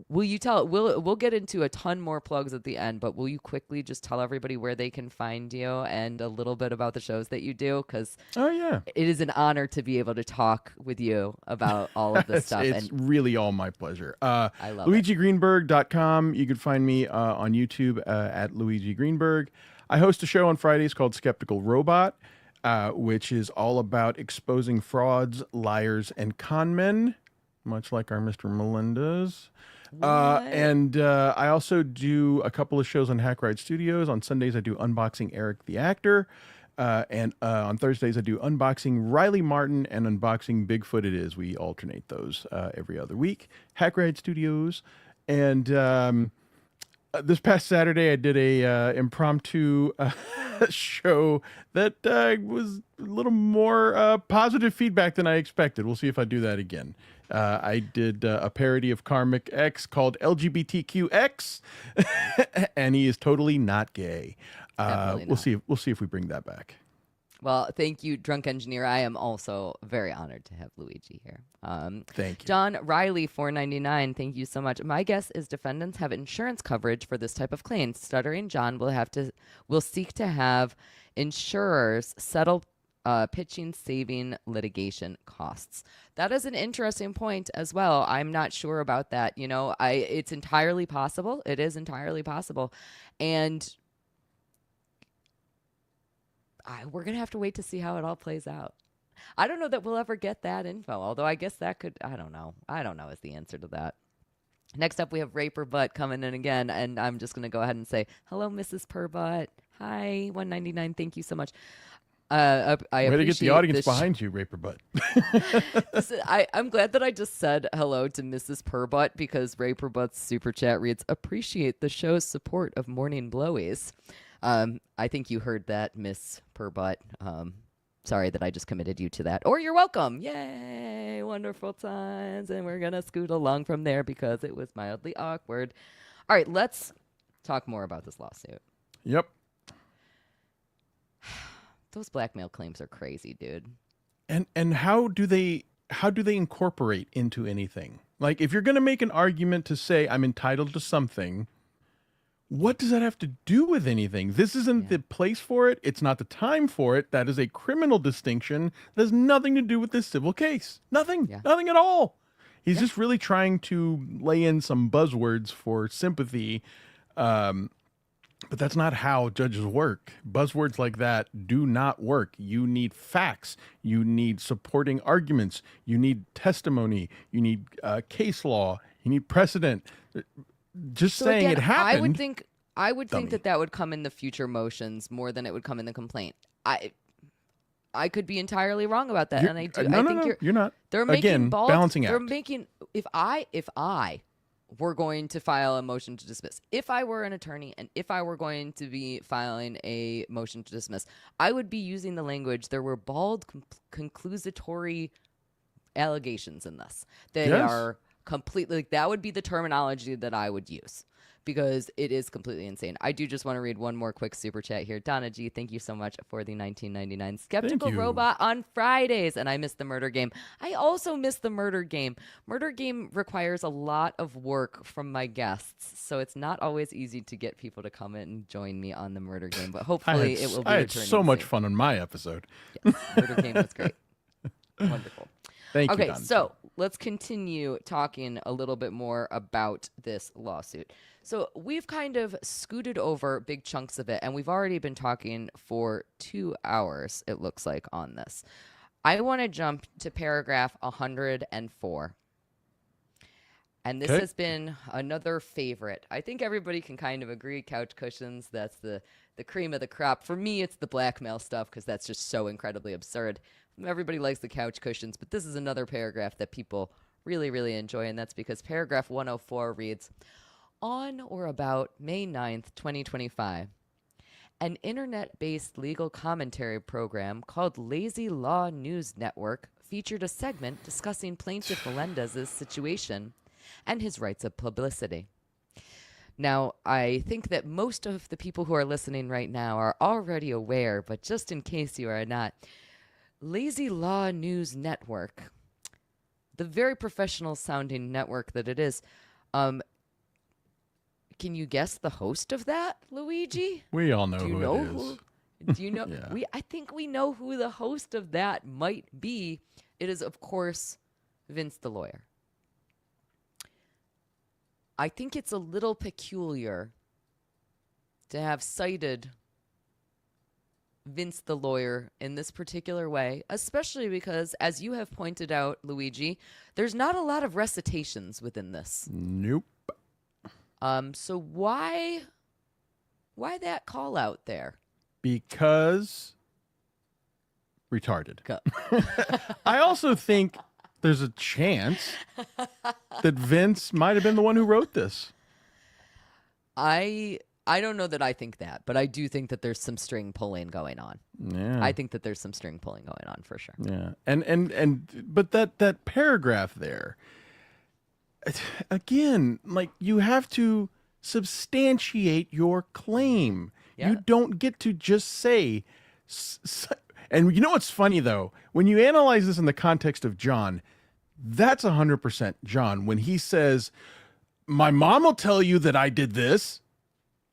[SPEAKER 5] Will you tell? We'll get into a ton more plugs at the end, but will you quickly just tell everybody where they can find you and a little bit about the shows that you do? Because it is an honor to be able to talk with you about all of this stuff.
[SPEAKER 6] It's really all my pleasure.
[SPEAKER 5] I love
[SPEAKER 6] LuigiGreenberg.com. You can find me on YouTube at Luigi Greenberg. I host a show on Fridays called Skeptical Robot, which is all about exposing frauds, liars, and con men, much like our Mr. Melendez. And I also do a couple of shows on Hack Ride Studios. On Sundays, I do Unboxing Eric the Actor. And on Thursdays, I do Unboxing Riley Martin and Unboxing Bigfoot It Is. We alternate those every other week. Hack Ride Studios. And this past Saturday, I did a impromptu show that was a little more positive feedback than I expected. We'll see if I do that again. I did a parody of Karmic X called LGBTQX, and he is totally not gay. We'll see if we bring that back.
[SPEAKER 5] Well, thank you, Drunk Engineer. I am also very honored to have Luigi here.
[SPEAKER 6] Thank you.
[SPEAKER 5] John Riley, $4.99. Thank you so much. My guess is defendants have insurance coverage for this type of claim. Stuttering John will seek to have insurers settle pitching saving litigation costs. That is an interesting point as well. I'm not sure about that. It's entirely possible. It is entirely possible. And we're going to have to wait to see how it all plays out. I don't know that we'll ever get that info, although I guess that could, I don't know is the answer to that. Next up, we have Ray Perbutt coming in again, and I'm just going to go ahead and say, hello, Mrs. Perbutt. Hi, $1.99. Thank you so much. I
[SPEAKER 6] Way to get the audience behind you, Ray Perbutt.
[SPEAKER 5] I'm glad that I just said hello to Mrs. Perbutt because Ray Perbutt's super chat reads, appreciate the show's support of Morning Blowies. I think you heard that, Miss Perbutt. Sorry that I just committed you to that. Or you're welcome. Yay, wonderful times. And we're going to scoot along from there because it was mildly awkward. All right, let's talk more about this lawsuit.
[SPEAKER 6] Yep.
[SPEAKER 5] Those blackmail claims are crazy, dude.
[SPEAKER 6] And how do they incorporate into anything? Like, if you're going to make an argument to say I'm entitled to something, what does that have to do with anything? This isn't the place for it. It's not the time for it. That is a criminal distinction. That has nothing to do with this civil case. Nothing.
[SPEAKER 5] Yeah.
[SPEAKER 6] Nothing at all. He's just really trying to lay in some buzzwords for sympathy. But that's not how judges work. Buzzwords like that do not work. You need facts. You need supporting arguments. You need testimony. You need case law. You need precedent. Just
[SPEAKER 5] So
[SPEAKER 6] saying
[SPEAKER 5] again,
[SPEAKER 6] it happened.
[SPEAKER 5] I would
[SPEAKER 6] Dummy.
[SPEAKER 5] think that would come in the future motions more than it would come in the complaint. I could be entirely wrong about that, and I do.
[SPEAKER 6] No,
[SPEAKER 5] I
[SPEAKER 6] no,
[SPEAKER 5] think
[SPEAKER 6] no, you're not.
[SPEAKER 5] They're making
[SPEAKER 6] Again, balancing
[SPEAKER 5] They're
[SPEAKER 6] act.
[SPEAKER 5] making if I were going to file a motion to dismiss, if I were an attorney, and if I were going to be filing a motion to dismiss, I would be using the language. There were bald, conclusatory allegations in this. They are completely. Like, that would be the terminology that I would use. Because it is completely insane. I do just want to read one more quick super chat here. Donna G, thank you so much for the 1999 Skeptical Robot on Fridays. And I missed the murder game. I also missed the murder game. Murder game requires a lot of work from my guests. So it's not always easy to get people to come in and join me on the murder game. But hopefully it will be
[SPEAKER 6] I had
[SPEAKER 5] returning
[SPEAKER 6] so much
[SPEAKER 5] soon.
[SPEAKER 6] fun on my episode.
[SPEAKER 5] Yes, murder game was great. Wonderful.
[SPEAKER 6] Thank you,
[SPEAKER 5] Okay,
[SPEAKER 6] Don.
[SPEAKER 5] so let's continue talking a little bit more about this lawsuit. So we've kind of scooted over big chunks of it, and we've already been talking for 2 hours, it looks like, on this. I want to jump to paragraph 104. And this
[SPEAKER 6] Okay.
[SPEAKER 5] has been another favorite. I think everybody can kind of agree, couch cushions, that's the cream of the crop. For me, it's the blackmail stuff, because that's just so incredibly absurd. Everybody likes the couch cushions, but this is another paragraph that people really, really enjoy, and that's because paragraph 104 reads, on or about May 9th, 2025, an internet-based legal commentary program called Lazy Law News Network featured a segment discussing plaintiff Melendez's situation and his rights of publicity. Now, I think that most of the people who are listening right now are already aware, but just in case you are not, Lazy Law News Network, the very professional-sounding network that it is, can you guess the host of that, Luigi?
[SPEAKER 6] We all know
[SPEAKER 5] Do you
[SPEAKER 6] who
[SPEAKER 5] know
[SPEAKER 6] it is.
[SPEAKER 5] who? Do you know?
[SPEAKER 6] Yeah.
[SPEAKER 5] I think we know who the host of that might be. It is, of course, Vince the lawyer. I think it's a little peculiar to have cited Vince the lawyer in this particular way, especially because, as you have pointed out, Luigi, there's not a lot of recitations within this.
[SPEAKER 6] Nope.
[SPEAKER 5] So why that call out there?
[SPEAKER 6] Because retarded. I also think there's a chance that Vince might have been the one who wrote this.
[SPEAKER 5] I don't know that I think that, but I do think that there's some string pulling going on.
[SPEAKER 6] Yeah.
[SPEAKER 5] I think that there's some string pulling going on for sure.
[SPEAKER 6] Yeah. But that paragraph there, again, like, you have to substantiate your claim.
[SPEAKER 5] Yeah.
[SPEAKER 6] You don't get to just say, and you know what's funny though? When you analyze this in the context of John, that's 100% John. When he says, my mom will tell you that I did this.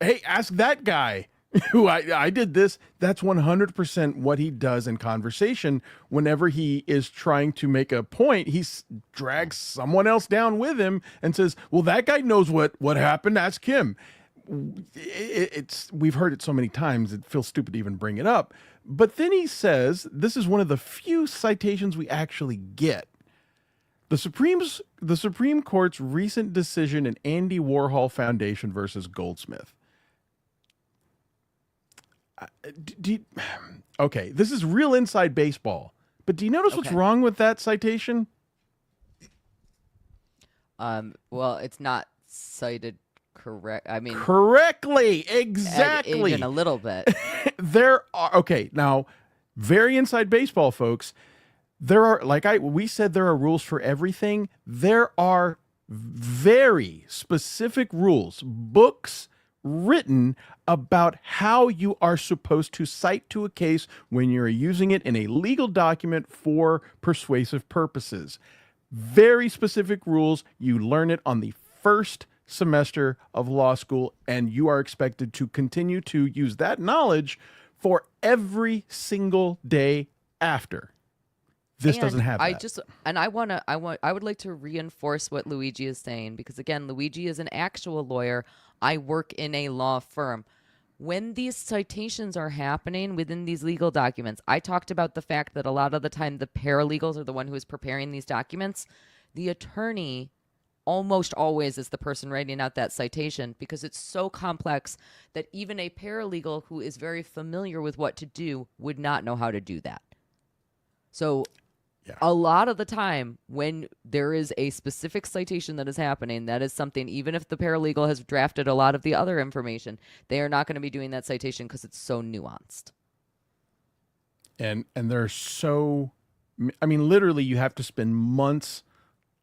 [SPEAKER 6] Hey, ask that guy who I did this. That's 100% what he does in conversation. Whenever he is trying to make a point, he drags someone else down with him and says, well, that guy knows what happened. Ask him. We've heard it so many times, it feels stupid to even bring it up. But then he says, this is one of the few citations we actually get. The Supreme Court's recent decision in Andy Warhol Foundation versus Goldsmith. Okay, this is real inside baseball. But do you notice what's wrong with that citation?
[SPEAKER 5] Well, it's not cited correct. I mean,
[SPEAKER 6] Correctly, exactly.
[SPEAKER 5] even a little bit.
[SPEAKER 6] There are, now, very inside baseball, folks. There are, we said, there are rules for everything. There are very specific rules, books written about how you are supposed to cite to a case when you're using it in a legal document for persuasive purposes. Very specific rules. You learn it on the first semester of law school, and you are expected to continue to use that knowledge for every single day after. This doesn't have that.
[SPEAKER 5] I would like to reinforce what Luigi is saying, because again, Luigi is an actual lawyer. I work in a law firm. When these citations are happening within these legal documents, I talked about the fact that a lot of the time the paralegals are the one who is preparing these documents. The attorney almost always is the person writing out that citation, because it's so complex that even a paralegal who is very familiar with what to do would not know how to do that. So a lot of the time when there is a specific citation that is happening, that is something, even if the paralegal has drafted a lot of the other information, they are not going to be doing that citation because it's so nuanced.
[SPEAKER 6] And they're so, I mean, literally you have to spend months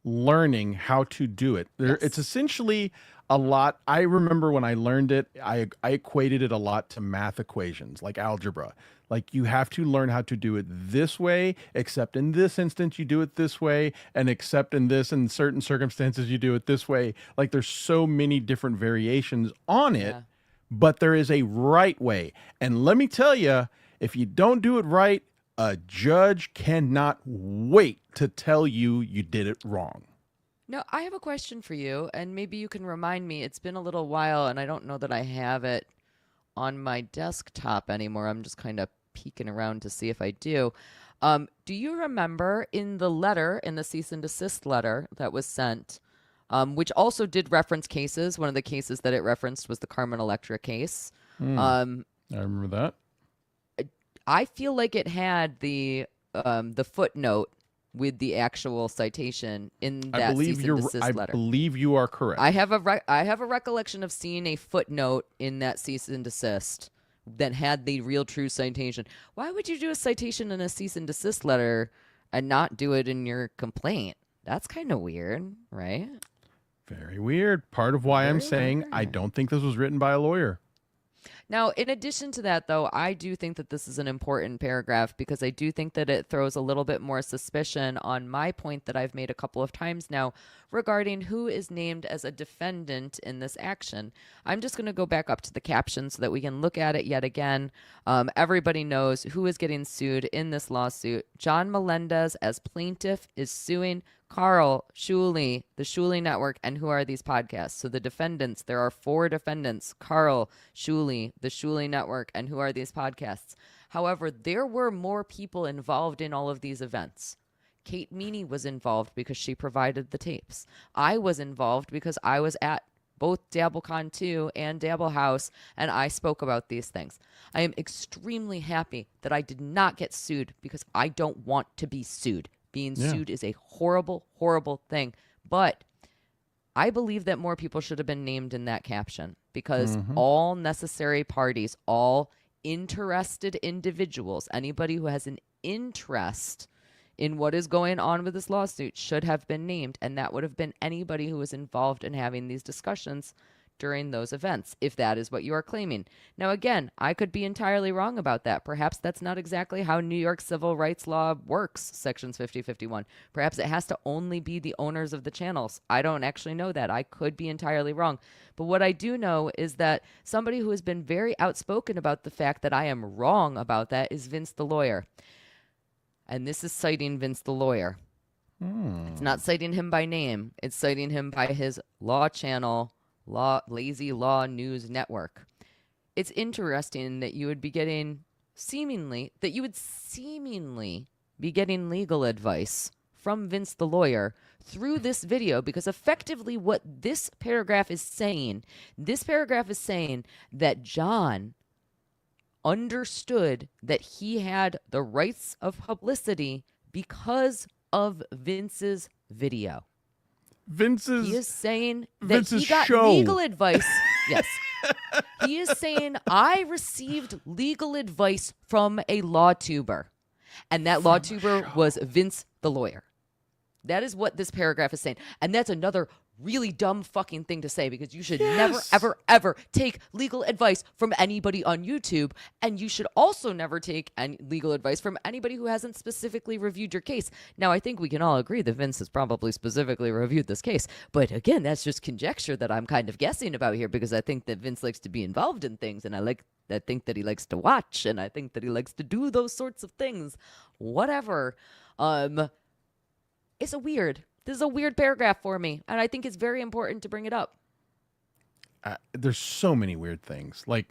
[SPEAKER 6] learning how to do it. It's essentially a lot. I remember when I learned it, I equated it a lot to math equations, like algebra. Like, you have to learn how to do it this way, except in this instance, you do it this way, and except in certain circumstances, you do it this way. Like, there's so many different variations on it, but there is a right way. And let me tell you, if you don't do it right, a judge cannot wait to tell you you did it wrong.
[SPEAKER 5] Now, I have a question for you, and maybe you can remind me. It's been a little while, and I don't know that I have it on my desktop anymore. I'm just kind of peeking around to see if I do. Do you remember in the cease and desist letter that was sent, which also did reference cases? One of the cases that it referenced was the Cardiff Electric case.
[SPEAKER 6] I remember that.
[SPEAKER 5] I feel like it had the footnote with the actual citation in that cease and desist letter.
[SPEAKER 6] I believe you are correct.
[SPEAKER 5] I have a recollection of seeing a footnote in that cease and desist that had the real true citation. Why would you do a citation in a cease and desist letter and not do it in your complaint? That's kind of weird, right?
[SPEAKER 6] Very weird. Part of why I'm saying I don't think this was written by a lawyer.
[SPEAKER 5] Now, in addition to that, though, I do think that this is an important paragraph, because I do think that it throws a little bit more suspicion on my point that I've made a couple of times now regarding who is named as a defendant in this action. I'm just going to go back up to the caption so that we can look at it yet again. Everybody knows who is getting sued in this lawsuit. John Melendez, as plaintiff, is suing Karl, Shuli, the Shuli Network, and Who Are These Podcasts? So the defendants, there are 4 defendants: Karl, Shuli, the Shuli Network, and Who Are These Podcasts? However, there were more people involved in all of these events. Kate Meany was involved because she provided the tapes. I was involved because I was at both DabbleCon 2 and Dabble House, and I spoke about these things. I am extremely happy that I did not get sued, because I don't want to be sued. Being sued is a horrible, horrible thing. But I believe that more people should have been named in that caption, because all necessary parties, all interested individuals, anybody who has an interest in what is going on with this lawsuit should have been named. And that would have been anybody who was involved in having these discussions during those events, if that is what you are claiming. Now, again, I could be entirely wrong about that. Perhaps that's not exactly how New York civil rights law works, sections 5051. Perhaps it has to only be the owners of the channels. I don't actually know that. I could be entirely wrong. But what I do know is that somebody who has been very outspoken about the fact that I am wrong about that is Vince the lawyer. And this is citing Vince the lawyer. It's not citing him by name. It's citing him by his law channel, Lazy Law News Network. It's interesting that you would be getting seemingly be getting legal advice from Vince the lawyer through this video, because effectively what this paragraph is saying that John understood that he had the rights of publicity because of Vince's video. He is saying that he got legal advice. Yes. He is saying, I received legal advice from a law tuber. And that law tuber was Vince the lawyer. That is what this paragraph is saying. And that's another really dumb fucking thing to say, because you should never, ever, ever take legal advice from anybody on YouTube. And you should also never take any legal advice from anybody who hasn't specifically reviewed your case. Now, I think we can all agree that Vince has probably specifically reviewed this case. But again, that's just conjecture that I'm kind of guessing about here, because I think that Vince likes to be involved in things, and I think that he likes to watch, and I think that he likes to do those sorts of things. Whatever. This is a weird paragraph for me, and I think it's very important to bring it up.
[SPEAKER 6] There's so many weird things. Like,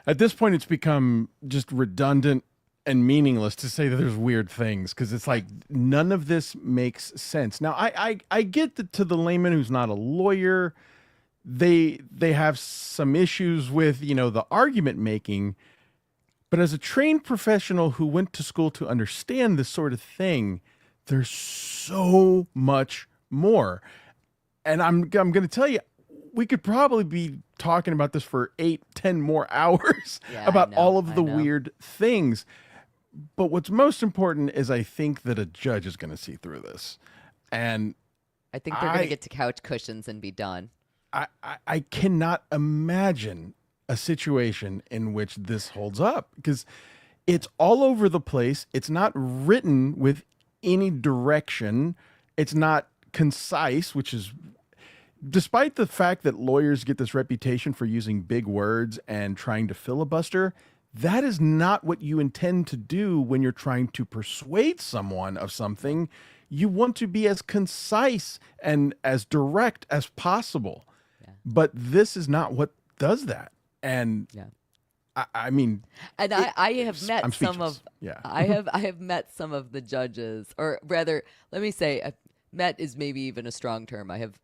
[SPEAKER 6] at this point, it's become just redundant and meaningless to say that there's weird things, because it's like none of this makes sense. Now, I get that to the layman who's not a lawyer, they have some issues with, the argument making, but as a trained professional who went to school to understand this sort of thing, there's so much more. And I'm going to tell you, we could probably be talking about this for 8-10 more hours about all of the weird things. But what's most important is I think that a judge is going to see through this. And
[SPEAKER 5] I think they're going to get to couch cushions and be done.
[SPEAKER 6] I cannot imagine a situation in which this holds up, because it's all over the place. It's not written with any direction. It's not concise, which is, despite the fact that lawyers get this reputation for using big words and trying to filibuster, that is not what you intend to do when you're trying to persuade someone of something. You want to be as concise and as direct as possible. Yeah. But this is not what does that. And I mean,
[SPEAKER 5] and I have met some of, I have met some of the judges, or rather, let me say, met is maybe even a strong term. I have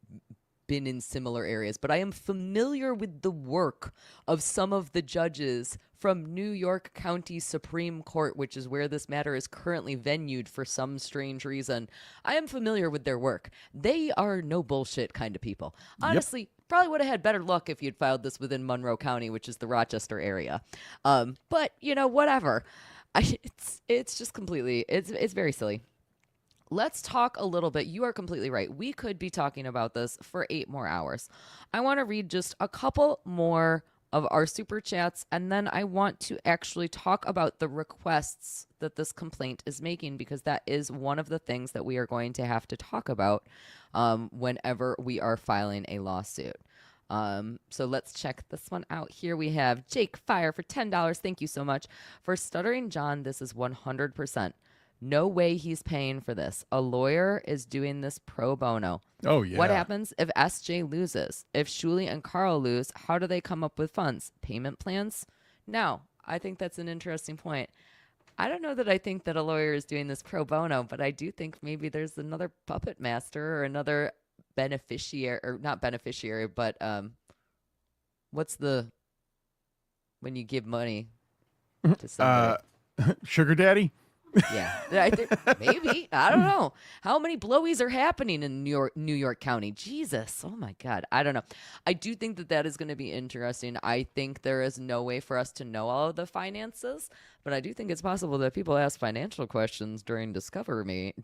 [SPEAKER 5] been in similar areas, but I am familiar with the work of some of the judges from New York County Supreme Court, which is where this matter is currently venued for some strange reason. I am familiar with their work. They are no bullshit kind of people. Honestly, probably would have had better luck if you'd filed this within Monroe County, which is the Rochester area. But, whatever. It's just completely, it's very silly. Let's talk a little bit. You are completely right. We could be talking about this for 8 more hours. I want to read just a couple more of our super chats, and then I want to actually talk about the requests that this complaint is making, because that is one of the things that we are going to have to talk about whenever we are filing a lawsuit. So let's check this one out. Here we have Jake Fire for $10. Thank you so much. For Stuttering John, this is 100%. No way he's paying for this. A lawyer is doing this pro bono.
[SPEAKER 6] Oh, yeah.
[SPEAKER 5] What happens if SJ loses? If Shuli and Karl lose, how do they come up with funds? Payment plans? Now, I think that's an interesting point. I don't know that I think that a lawyer is doing this pro bono, but I do think maybe there's another puppet master or another beneficiary, or not beneficiary, but what's the, when you give money to somebody?
[SPEAKER 6] Sugar daddy?
[SPEAKER 5] Yeah, I think maybe. I don't know. How many blowies are happening in New York County? Jesus. Oh, my God. I don't know. I do think that is going to be interesting. I think there is no way for us to know all of the finances, but I do think it's possible that people ask financial questions during discovery,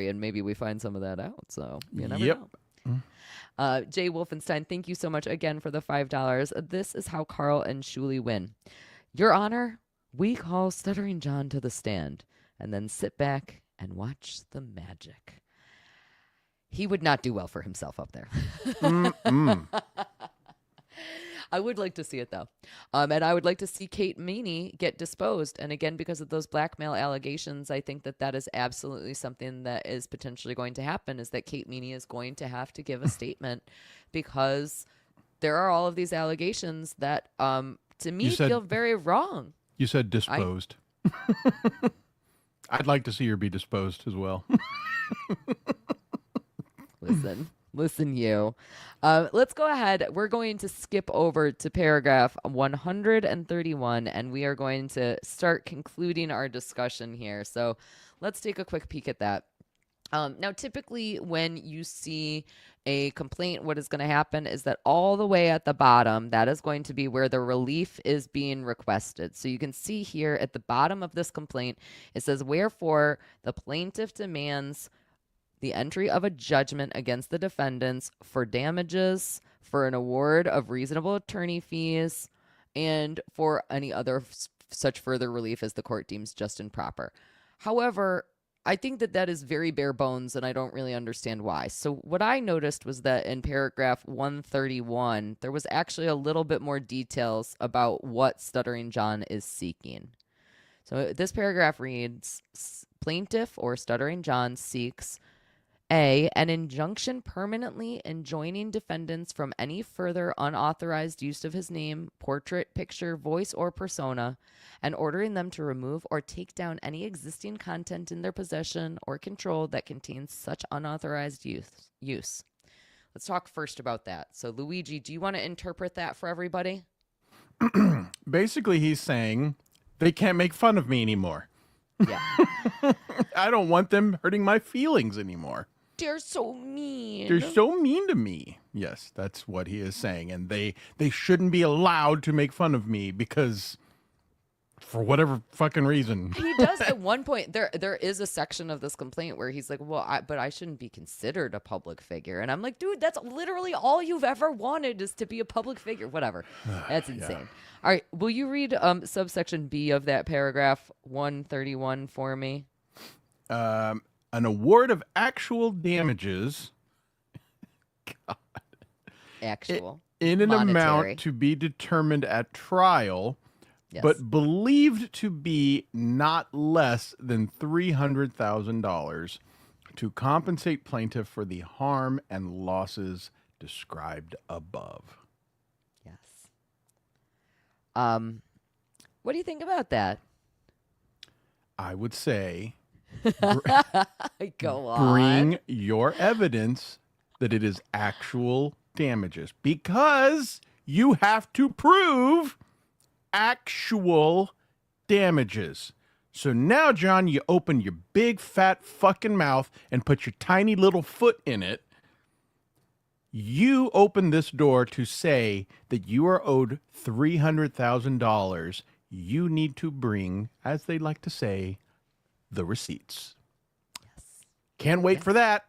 [SPEAKER 5] and maybe we find some of that out. So you never know. Jay Wolfenstein, thank you so much again for the $5. This is how Karl and Shuli win. Your Honor, we call Stuttering John to the stand, and then sit back and watch the magic. He would not do well for himself up there. I would like to see it, though. And I would like to see Kate Meany get disposed. And again, because of those blackmail allegations, I think that is absolutely something that is potentially going to happen, is that Kate Meany is going to have to give a statement, because there are all of these allegations that, to me, feel very wrong.
[SPEAKER 6] You said disposed. I'd like to see her be disposed as well.
[SPEAKER 5] Listen, you. Let's go ahead. We're going to skip over to paragraph 131, and we are going to start concluding our discussion here. So let's take a quick peek at that. Now, typically when you see a complaint, what is going to happen is that all the way at the bottom, that is going to be where the relief is being requested. So you can see here at the bottom of this complaint, it says, wherefore the plaintiff demands the entry of a judgment against the defendants for damages, for an award of reasonable attorney fees, and for any other such further relief as the court deems just and proper. However, I think that is very bare bones, and I don't really understand why. So what I noticed was that in paragraph 131, there was actually a little bit more details about what Stuttering John is seeking. So this paragraph reads, plaintiff or Stuttering John seeks an injunction permanently enjoining defendants from any further unauthorized use of his name, portrait, picture, voice, or persona, and ordering them to remove or take down any existing content in their possession or control that contains such unauthorized use. Let's talk first about that. So, Luigi, do you want to interpret that for everybody?
[SPEAKER 6] Basically, he's saying they can't make fun of me anymore.
[SPEAKER 5] Yeah.
[SPEAKER 6] I don't want them hurting my feelings anymore.
[SPEAKER 5] They're so mean.
[SPEAKER 6] They're so mean to me. Yes, that's what he is saying. And they shouldn't be allowed to make fun of me because for whatever fucking reason.
[SPEAKER 5] He does at one point. There is a section of this complaint where he's like, well, but I shouldn't be considered a public figure. And I'm like, dude, that's literally all you've ever wanted is to be a public figure. Whatever. That's insane. Yeah. All right. Will you read subsection B of that paragraph 131 for me?
[SPEAKER 6] An award of actual damages. God.
[SPEAKER 5] Actual.
[SPEAKER 6] In an
[SPEAKER 5] monetary
[SPEAKER 6] amount to be determined at trial,
[SPEAKER 5] yes,
[SPEAKER 6] but believed to be not less than $300,000 to compensate plaintiff for the harm and losses described above.
[SPEAKER 5] Yes. What do you think about that?
[SPEAKER 6] I would say
[SPEAKER 5] go on.
[SPEAKER 6] Bring your evidence that it is actual damages, because you have to prove actual damages. So now, John, you open your big fat fucking mouth and put your tiny little foot in it. You open this door to say that you are owed $300,000. You need to bring, as they like to say, the receipts.
[SPEAKER 5] Yes.
[SPEAKER 6] Can't wait for that.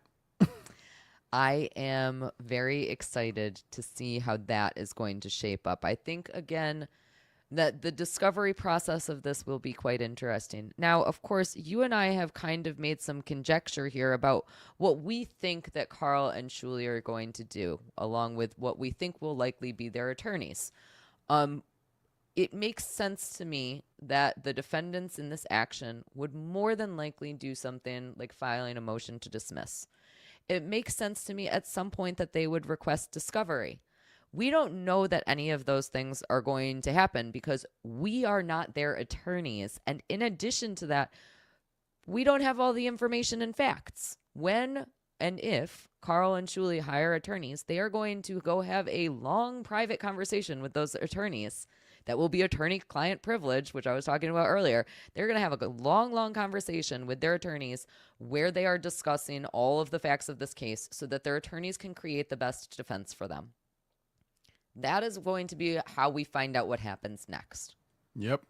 [SPEAKER 5] I am very excited to see how that is going to shape up. I think, again, that the discovery process of this will be quite interesting. Now, of course, you and I have kind of made some conjecture here about what we think that Karl and Shuli are going to do, along with what we think will likely be their attorneys. It makes sense to me that the defendants in this action would more than likely do something like filing a motion to dismiss. It makes sense to me at some point that they would request discovery. We don't know that any of those things are going to happen because we are not their attorneys. And in addition to that, we don't have all the information and facts. When and if Karl and Shuli hire attorneys, they are going to go have a long private conversation with those attorneys. That will be attorney-client privilege, which I was talking about earlier. They're going to have a long, long conversation with their attorneys where they are discussing all of the facts of this case so that their attorneys can create the best defense for them. That is going to be how we find out what happens next.
[SPEAKER 6] Yep.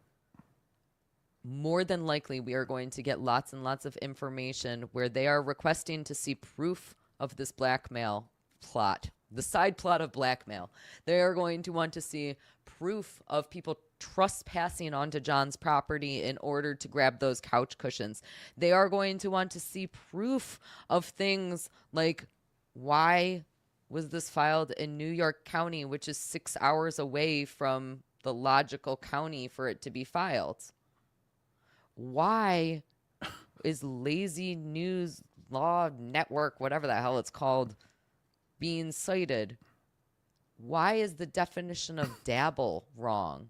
[SPEAKER 5] More than likely, we are going to get lots and lots of information where they are requesting to see proof of this blackmail plot. The side plot of blackmail. They are going to want to see proof of people trespassing onto John's property in order to grab those couch cushions. They are going to want to see proof of things like, why was this filed in New York County, which is 6 hours away from the logical county for it to be filed? Why is Lazy News Law Network, whatever the hell it's called, being cited? Why is the definition of dabble wrong?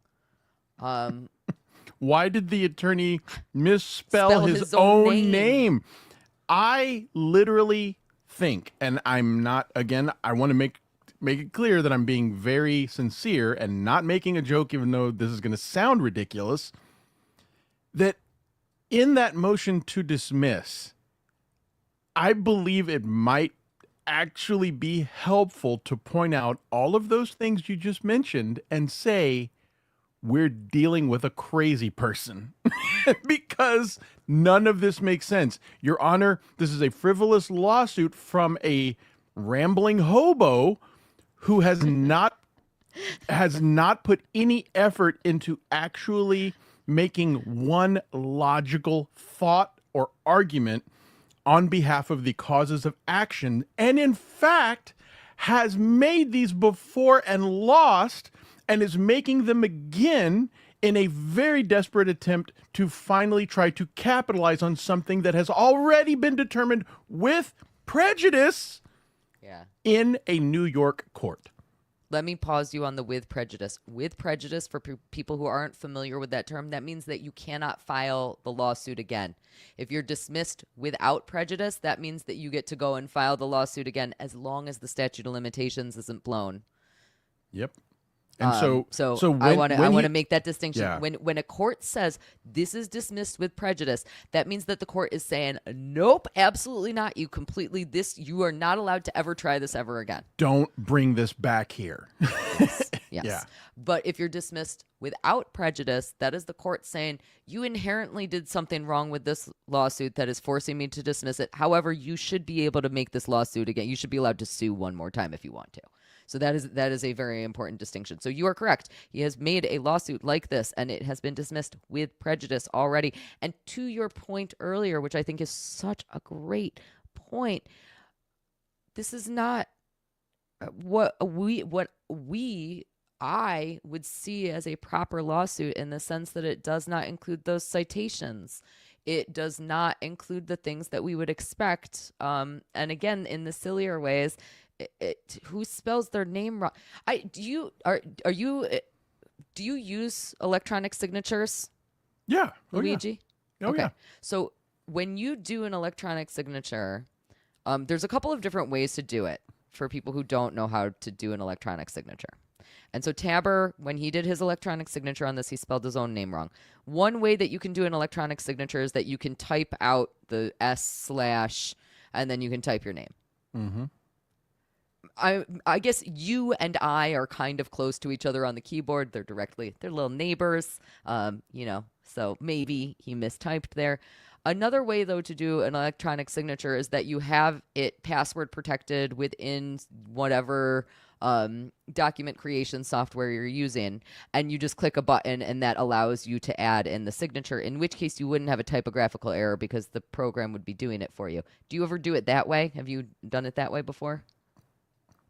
[SPEAKER 6] Why did the attorney misspell his own name? I literally think, and I'm not, again, I want to make it clear that I'm being very sincere and not making a joke, even though this is going to sound ridiculous, that in that motion to dismiss, I believe it might actually be helpful to point out all of those things you just mentioned and say, we're dealing with a crazy person because none of this makes sense. Your Honor, this is a frivolous lawsuit from a rambling hobo who has not put any effort into actually making one logical thought or argument on behalf of the causes of action, and in fact has made these before and lost, and is making them again in a very desperate attempt to finally try to capitalize on something that has already been determined with prejudice in a New York court.
[SPEAKER 5] Let me pause you on the with prejudice. With prejudice, for people who aren't familiar with that term, that means that you cannot file the lawsuit again. If you're dismissed without prejudice, that means that you get to go and file the lawsuit again as long as the statute of limitations isn't blown.
[SPEAKER 6] Yep. And so
[SPEAKER 5] I want to make that distinction.
[SPEAKER 6] Yeah.
[SPEAKER 5] When a court says this is dismissed with prejudice, that means that the court is saying, nope, absolutely not. You are not allowed to ever try this ever again.
[SPEAKER 6] Don't bring this back here.
[SPEAKER 5] Yes.
[SPEAKER 6] Yeah.
[SPEAKER 5] But if you're dismissed without prejudice, that is the court saying you inherently did something wrong with this lawsuit that is forcing me to dismiss it. However, you should be able to make this lawsuit again. You should be allowed to sue one more time if you want to. So that is a very important distinction. So you are correct. He has made a lawsuit like this, and it has been dismissed with prejudice already. And to your point earlier, which I think is such a great point, this is not what I would see as a proper lawsuit, in the sense that it does not include those citations. It does not include the things that we would expect. And again, in the sillier ways, who spells their name wrong? Do you use electronic signatures?
[SPEAKER 6] Yeah.
[SPEAKER 5] Luigi?
[SPEAKER 6] Oh,
[SPEAKER 5] okay.
[SPEAKER 6] yeah.
[SPEAKER 5] So when you do an electronic signature, there's a couple of different ways to do it for people who don't know how to do an electronic signature. And so Tabber, when he did his electronic signature on this, he spelled his own name wrong. One way that you can do an electronic signature is that you can type out the / and then you can type your name.
[SPEAKER 6] Mm-hmm.
[SPEAKER 5] I guess you and I are kind of close to each other on the keyboard. They're little neighbors, so maybe he mistyped there. Another way, though, to do an electronic signature is that you have it password protected within whatever document creation software you're using, and you just click a button, and that allows you to add in the signature, in which case you wouldn't have a typographical error because the program would be doing it for you. Do you ever do it that way? Have you done it that way before?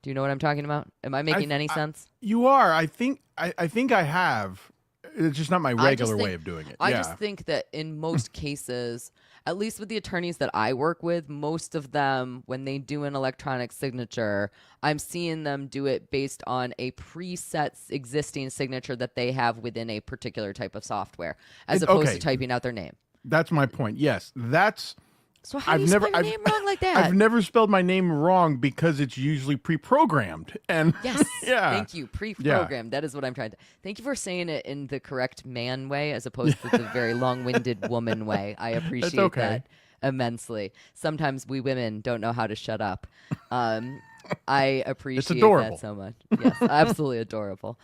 [SPEAKER 5] Do you know what I'm talking about? Am I making any sense?
[SPEAKER 6] You are. I think I have. It's just not my regular way of doing it.
[SPEAKER 5] I just think that in most cases, at least with the attorneys that I work with, most of them, when they do an electronic signature, I'm seeing them do it based on a preset existing signature that they have within a particular type of software, as opposed to typing out their name.
[SPEAKER 6] That's my point. Yes, that's.
[SPEAKER 5] So how do you spell your name wrong like that?
[SPEAKER 6] I've never spelled my name wrong because it's usually pre-programmed. And
[SPEAKER 5] yes,
[SPEAKER 6] yeah.
[SPEAKER 5] Thank you, pre-programmed. Yeah. That is what I'm trying to. Thank you for saying it in the correct man way as opposed to the very long-winded woman way. I appreciate that immensely. Sometimes we women don't know how to shut up. I appreciate that so much. Yes, absolutely adorable.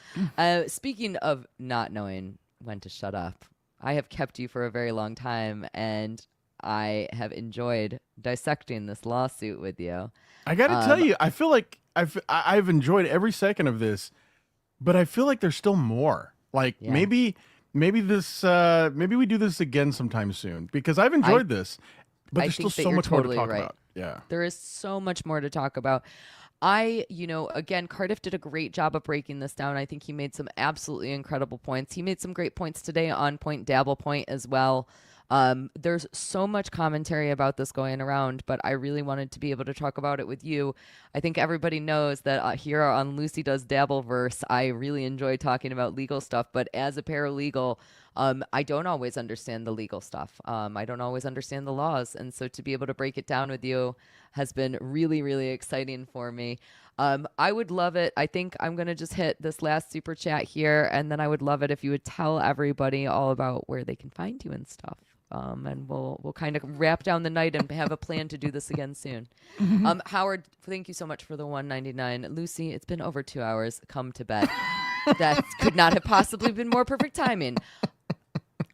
[SPEAKER 5] Speaking of not knowing when to shut up, I have kept you for a very long time, and I have enjoyed dissecting this lawsuit with you.
[SPEAKER 6] I got to tell you, I feel like I've enjoyed every second of this, but I feel like there's still more. Like maybe we do this again sometime soon, because I've enjoyed this, but there's still so much more to talk about. Yeah, there
[SPEAKER 5] is so much more to talk about. Again, Cardiff did a great job of breaking this down. I think he made some absolutely incredible points. He made some great points today on Point Dabble Point as well. There's so much commentary about this going around, but I really wanted to be able to talk about it with you. I think everybody knows that here on Lucy Does Dabbleverse, I really enjoy talking about legal stuff, but as a paralegal, I don't always understand the legal stuff. I don't always understand the laws, and so to be able to break it down with you has been really, really exciting for me. I would love it. I think I'm going to just hit this last super chat here, and then I would love it if you would tell everybody all about where they can find you and stuff. And we'll kind of wrap down the night and have a plan to do this again soon. Howard, thank you so much for the $1.99. Lucy, it's been over 2 hours. Come to bed. That could not have possibly been more perfect timing.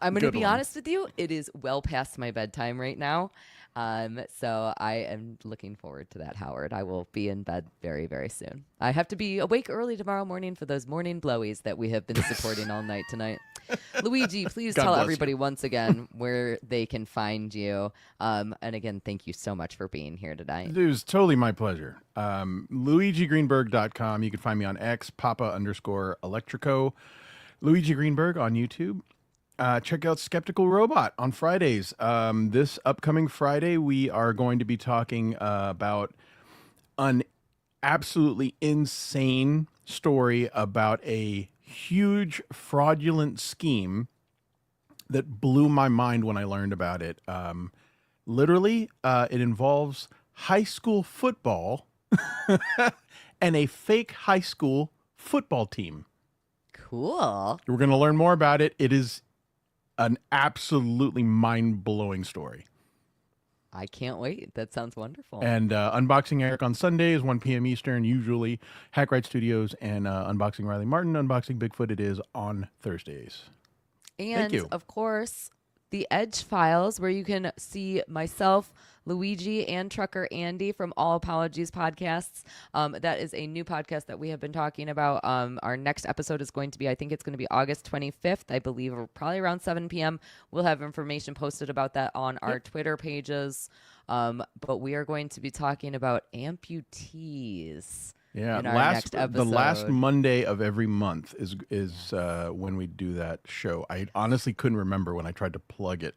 [SPEAKER 5] I'm going to
[SPEAKER 6] Good
[SPEAKER 5] be
[SPEAKER 6] one.
[SPEAKER 5] honest with you. It is well past my bedtime right now. So I am looking forward to that, Howard. I will be in bed very, very soon. I have to be awake early tomorrow morning for those morning blowies that we have been supporting all night tonight. Luigi, please
[SPEAKER 6] God
[SPEAKER 5] tell
[SPEAKER 6] bless
[SPEAKER 5] everybody
[SPEAKER 6] you.
[SPEAKER 5] once again where they can find you. And again, thank you so much for being here tonight.
[SPEAKER 6] It was totally my pleasure. LuigiGreenberg.com. You can find me on X, Papa_Electrico. Luigi Greenberg on YouTube. Check out Skeptical Robot on Fridays. This upcoming Friday, we are going to be talking about an absolutely insane story about a huge fraudulent scheme that blew my mind when I learned about it. Literally, it involves high school football and a fake high school football team.
[SPEAKER 5] Cool.
[SPEAKER 6] We're going to learn more about it. It is an absolutely mind-blowing story.
[SPEAKER 5] I can't wait. That sounds wonderful.
[SPEAKER 6] And Unboxing Eric on Sundays, 1 p.m. Eastern, usually. Hackride Studios and Unboxing Riley Martin. Unboxing Bigfoot, it is on Thursdays.
[SPEAKER 5] And
[SPEAKER 6] you.
[SPEAKER 5] of course, the Edge Files, where you can see myself, Luigi, and Trucker Andy from All Apologies podcasts. That is a new podcast that we have been talking about. Our next episode is going to be, I think it's going to be August 25th, I believe, or probably around 7 p.m. We'll have information posted about that on our Twitter pages. But we are going to be talking about amputees.
[SPEAKER 6] Yeah,
[SPEAKER 5] in our next episode.
[SPEAKER 6] the last Monday of every month is when we do that show. I honestly couldn't remember when I tried to plug it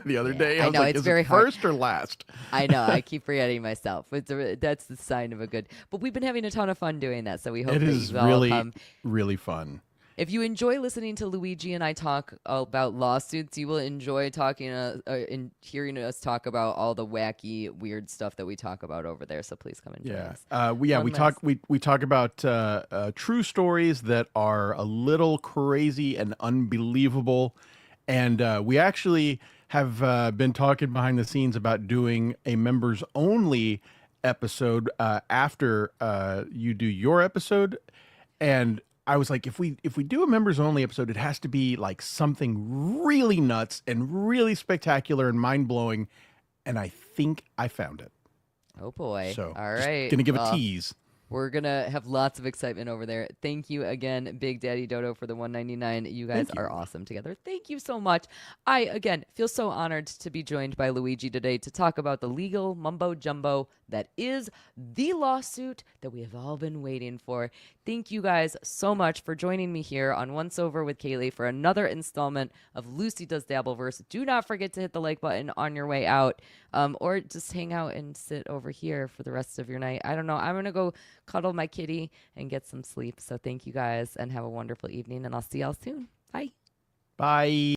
[SPEAKER 6] the other day.
[SPEAKER 5] I
[SPEAKER 6] was
[SPEAKER 5] know,
[SPEAKER 6] like,
[SPEAKER 5] it's
[SPEAKER 6] is
[SPEAKER 5] very
[SPEAKER 6] it
[SPEAKER 5] hard.
[SPEAKER 6] first or last?
[SPEAKER 5] I know. I keep forgetting myself. That's the sign of a good. But we've been having a ton of fun doing that, so we hope
[SPEAKER 6] It
[SPEAKER 5] that
[SPEAKER 6] is
[SPEAKER 5] you all
[SPEAKER 6] really,
[SPEAKER 5] come.
[SPEAKER 6] really fun.
[SPEAKER 5] If you enjoy listening to Luigi and I talk about lawsuits, you will enjoy talking and hearing us talk about all the wacky, weird stuff that we talk about over there. So please come and join us.
[SPEAKER 6] We talk about true stories that are a little crazy and unbelievable, and we actually have been talking behind the scenes about doing a members only episode after you do your episode, and I was like, if we do a members only episode, it has to be like something really nuts and really spectacular and mind blowing. And I think I found it.
[SPEAKER 5] Oh boy!
[SPEAKER 6] So
[SPEAKER 5] All
[SPEAKER 6] just
[SPEAKER 5] right,
[SPEAKER 6] gonna give a tease.
[SPEAKER 5] We're gonna have lots of excitement over there. Thank you again, Big Daddy Dodo, for the $1.99. You guys are awesome together. Thank you so much. I again feel so honored to be joined by Luigi today to talk about the legal mumbo jumbo that is the lawsuit that we have all been waiting for. Thank you guys so much for joining me here on Once Over with Kaylee for another installment of Lucy Does Dabbleverse. Do not forget to hit the like button on your way out, or just hang out and sit over here for the rest of your night. I don't know. I'm going to go cuddle my kitty and get some sleep. So thank you guys and have a wonderful evening, and I'll see y'all soon. Bye.
[SPEAKER 6] Bye.